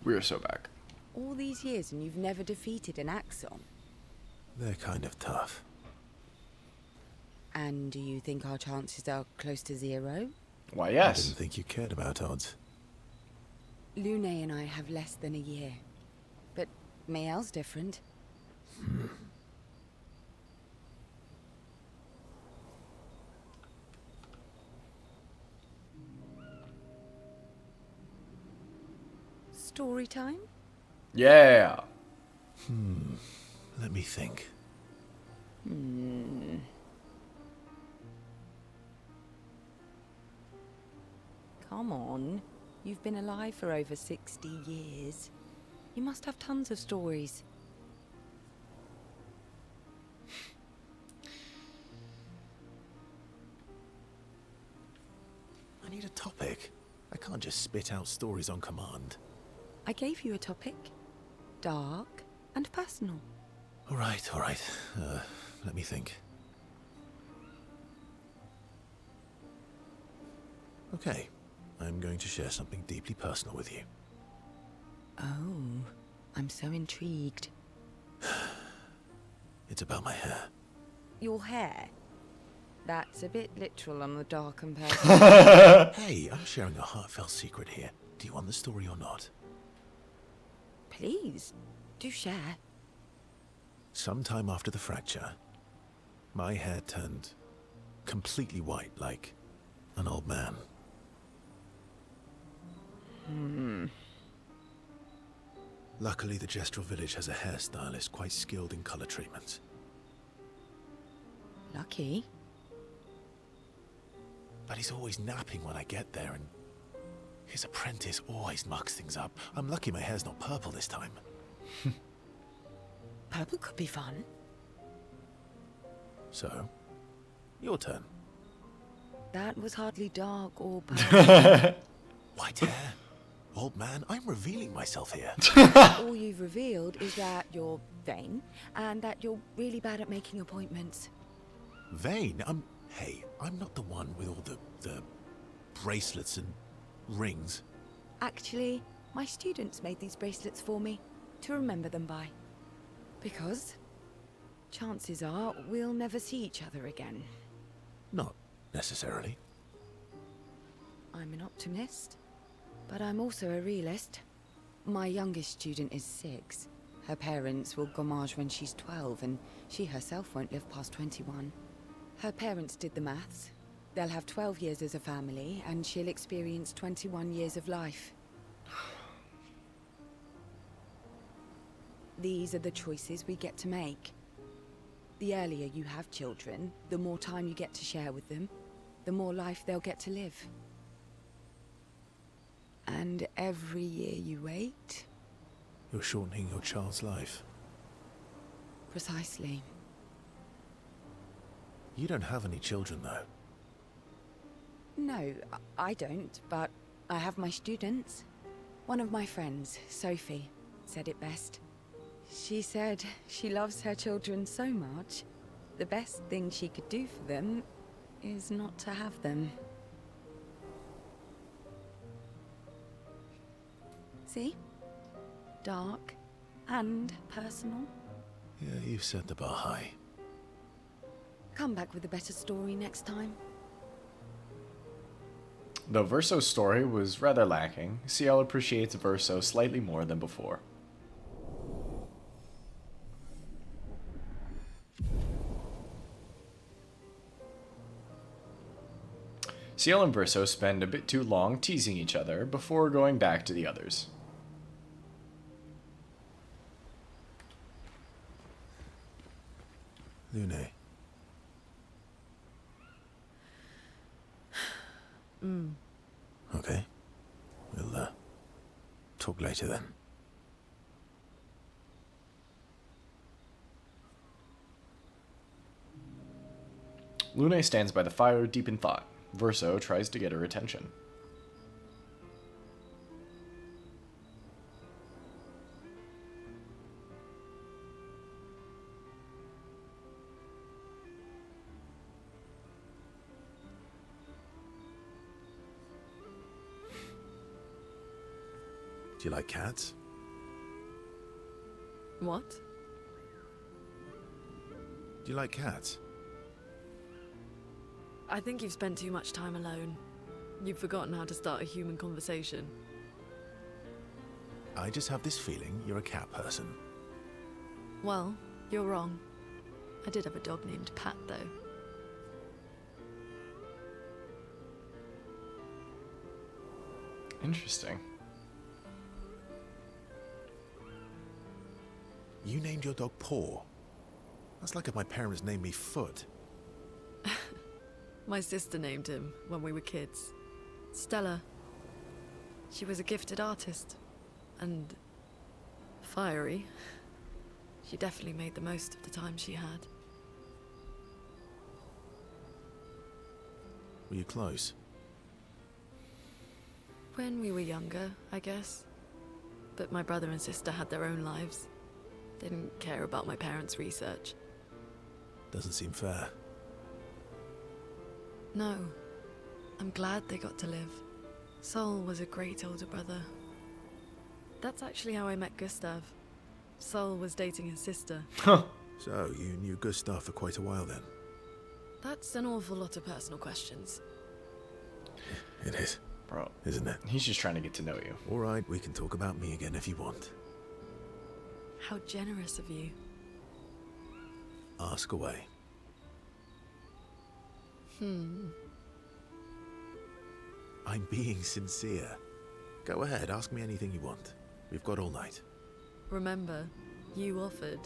We're so back. All these years and you've never defeated an Axon? They're kind of tough. And do you think our chances are close to 0? Why, I yes. didn't think you cared about odds. Lune and I have less than a year. But Mael's different. Story time? Yeah. Let me think. Come on. You've been alive for over 60 years. You must have tons of stories. I need a topic. I can't just spit out stories on command. I gave you a topic. Dark and personal. All right. Let me think. Okay, I'm going to share something deeply personal with you. Oh, I'm so intrigued. It's about my hair. Your hair? That's a bit literal on the dark and personal. Hey, I'm sharing a heartfelt secret here. Do you want the story or not? Please, do share. Sometime after the fracture, my hair turned completely white, like an old man. Luckily, the Gestural village has a hairstylist quite skilled in color treatments. Lucky. But he's always napping when I get there, and his apprentice always mucks things up. I'm lucky my hair's not purple this time. Purple could be fun. So, your turn. That was hardly dark or purple. White hair? Old man, I'm revealing myself here. All you've revealed is that you're vain and that you're really bad at making appointments. Vain? Hey, I'm not the one with all the bracelets and rings. Actually, my students made these bracelets for me to remember them by. Because chances are we'll never see each other again. Not necessarily. I'm an optimist, but I'm also a realist. My youngest student is 6. Her parents will gommage when she's 12, and she herself won't live past 21. Her parents did the maths. They'll have 12 years as a family, and she'll experience 21 years of life. These are the choices we get to make. The earlier you have children, the more time you get to share with them, the more life they'll get to live. And every year you wait... You're shortening your child's life. Precisely. You don't have any children, though. No, I don't, but I have my students. One of my friends, Sophie, said it best. She said she loves her children so much, the best thing she could do for them is not to have them. See? Dark and personal. Yeah, you've set the bar high. Come back with a better story next time. Though Verso's story was rather lacking, CL appreciates Verso slightly more than before. CL and Verso spend a bit too long teasing each other before going back to the others. Lune. Okay. We'll, talk later then. Lune stands by the fire deep in thought. Verso tries to get her attention. Do you like cats? What? Do you like cats? I think you've spent too much time alone. You've forgotten how to start a human conversation. I just have this feeling you're a cat person. Well, you're wrong. I did have a dog named Pat, though. Interesting. You named your dog Paw. That's like if my parents named me Foot. My sister named him when we were kids. Stella. She was a gifted artist. And fiery. She definitely made the most of the time she had. Were you close? When we were younger, I guess. But my brother and sister had their own lives. They didn't care about my parents' research. Doesn't seem fair. No. I'm glad they got to live. Sol was a great older brother. That's actually how I met Gustav. Sol was dating his sister. So, you knew Gustav for quite a while then? That's an awful lot of personal questions. It is. Bro. Isn't it? He's just trying to get to know you. Alright, we can talk about me again if you want. How generous of you. Ask away. I'm being sincere. Go ahead, ask me anything you want. We've got all night. Remember, you offered.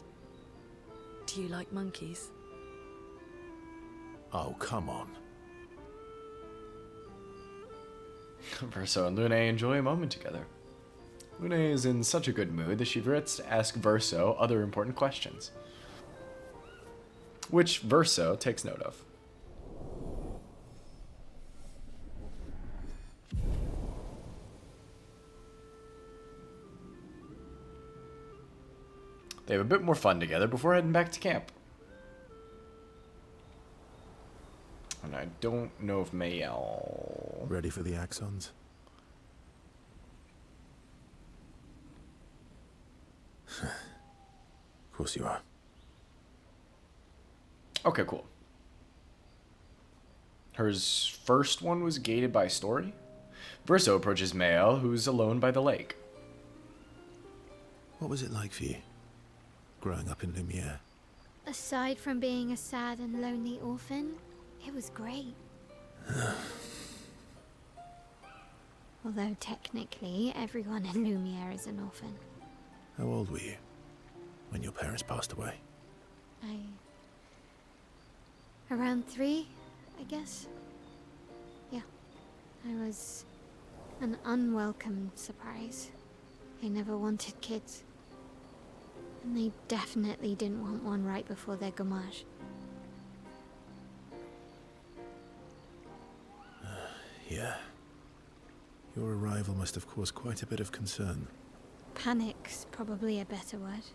Do you like monkeys? Oh, come on. Verso and Lune enjoy a moment together. Lune is in such a good mood that she forgets to ask Verso other important questions, which Verso takes note of. They have a bit more fun together before heading back to camp. And I don't know if Mayel... Ready for the axons? Of course you are. Okay, cool. Her first one was gated by Story. Verso approaches Mayel, who's alone by the lake. What was it like for you, growing up in Lumiere? Aside from being a sad and lonely orphan, it was great. Although technically, everyone in Lumiere is an orphan. How old were you when your parents passed away? Around 3, I guess. Yeah. I was an unwelcome surprise. They never wanted kids. And they definitely didn't want one right before their gommage. Yeah. Your arrival must have caused quite a bit of concern. Panic's probably a better word.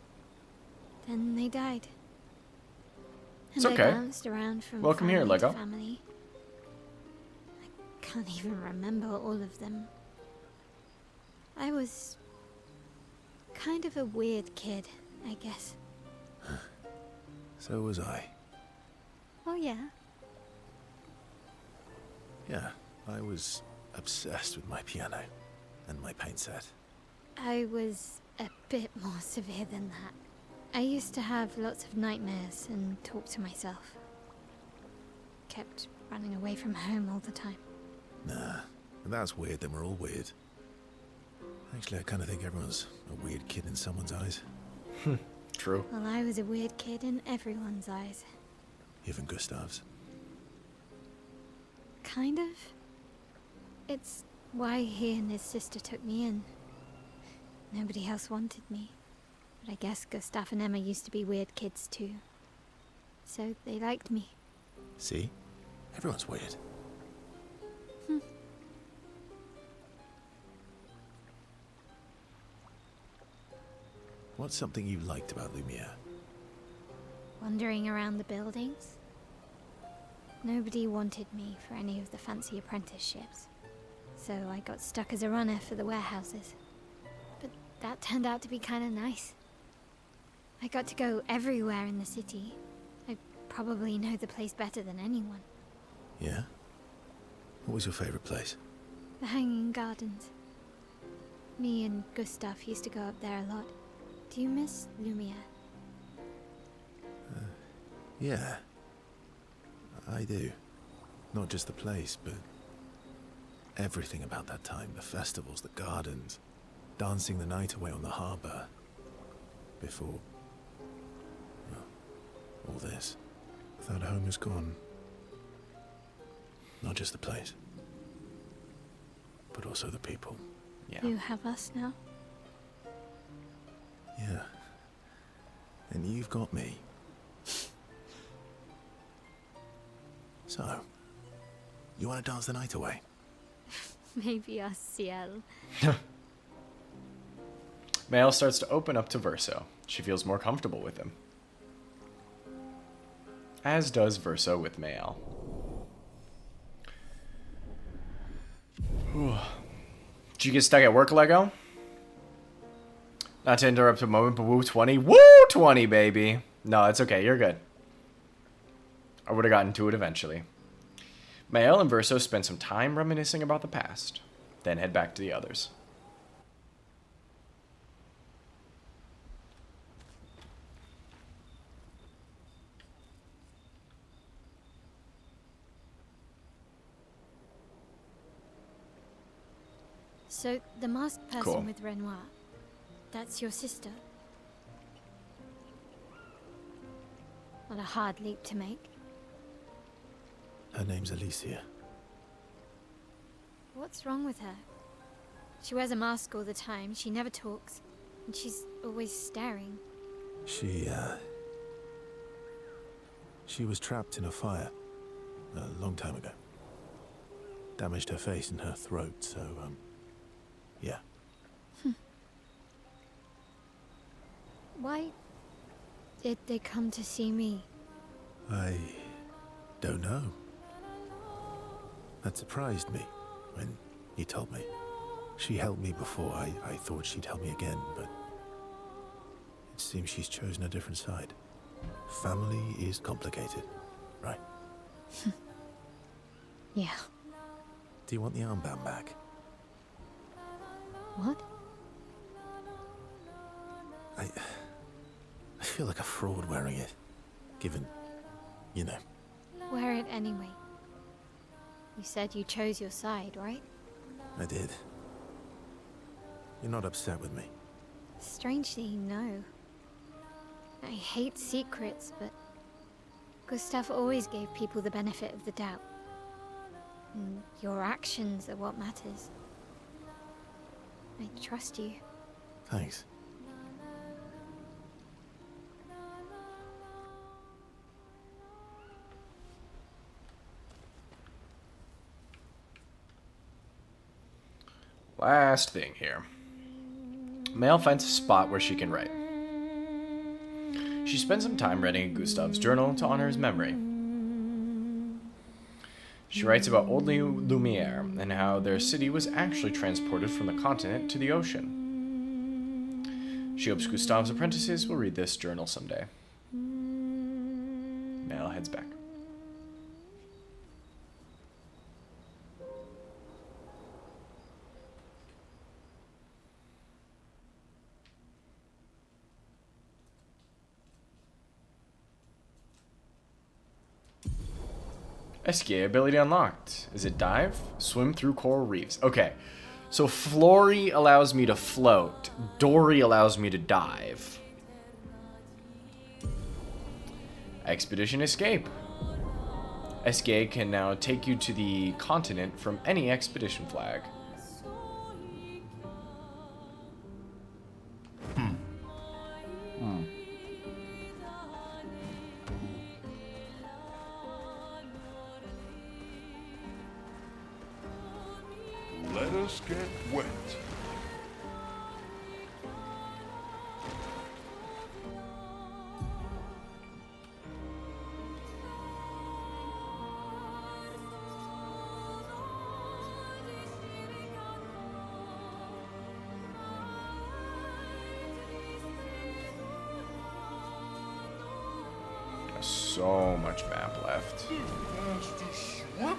Then they died. It's And okay. I bounced around from Welcome here, family to Lego. family. I can't even remember all of them. I was kind of a weird kid, I guess. So was I. Oh yeah? Yeah, I was obsessed with my piano and my paint set. I was a bit more severe than that. I used to have lots of nightmares and talk to myself. Kept running away from home all the time. Nah, if that's weird, then we're all weird. Actually, I kind of think everyone's a weird kid in someone's eyes. True. Well, I was a weird kid in everyone's eyes. Even Gustav's. Kind of. It's why he and his sister took me in. Nobody else wanted me. But I guess Gustav and Emma used to be weird kids too. So they liked me. See? Everyone's weird. What's something you liked about Lumiere? Wandering around the buildings. Nobody wanted me for any of the fancy apprenticeships. So I got stuck as a runner for the warehouses. that turned out to be kind of nice. I got to go everywhere in the city. I probably know the place better than anyone. Yeah? What was your favorite place? The Hanging Gardens. Me and Gustav used to go up there a lot. Do you miss Lumiere? Yeah. I do. Not just the place, but everything about that time. The festivals, the gardens, dancing the night away on the harbor. Before... well, all this. That home is gone. Not just the place, but also the people. Yeah. You have us now? Yeah. And you've got me. So, you want to dance the night away? Maybe us, Ciel. Mael starts to open up to Verso. She feels more comfortable with him. As does Verso with Mael. Did you get stuck at work, Lego? Not to interrupt a moment, but woo 20. Woo 20, baby! No, it's okay. You're good. I would have gotten to it eventually. Mael and Verso spend some time reminiscing about the past, then head back to the others. So, the masked person Cool. with Renoir, that's your sister? What a hard leap to make. Her name's Alicia. What's wrong with her? She wears a mask all the time, she never talks, and she's always staring. She was trapped in a fire a long time ago. Damaged her face and her throat, so, yeah. Why did they come to see me? I don't know. That surprised me when he told me. She helped me before. I thought she'd help me again, but it seems she's chosen a different side. Family is complicated, right? Yeah. Do you want the armband back? What? I feel like a fraud wearing it, given, you know. Wear it anyway. You said you chose your side, right? I did. You're not upset with me. Strangely, no. I hate secrets, but Gustav always gave people the benefit of the doubt. And your actions are what matters. I trust you. Thanks. Last thing here. Mael finds a spot where she can write. She spends some time writing in Gustav's journal to honor his memory. She writes about old Lumiere and how their city was actually transported from the continent to the ocean. She hopes Gustav's apprentices will read this journal someday. Mael heads back. Escape ability unlocked. Is it dive? Swim through coral reefs. Okay. So Flory allows me to float. Dory allows me to dive. Expedition escape. Escape can now take you to the continent from any expedition flag. Let us get wet. so much map left. Master swimmer?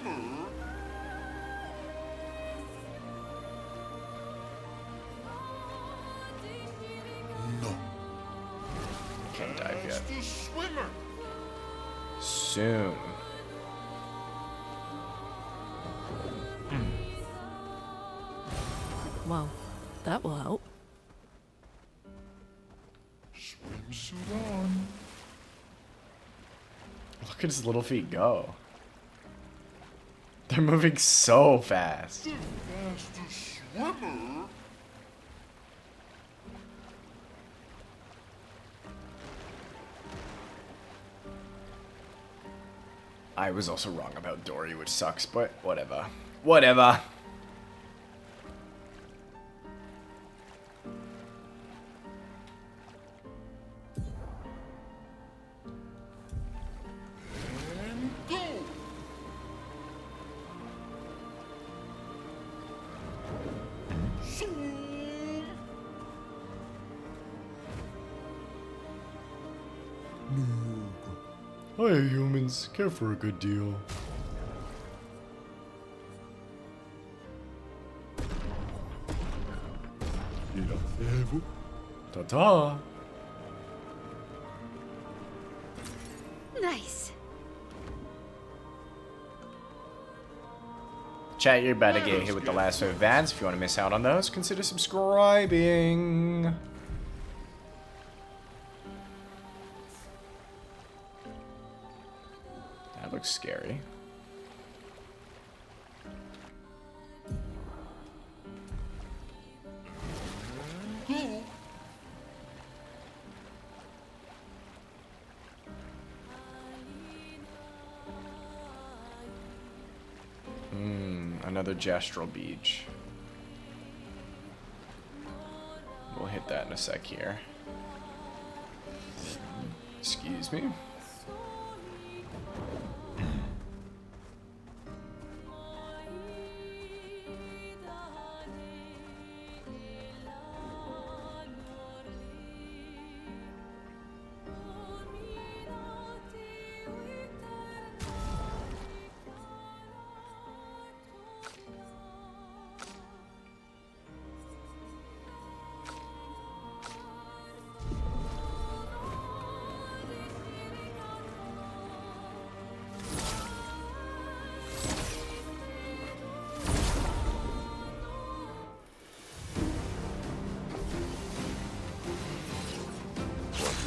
No. Can't dive yet. Master swimmer. Soon. Well, that will help. Swimsuit on. Look at his little feet go. They're moving so fast. Master swimmer? I was also wrong about Dory, which sucks, but whatever. Whatever. And go. Zoom. Hi, humans. Care for a good deal. Ta-ta. Nice. Chat, you're about to get hit with the last wave of ads. If you want to miss out on those, consider subscribing. That looks scary. Another gestural beach. We'll hit that in a sec here. Excuse me.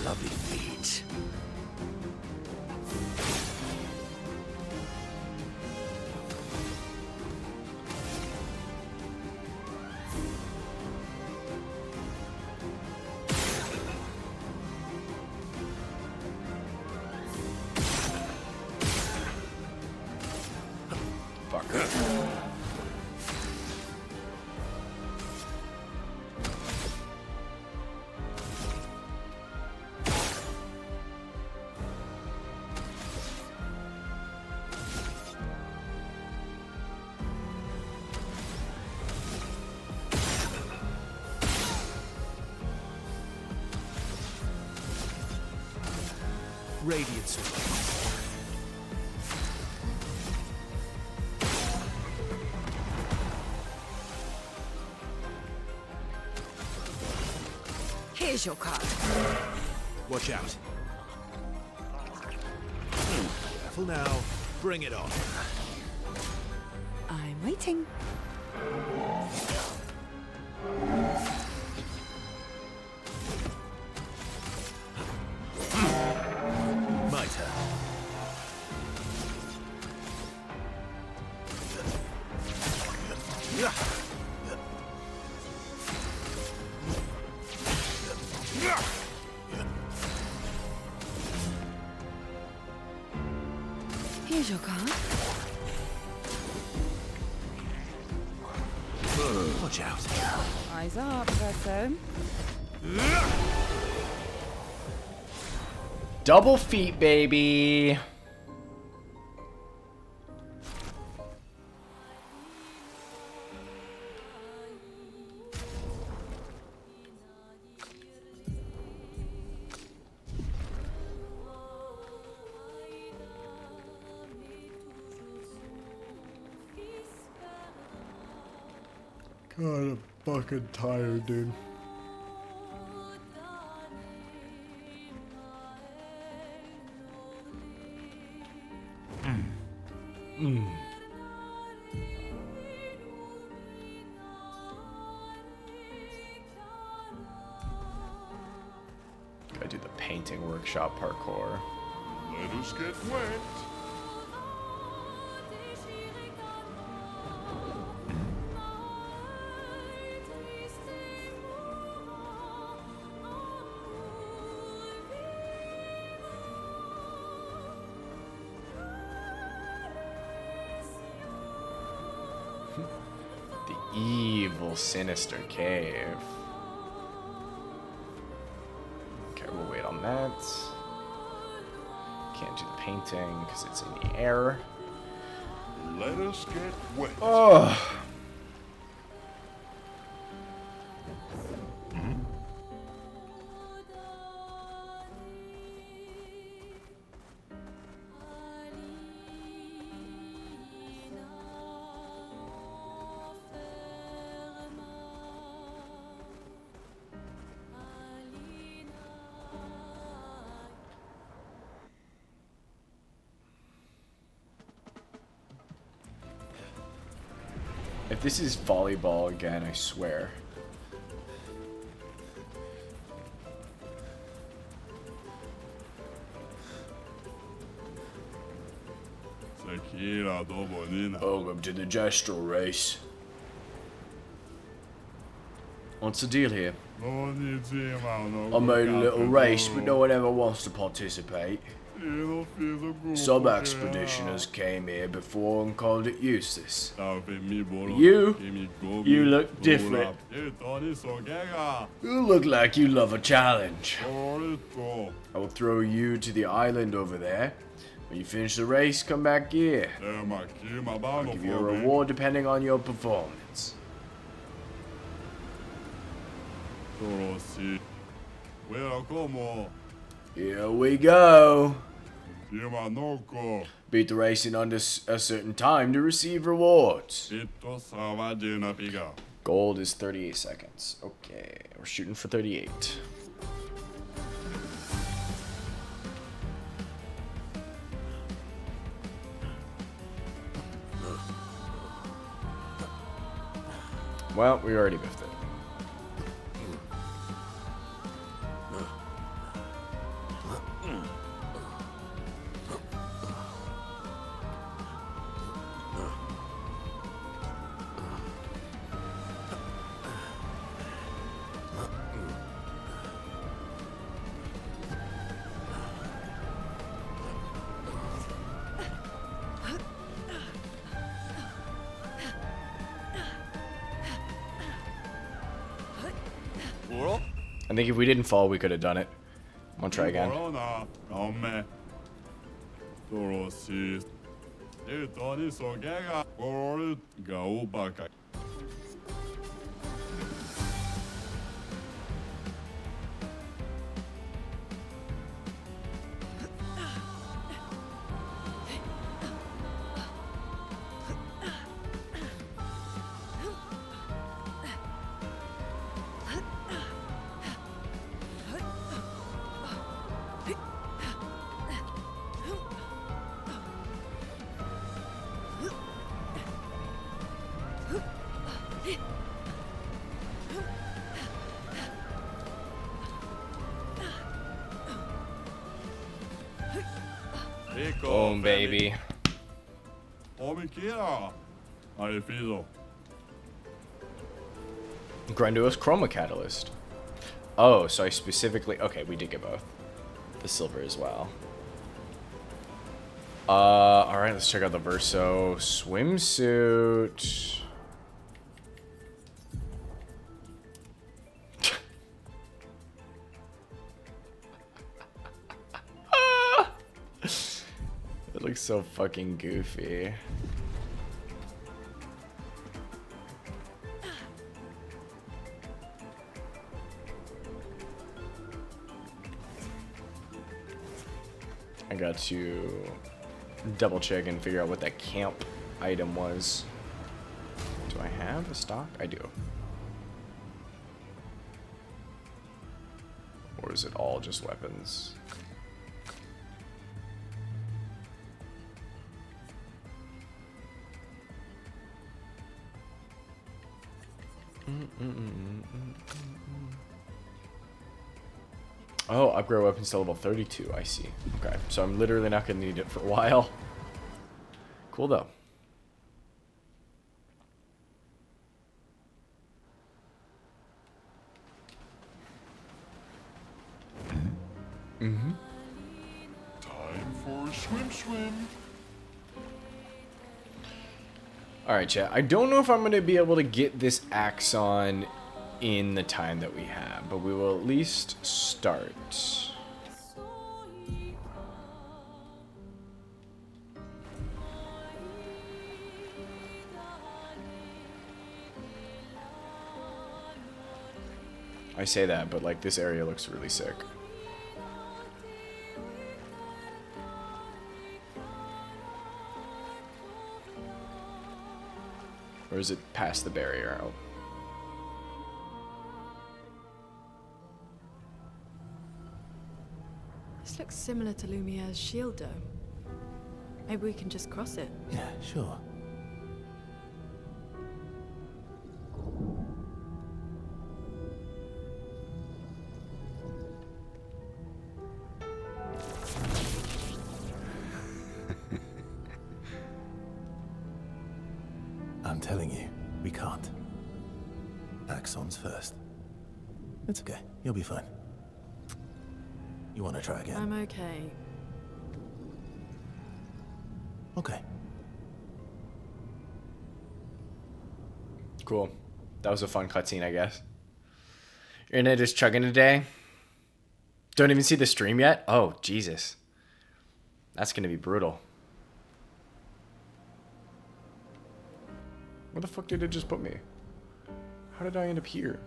Lovely feet. Fucker. Radiance. Here's your card. Watch out. Careful now. Bring it on. I'm waiting. My turn. Here's your card. Watch out. Eyes up, person. Double feet, baby. God, I'm fucking tired, dude. Gotta do the painting workshop parkour. Let us get wet. The evil, sinister cave. Okay, we'll wait on that. Can't do the painting because it's in the air. Let us get wet. Oh. If this is volleyball again, I swear. Welcome to the Gestural race. What's the deal here? I made a little race, but no one ever wants to participate. Some expeditioners came here before and called it useless. You look different. You look like you love a challenge. I will throw you to the island over there. When you finish the race, come back here. I'll give you a reward depending on your performance. Here we go. Beat the race in under a certain time to receive rewards. Gold is 38 seconds. Okay, we're shooting for 38. Well, we already biffed it. I think if we didn't fall, we could have done it. I'm gonna try again. Boom, baby. Grandiose Chroma Catalyst. Oh, so I specifically... Okay, we did get both. The silver as well. Alright, let's check out the Verso swimsuit. It looks so fucking goofy. I got to double check and figure out what that camp item was. Do I have have a stock? I do. Or is it all just weapons? Oh, upgrade weapons to level 32. I see. Okay, so I'm literally not going to need it for a while. Cool, though. Time for a swim. Alright, chat. I don't know if I'm going to be able to get this Axon in the time that we have, but we will at least start. I say that, but like this area looks really sick. Or is it past the barrier? Oh. This looks similar to Lumiere's shield dome. Maybe we can just cross it. Yeah, sure. I'm telling you, we can't. Axons first. It's okay. You'll be fine. You want to try again? I'm okay. Okay. Cool. That was a fun cutscene, I guess. You're in it just chugging today? Don't even see the stream yet? Oh, Jesus. That's going to be brutal. Where the fuck did it just put me? How did I end up here?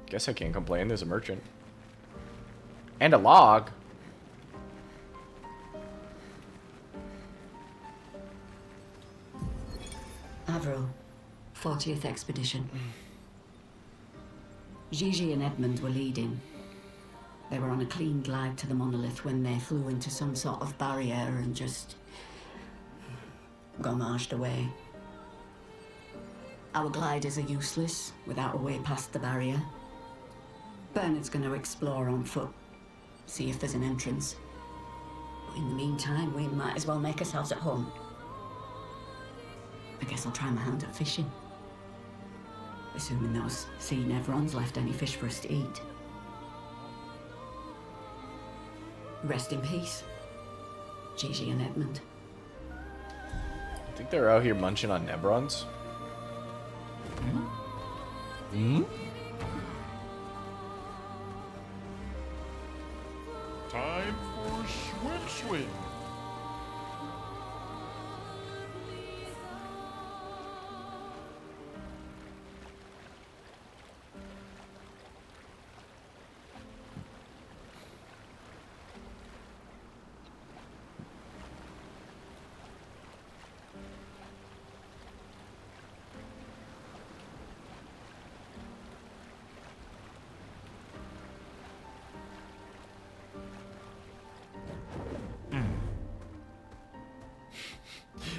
Guess I can't complain. There's a merchant. And a log. Avril, 40th Expedition. Gigi and Edmund were leading. They were on a clean glide to the monolith when they flew into some sort of barrier and just gomashed away. Our gliders are useless without a way past the barrier. Bernard's going to explore on foot, see if there's an entrance. But in the meantime, we might as well make ourselves at home. I guess I'll try my hand at fishing. Assuming those sea Nevrons left any fish for us to eat. Rest in peace, Gigi and Edmund. I think they're out here munching on Nebrons. Time for swim.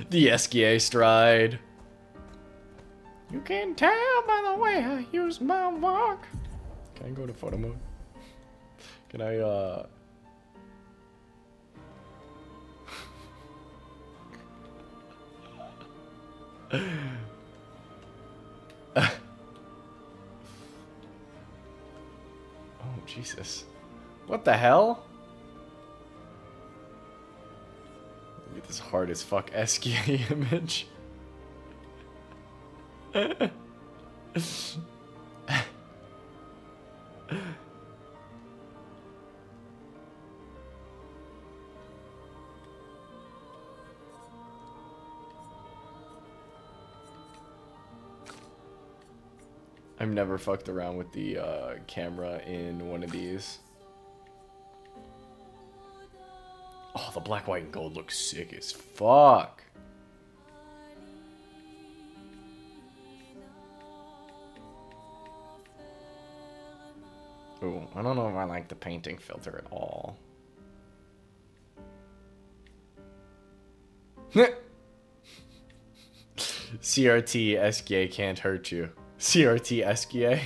The SKA stride. You can tell by the way I use my walk. Can I go to photo mode? Can I, Oh, Jesus. What the hell? Look at this hard as fuck SKA image. I've never fucked around with the camera in one of these. Oh, the black, white, and gold looks sick as fuck. Ooh, I don't know if I like the painting filter at all. CRT SGA can't hurt you. CRT SGA.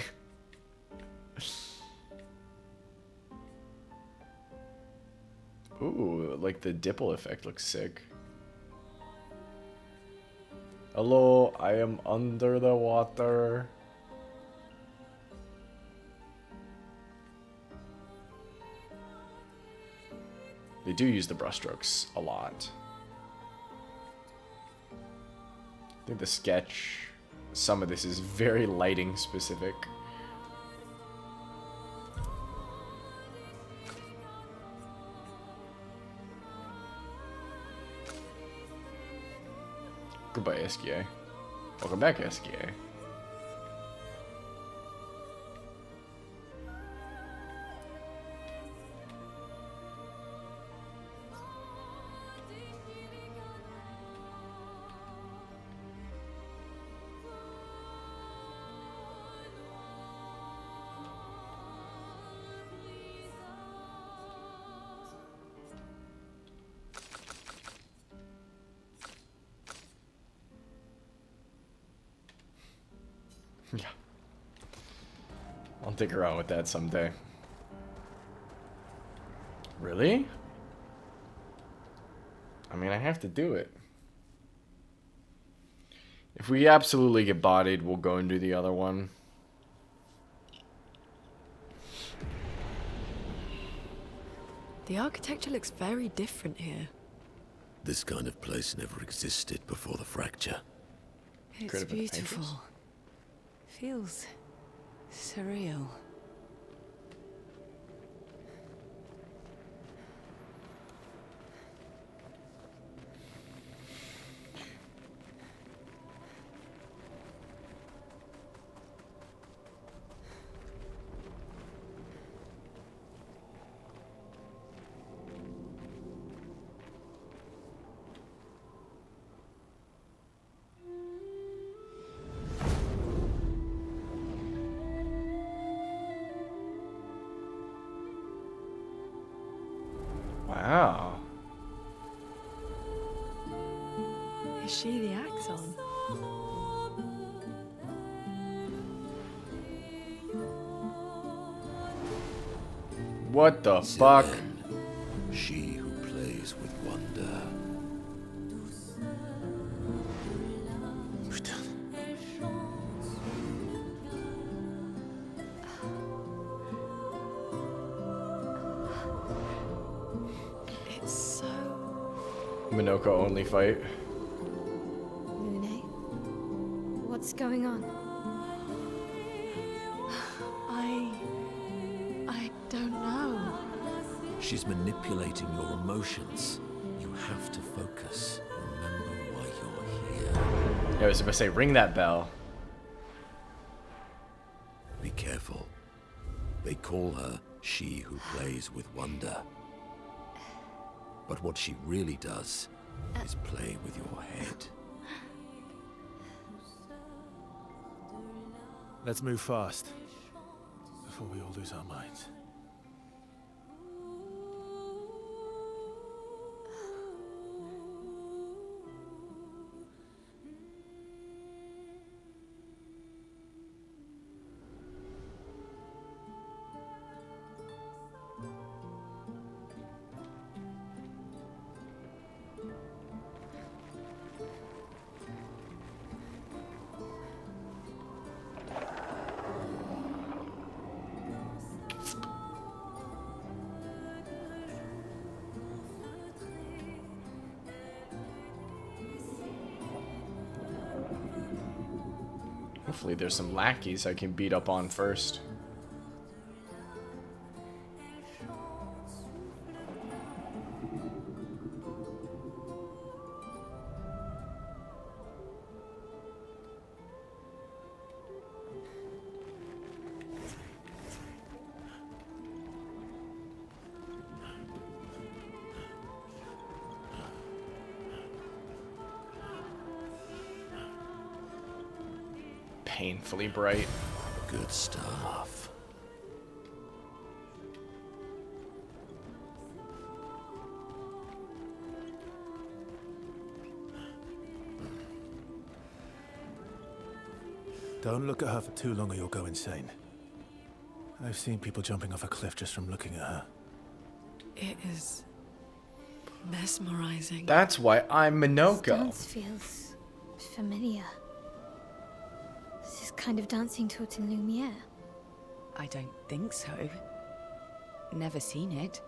Ooh, like the dipple effect looks sick. Hello, I am under the water. They do use the brushstrokes a lot. I think the sketch, some of this is very lighting specific. Goodbye, SGA. Welcome back, SGA. Yeah. I'll dig around with that someday. Really? I mean, I have to do it. If we absolutely get bodied, we'll go and do the other one. The architecture looks very different here. This kind of place never existed before the fracture. It's beautiful. Feels surreal. Wow. Is she the Axon? What the fuck? She who plays with wonder. It's so... Minoko only fight. Lune? What's going on? I don't know. She's manipulating your emotions. You have to focus. Remember why you're here. I was about to say, ring that bell. Be careful. They call her she who plays with wonder. But what she really does is play with your head. Let's move fast before we all lose our minds. Hopefully there's some lackeys I can beat up on first. Painfully bright. Good stuff. Don't look at her for too long or you'll go insane. I've seen people jumping off a cliff just from looking at her. It is mesmerizing. That's why I'm This Minoko. dance feels familiar. This is kind of dancing to it in Lumiere. I don't think so. Never seen it.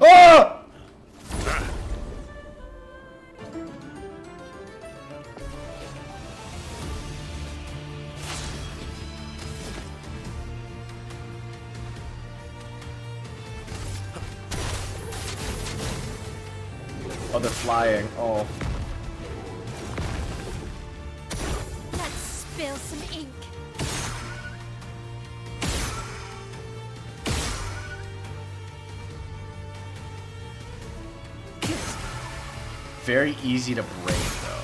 Ah! Oh, they're flying. Oh. Let's spill some ink. Very easy to break, though.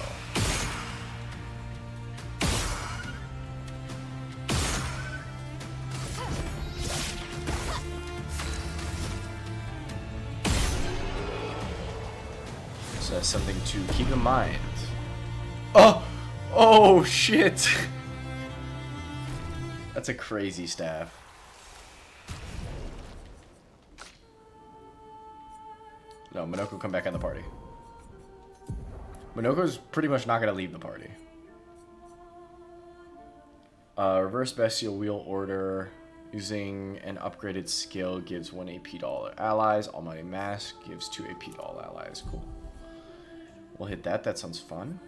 So that's something to keep in mind. Oh! Oh, shit! That's a crazy staff. No, Minoko, come back on the party. Minoko's pretty much not going to leave the party. Reverse Bestial Wheel Order. Using an upgraded skill gives 1 AP to all allies. Almighty Mask gives 2 AP to all allies. Cool. We'll hit that. That sounds fun.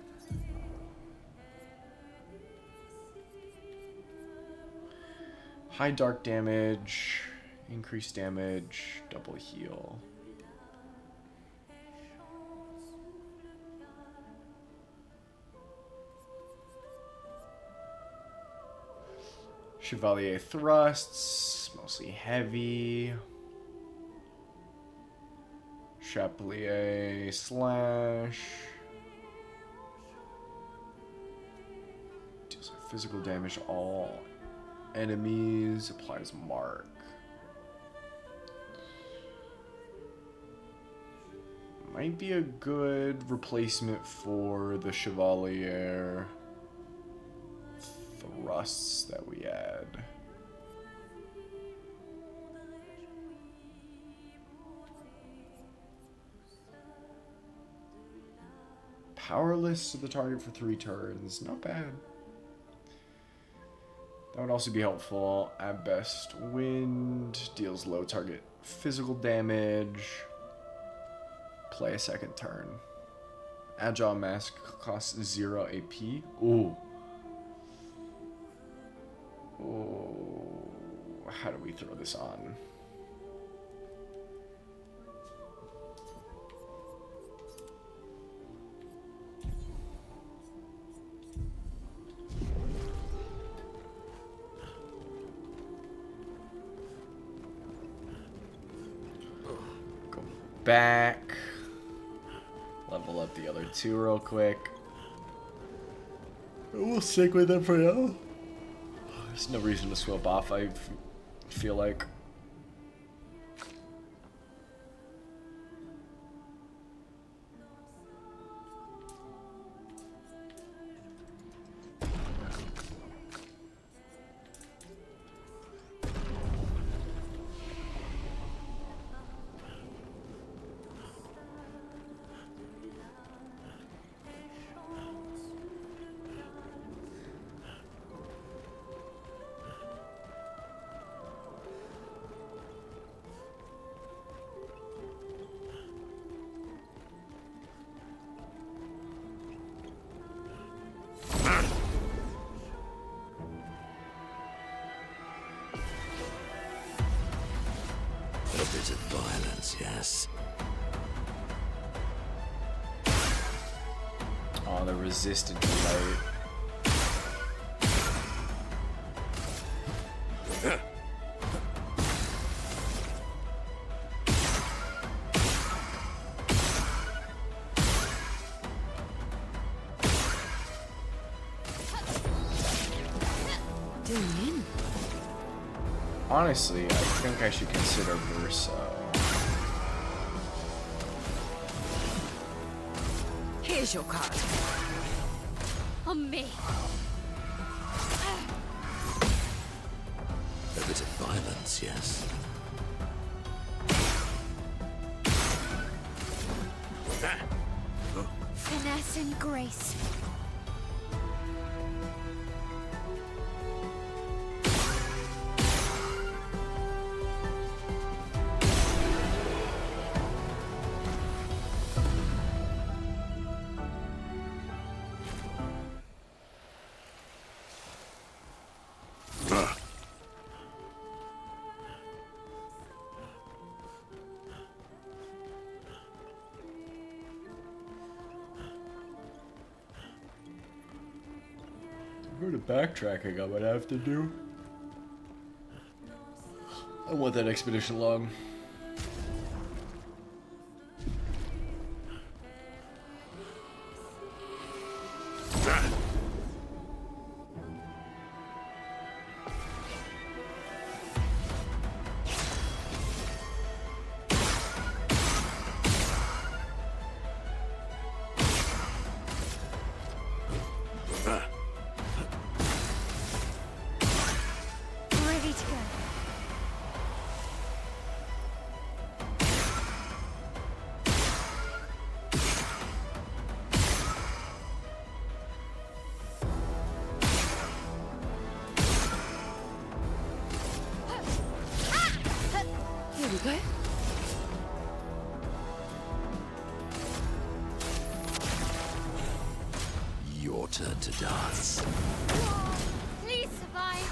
High dark damage. Increased damage. Double heal. Chevalier thrusts, mostly heavy. Chapelier slash. Deals physical damage to all enemies. Applies mark. Might be a good replacement for the Chevalier thrusts that we add. Powerless to the target for 3 turns. Not bad. That would also be helpful. At best, wind deals low target physical damage. Play a second turn. Agile Mask costs 0 AP. Ooh. Oh, how do we throw this on? Go back. Level up the other 2 real quick. We'll stick with them for now. There's no reason to swap off, I feel like. the resistant light. Honestly, I think I should consider Verso. Here's your card. On me. A bit of violence, yes. Finesse and grace. A bit of backtracking I might have to do. I want that expedition log. Ready to go. Here we go. Your turn to dance. Please survive.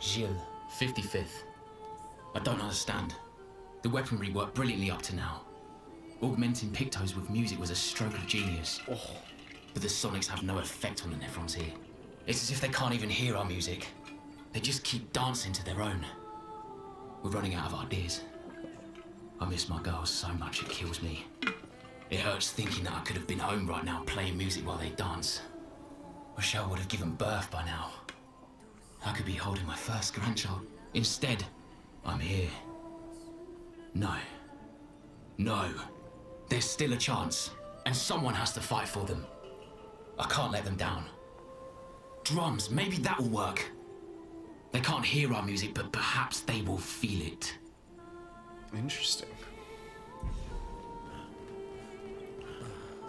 Gilles, 55th. I don't understand. The weaponry worked brilliantly up to now. Augmenting Pictos with music was a stroke of genius. But the sonics have no effect on the Nephrons here. It's as if they can't even hear our music. They just keep dancing to their own. We're running out of ideas. I miss my girls so much it kills me. It hurts thinking that I could have been home right now playing music while they dance. Rochelle would have given birth by now. I could be holding my first grandchild. Instead, I'm here. No. No. There's still a chance, and someone has to fight for them. I can't let them down. Drums, maybe that'll work. They can't hear our music, but perhaps they will feel it. Interesting.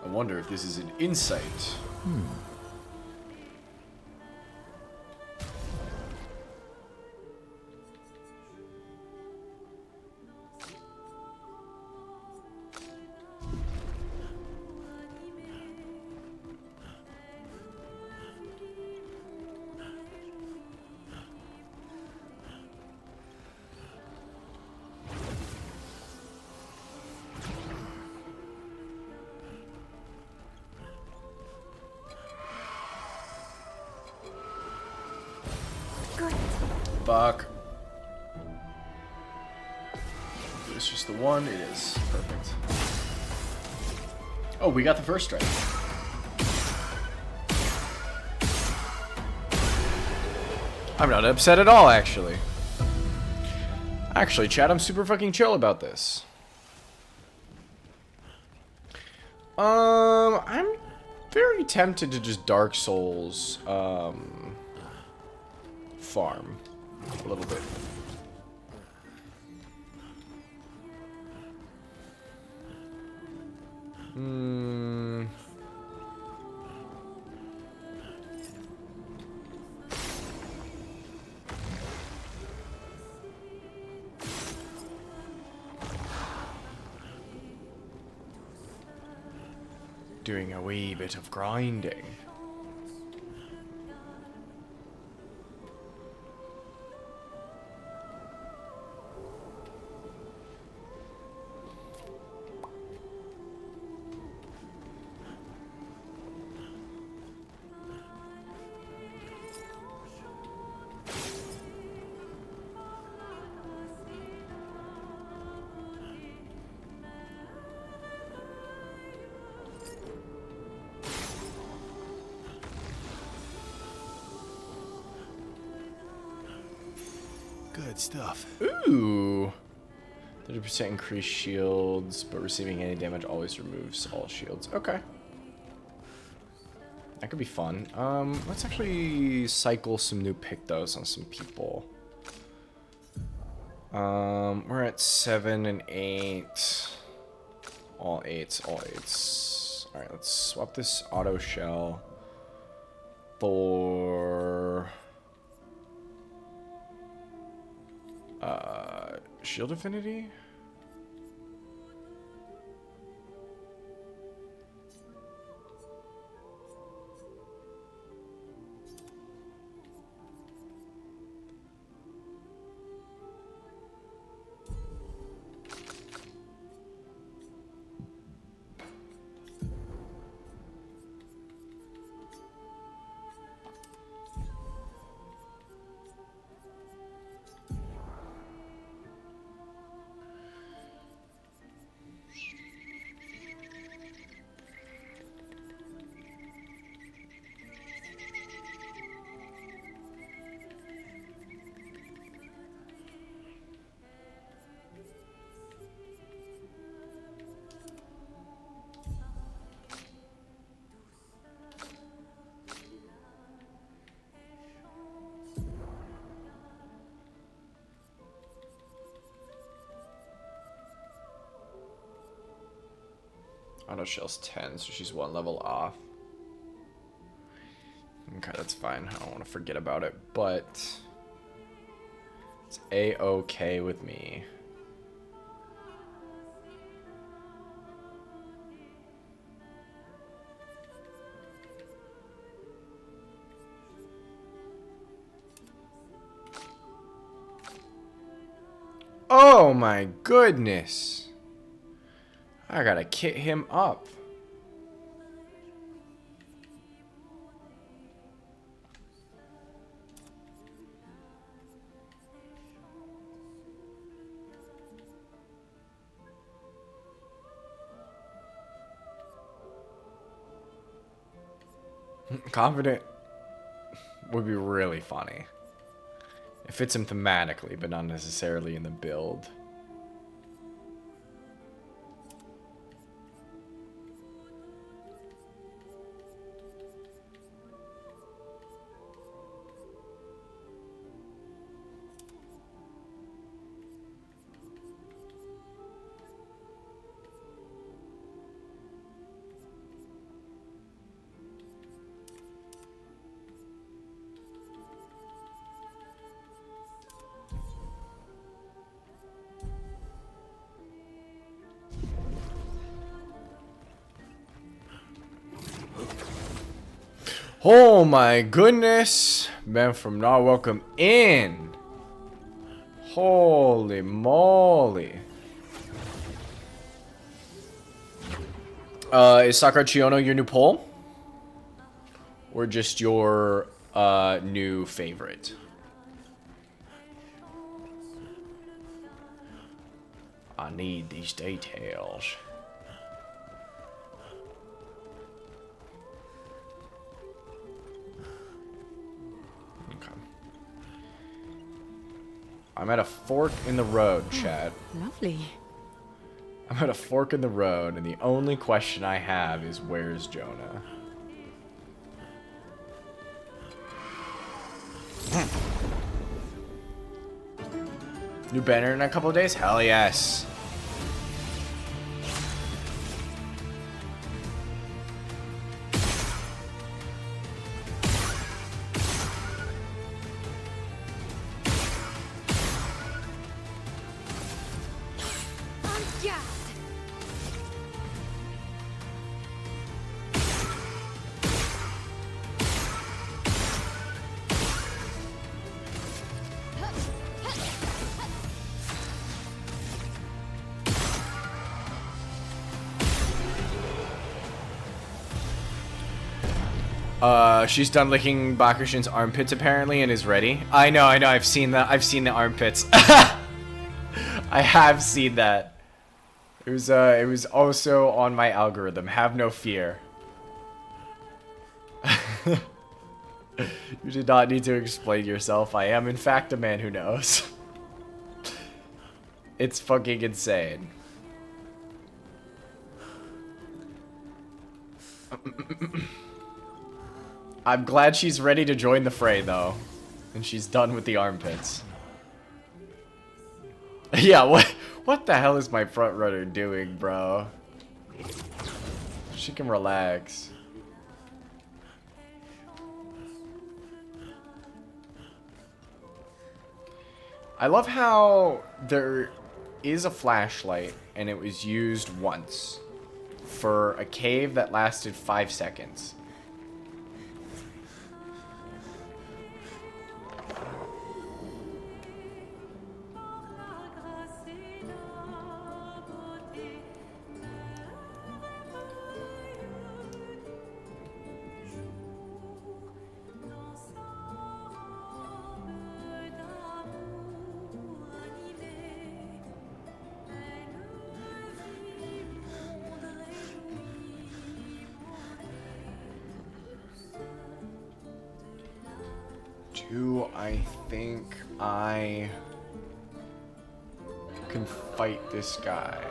I wonder if this is an insight. Fuck. It's just the one. It is. Perfect. Oh, we got the first strike. I'm not upset at all, actually. Actually, Chad, I'm super fucking chill about this. I'm very tempted to just Dark Souls, farm a little bit. Hmm. Doing a wee bit of grinding. Good stuff. Ooh. 30% increased shields, but receiving any damage always removes all shields. Okay. That could be fun. Let's actually cycle some new Pictos on some people. We're at 7 and 8. All 8s, all 8s. Alright, let's swap this auto shell for shield affinity. Auto shell's 10, so she's 1 level off. Okay, that's fine. I don't want to forget about it, but it's a-okay with me. Oh my goodness. I gotta kit him up. Confident would be really funny. It fits him thematically, but not necessarily in the build. Oh my goodness. Man from not welcome in. Holy moly. Is Sakura Chiono your new poll? Or just your new favorite? I need these details. I'm at a fork in the road, Chad. Lovely. I'm at a fork in the road, and the only question I have is where's Jonah? New banner in a couple of days? Hell yes. She's done licking Bakushin's armpits apparently and is ready. I know, I've seen that. I've seen the armpits. I have seen that. It was also on my algorithm. Have no fear. You did not need to explain yourself. I am in fact a man who knows. It's fucking insane. I'm glad she's ready to join the fray, though. And she's done with the armpits. Yeah, what the hell is my front runner doing, bro? She can relax. I love how there is a flashlight, and it was used once for a cave that lasted 5 seconds. Do I think I can fight this guy?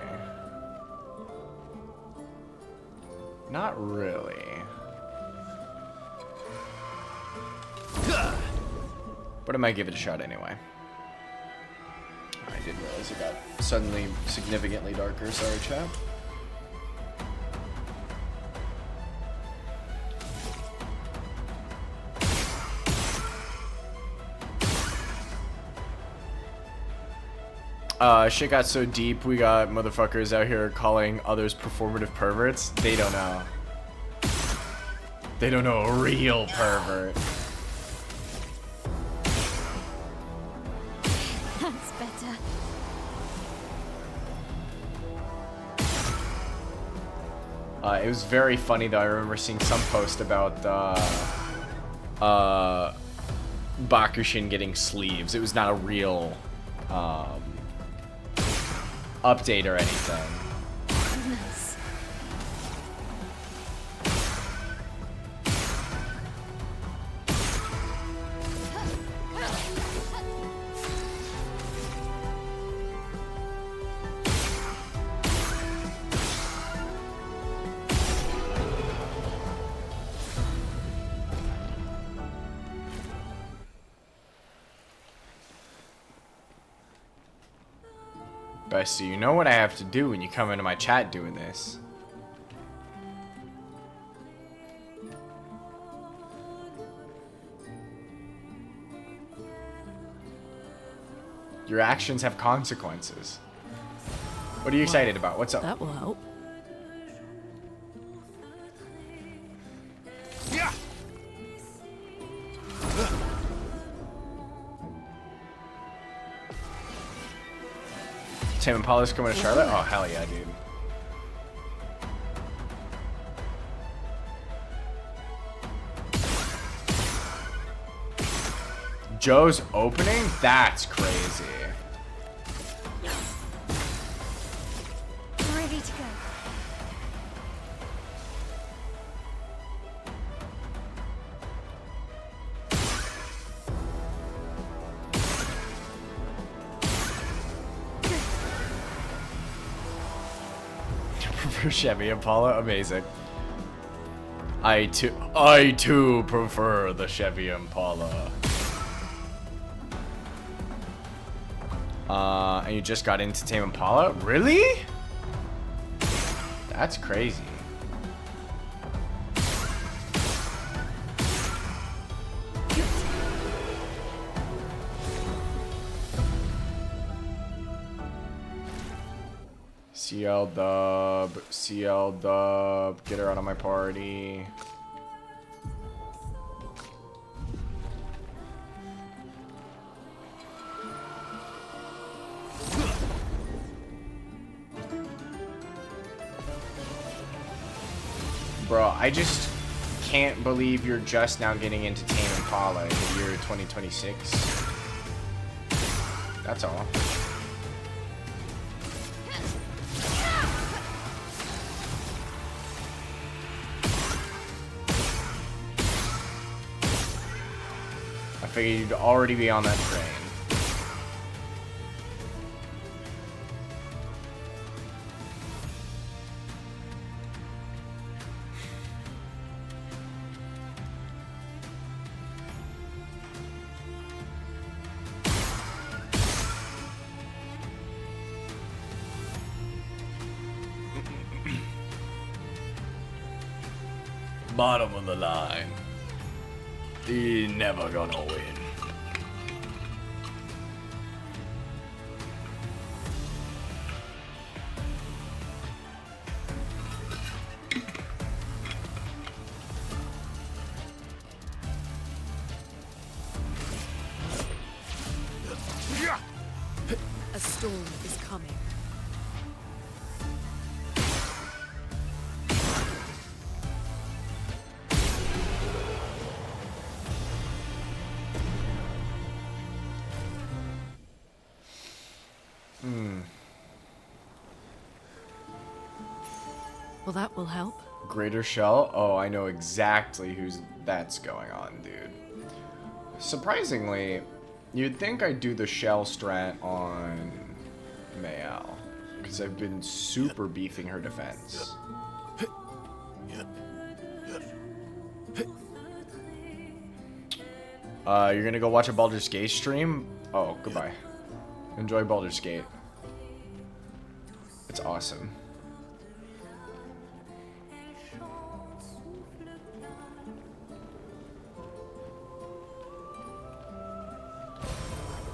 Not really. But I might give it a shot anyway. I didn't realize it got suddenly significantly darker. Sorry, chat. Shit got so deep, we got motherfuckers out here calling others performative perverts. They don't know. They don't know a real pervert. That's better. It was very funny though. I remember seeing some post about Bakushin getting sleeves. It was not a real update or anything. Goodness. Bestie, you know what I have to do when you come into my chat doing this. Your actions have consequences. What are you excited about? What's up? That will help. Yeah. Tame Impala's coming to Charlotte? Oh, hell yeah, dude. Joe's opening? That's crazy. Ready to go. Prefer Chevy Impala? Amazing. I too prefer the Chevy Impala. And you just got into Tame Impala? Really? That's crazy. CL dub, get her out of my party. Bro, I just can't believe you're just now getting into Tame Impala in the year 2026. That's all. I figured you'd already be on that train. Bottom of the line. He's never gonna win. A storm is coming. Well, that will help. Greater Shell? Oh, I know exactly that's going on, dude. Surprisingly, you'd think I'd do the Shell strat on Mayal, because I've been super beefing her defense. You're gonna go watch a Baldur's Gate stream? Oh, goodbye. Enjoy Baldur's Gate. It's awesome.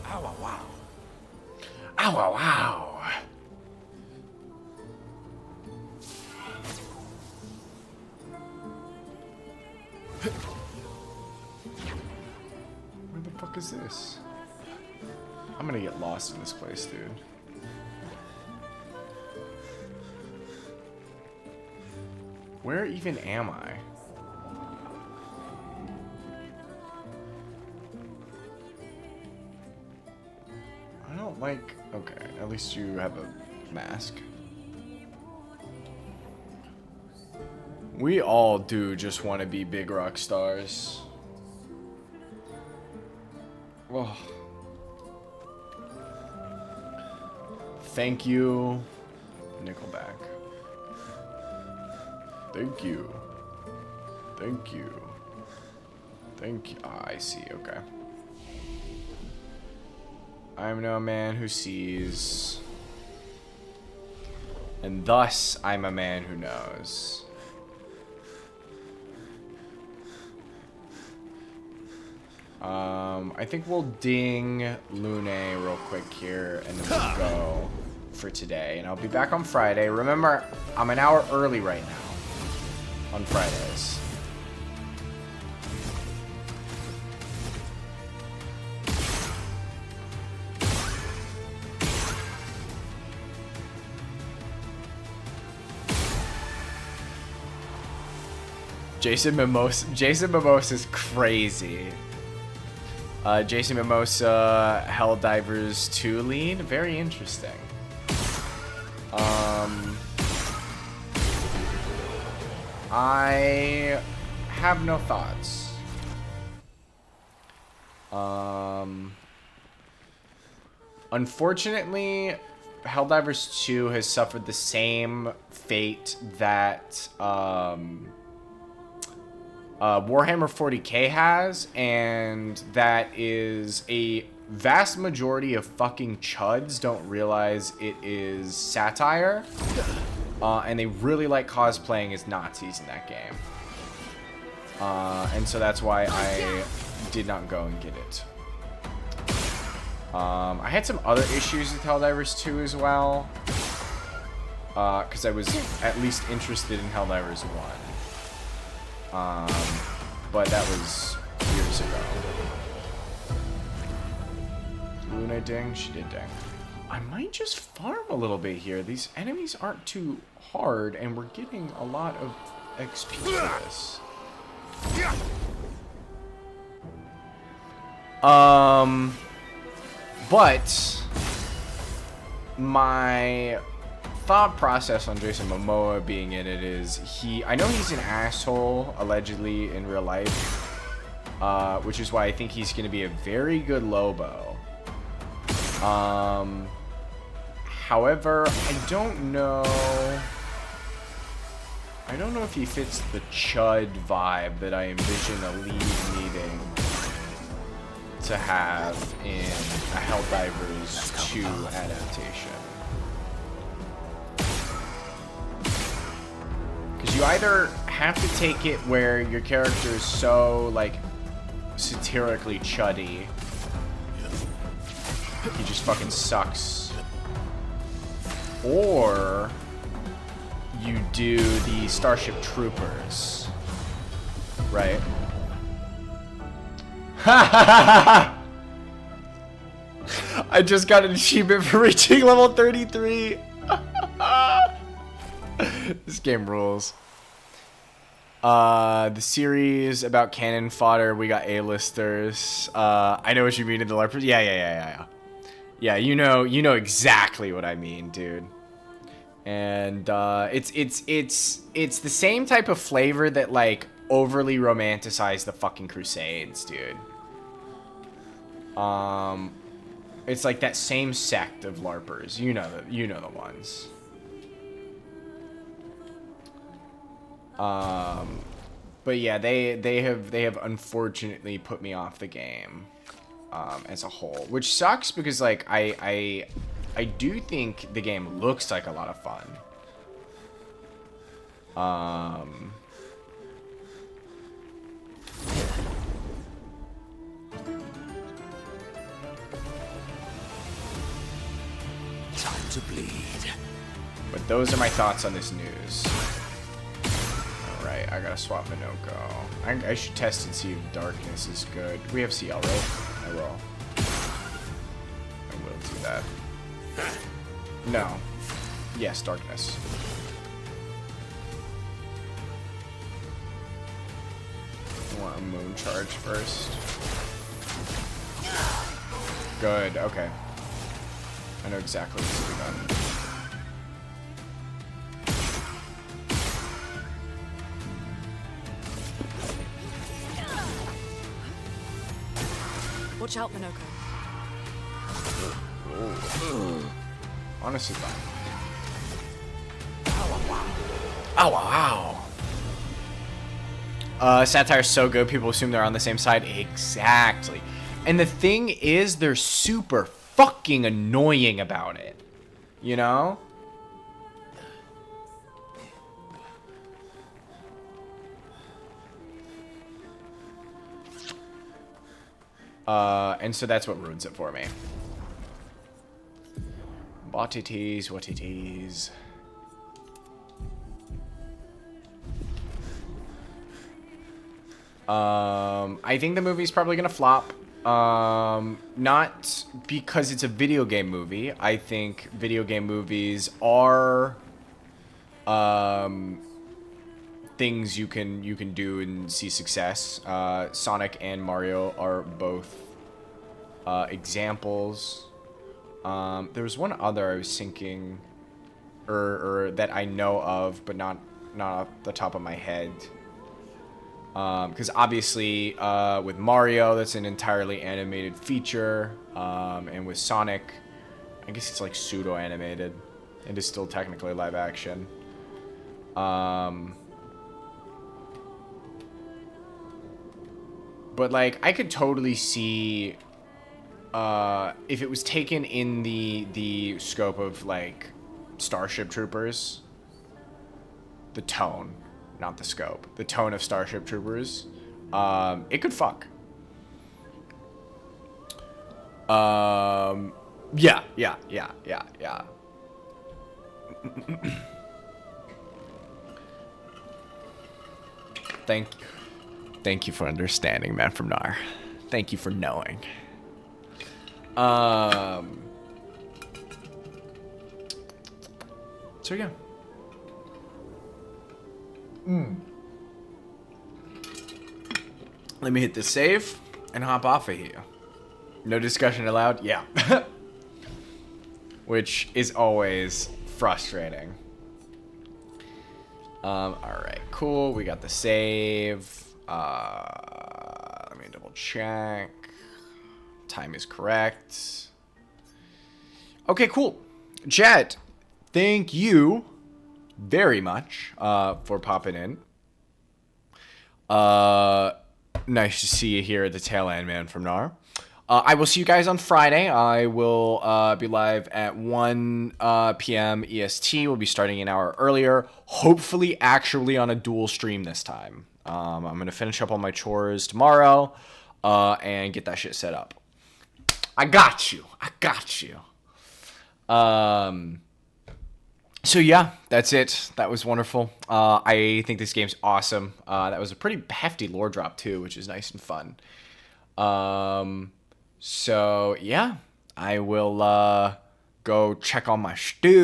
Ow, wow, wow. Ow, wow, wow. Where the fuck is this? I'm gonna get lost in this place, dude. Where even am I? I don't like... Okay, at least you have a mask. We all do just want to be big rock stars. Oh. Thank you, Nickelback. Thank you. Thank you. Thank you. Ah, I see, okay. I'm no man who sees, and thus I'm a man who knows. I think we'll ding Lune real quick here, and then we'll go for today. And I'll be back on Friday. Remember, I'm an hour early right now on Fridays. Jason Mimosa is crazy. Jason Mimosa, Helldivers 2 lead. Very interesting. I have no thoughts. Unfortunately, Helldivers 2 has suffered the same fate that Warhammer 40k has, and that is a vast majority of fucking chuds don't realize it is satire, and they really like cosplaying as Nazis in that game. And so that's why I did not go and get it. I had some other issues with Helldivers 2 as well, because I was at least interested in Helldivers 1. But that was years ago. Luna ding? She did ding. I might just farm a little bit here. These enemies aren't too hard, and we're getting a lot of XP for this. But my thought process on Jason Momoa being in it is I know he's an asshole, allegedly, in real life, which is why I think he's going to be a very good Lobo. However, I don't know if he fits the Chud vibe that I envision a lead needing to have in a Helldivers 2 adaptation. Because you either have to take it where your character is so, like, satirically chuddy, he just fucking sucks, or you do the Starship Troopers, right? I just got an achievement for reaching level 33. This game rules. The series about cannon fodder, we got A-listers. I know what you mean in the LARP. Yeah. Yeah, you know exactly what I mean, dude. And it's the same type of flavor that, like, overly romanticized the fucking Crusades, dude. It's like that same sect of LARPers. You know the ones. But yeah, they have unfortunately put me off the game as a whole, which sucks because, like, I do think the game looks like a lot of fun. Time to bleed. But those are my thoughts on this news. Alright, I gotta swap Minoko. I should test and see if Darkness is good. We have CL, right? I will. I will do that. No. Yes, Darkness. I want a Moon Charge first. Good, okay. I know exactly what's to be done. Watch out, Minoko. Honestly, fine. Oh, wow. Satire's so good, people assume they're on the same side. Exactly. And the thing is, they're super fucking annoying about it. You know? And so that's what ruins it for me. What it is, what it is. I think the movie's probably gonna flop. Not because it's a video game movie. I think video game movies are things you can do and see success. Sonic and Mario are both examples. There was one other I was thinking, or that I know of, but not off the top of my head. Because obviously, with Mario, that's an entirely animated feature, and with Sonic, I guess it's like pseudo-animated. It is still technically live action. But, like, I could totally see, if it was taken in the scope of, like, Starship Troopers, the tone, not the scope, the tone of Starship Troopers, it could fuck. Yeah. Thank you for understanding, man from Nar. Thank you for knowing. So yeah. Let me hit the save and hop off of here. No discussion allowed? Yeah. Which is always frustrating. Alright, cool. We got the save. Let me double check. Time is correct. Okay, cool. Jet, thank you very much for popping in. Nice to see you here at the tail end, man, from Nar. I will see you guys on Friday. I will be live at 1 p.m. EST. We'll be starting an hour earlier. Hopefully, actually on a dual stream this time. I'm going to finish up all my chores tomorrow and get that shit set up. I got you. So yeah, that's it. That was wonderful. I think this game's awesome. That was a pretty hefty lore drop too, which is nice and fun. So yeah, I will go check on my stew.